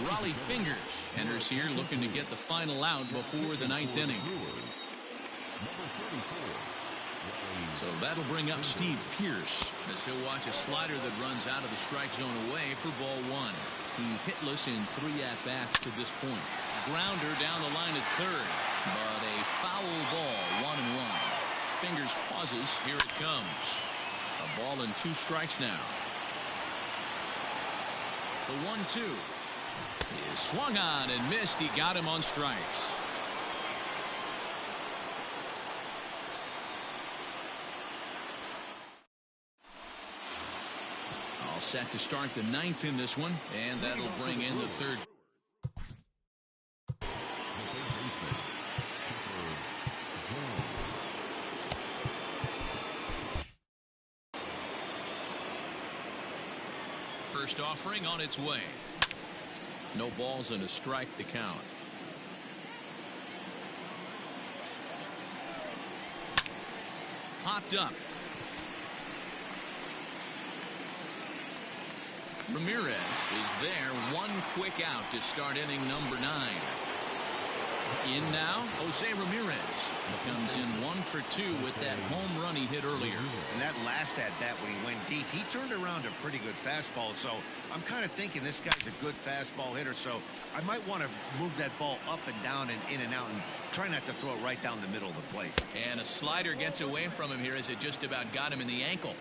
Raleigh Fingers enters here looking to get the final out before the 9th inning. So that'll bring up Steve Pearce as he'll watch a slider that runs out of the strike zone away for ball 1. He's hitless in 3 at-bats to this point. Grounder down the line at third, but a foul ball, 1-1. Fingers pauses. Here it comes. A ball and 2 strikes now. The 1-2 is swung on and missed. He got him on strikes. All set to start the 9th in this one, and that'll bring in the 3rd. first offering on its way. No balls and a strike to count. Popped up. Ramirez is there. One quick out to start inning number 9. In now, Jose Ramirez comes in 1 for 2 with that home run he hit earlier. And that last at bat when he went deep, he turned around a pretty good fastball. So I'm kind of thinking this guy's a good fastball hitter. So I might want to move that ball up and down and in and out and try not to throw it right down the middle of the plate. And a slider gets away from him here as it just about got him in the ankle.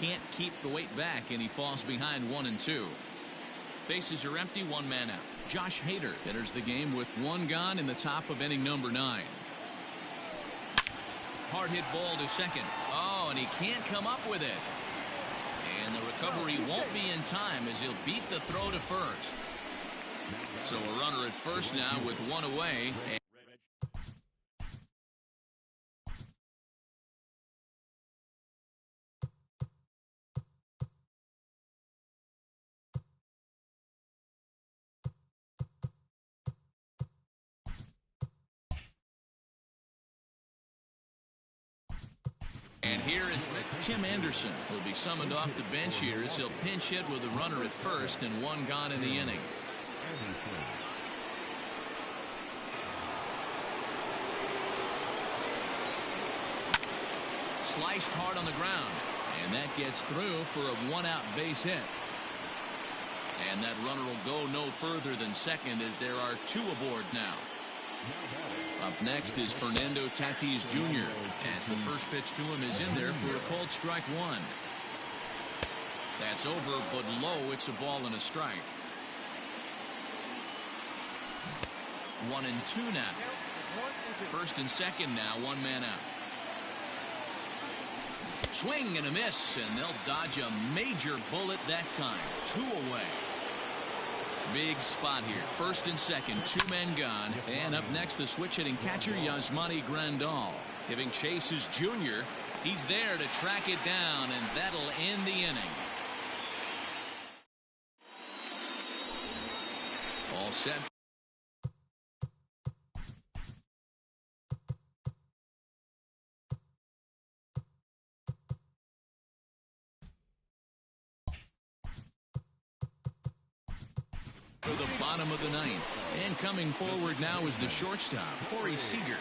Can't keep the weight back, and he falls behind 1 and 2. Bases are empty, 1 man out. Josh Hader enters the game with 1 gone in the top of inning number 9. Hard hit ball to second. Oh, and he can't come up with it. And the recovery won't be in time as he'll beat the throw to first. So a runner at first now with 1 away. And here is Tim Anderson, who will be summoned off the bench here as he'll pinch hit with a runner at first and 1 gone in the inning. Sliced hard on the ground, and that gets through for a 1-out base hit. And that runner will go no further than second as there are 2 aboard now. Up next is Fernando Tatis Jr. as the first pitch to him is in there for a called strike 1. That's over, but low. It's a ball and a strike. 1 and 2 now. First and second now, 1 man out. Swing and a miss, and they'll dodge a major bullet that time. 2 away. Big spot here. First and second, 2 men gone. And up next, the switch-hitting catcher, Yasmani Grandal. Giving chase is Jr. He's there to track it down, and that'll end the inning. All set. For the bottom of the 9th. And coming forward now is the shortstop, Corey Seager.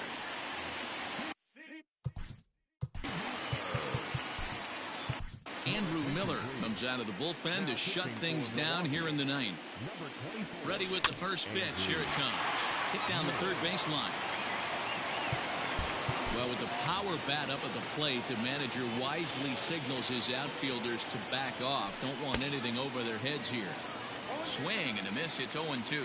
Andrew Miller comes out of the bullpen to shut things down here in the 9th. Ready with the first pitch. Here it comes. Hit down the third baseline. Well, with the power bat up at the plate, the manager wisely signals his outfielders to back off. Don't want anything over their heads here. Swing and a miss. It's 0-2.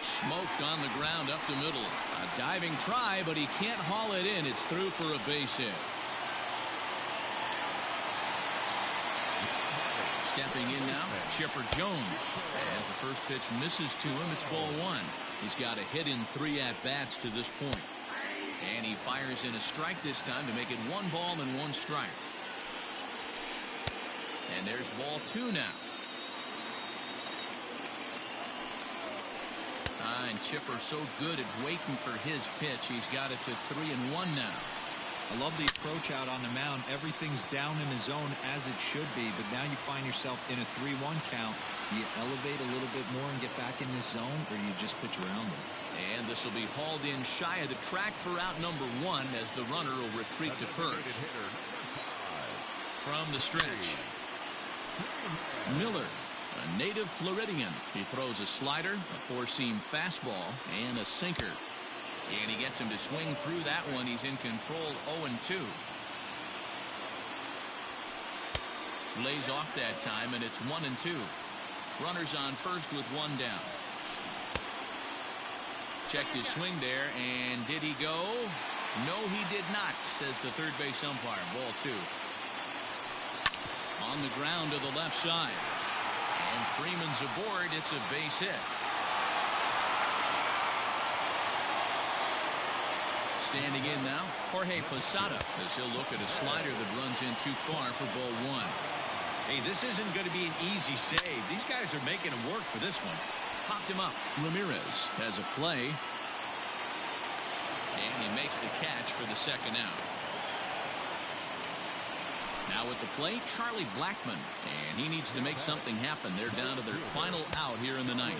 Smoked on the ground up the middle. A diving try, but he can't haul it in. It's through for a base hit. Stepping in now, Chipper Jones. As the first pitch misses to him, it's ball 1. He's got a hit in 3 at-bats to this point. And he fires in a strike this time to make it 1 ball and 1 strike. And there's ball 2 now. And Chipper so good at waiting for his pitch. He's got it to 3-1 now. I love the approach out on the mound. Everything's down in the zone as it should be, but now you find yourself in a 3-1 count. Do you elevate a little bit more and get back in this zone, or you just pitch around them? And this will be hauled in shy of the track for out number 1 as the runner will retreat to first. From the stretch, Miller, a native Floridian. He throws a slider, a 4-seam fastball, and a sinker. And he gets him to swing through that one. He's in control, 0-2. Lays off that time, and it's 1-2. Runners on first with 1 down. Checked his swing there, and did he go? No, he did not, says the third base umpire. Ball 2. On the ground to the left side. And Freeman's aboard. It's a base hit. Standing in now, Jorge Posada, as he'll look at a slider that runs in too far for ball one. Hey, this isn't going to be an easy save. These guys are making him work for this one. Popped him up. Ramirez has a play. And he makes the catch for the second out. Now with the play, Charlie Blackmon. And he needs to make something happen. They're down to their final out here in the ninth.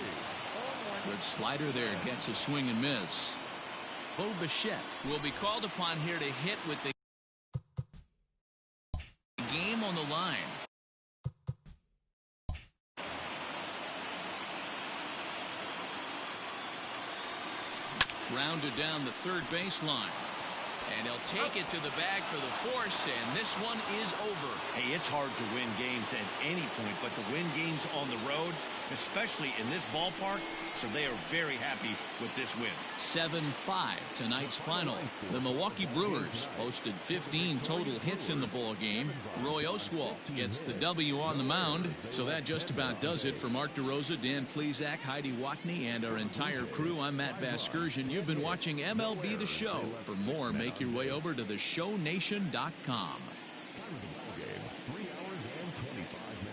Good slider there. Gets a swing and miss. Bo Bichette will be called upon here to hit with the game on the line. Rounded down the third baseline. And he'll take it to the bag for the force, and this one is over. Hey, it's hard to win games at any point, but to win games on the road, especially in this ballpark, so they are very happy with this win. 7-5 tonight's final. The Milwaukee Brewers posted 15 total hits in the ball game. Roy Oswalt gets the W on the mound. So that just about does it for Mark DeRosa, Dan Plesac, Heidi Watney, and our entire crew. I'm Matt Vasgersian. You've been watching MLB The Show. For more, make your way over to theshownation.com.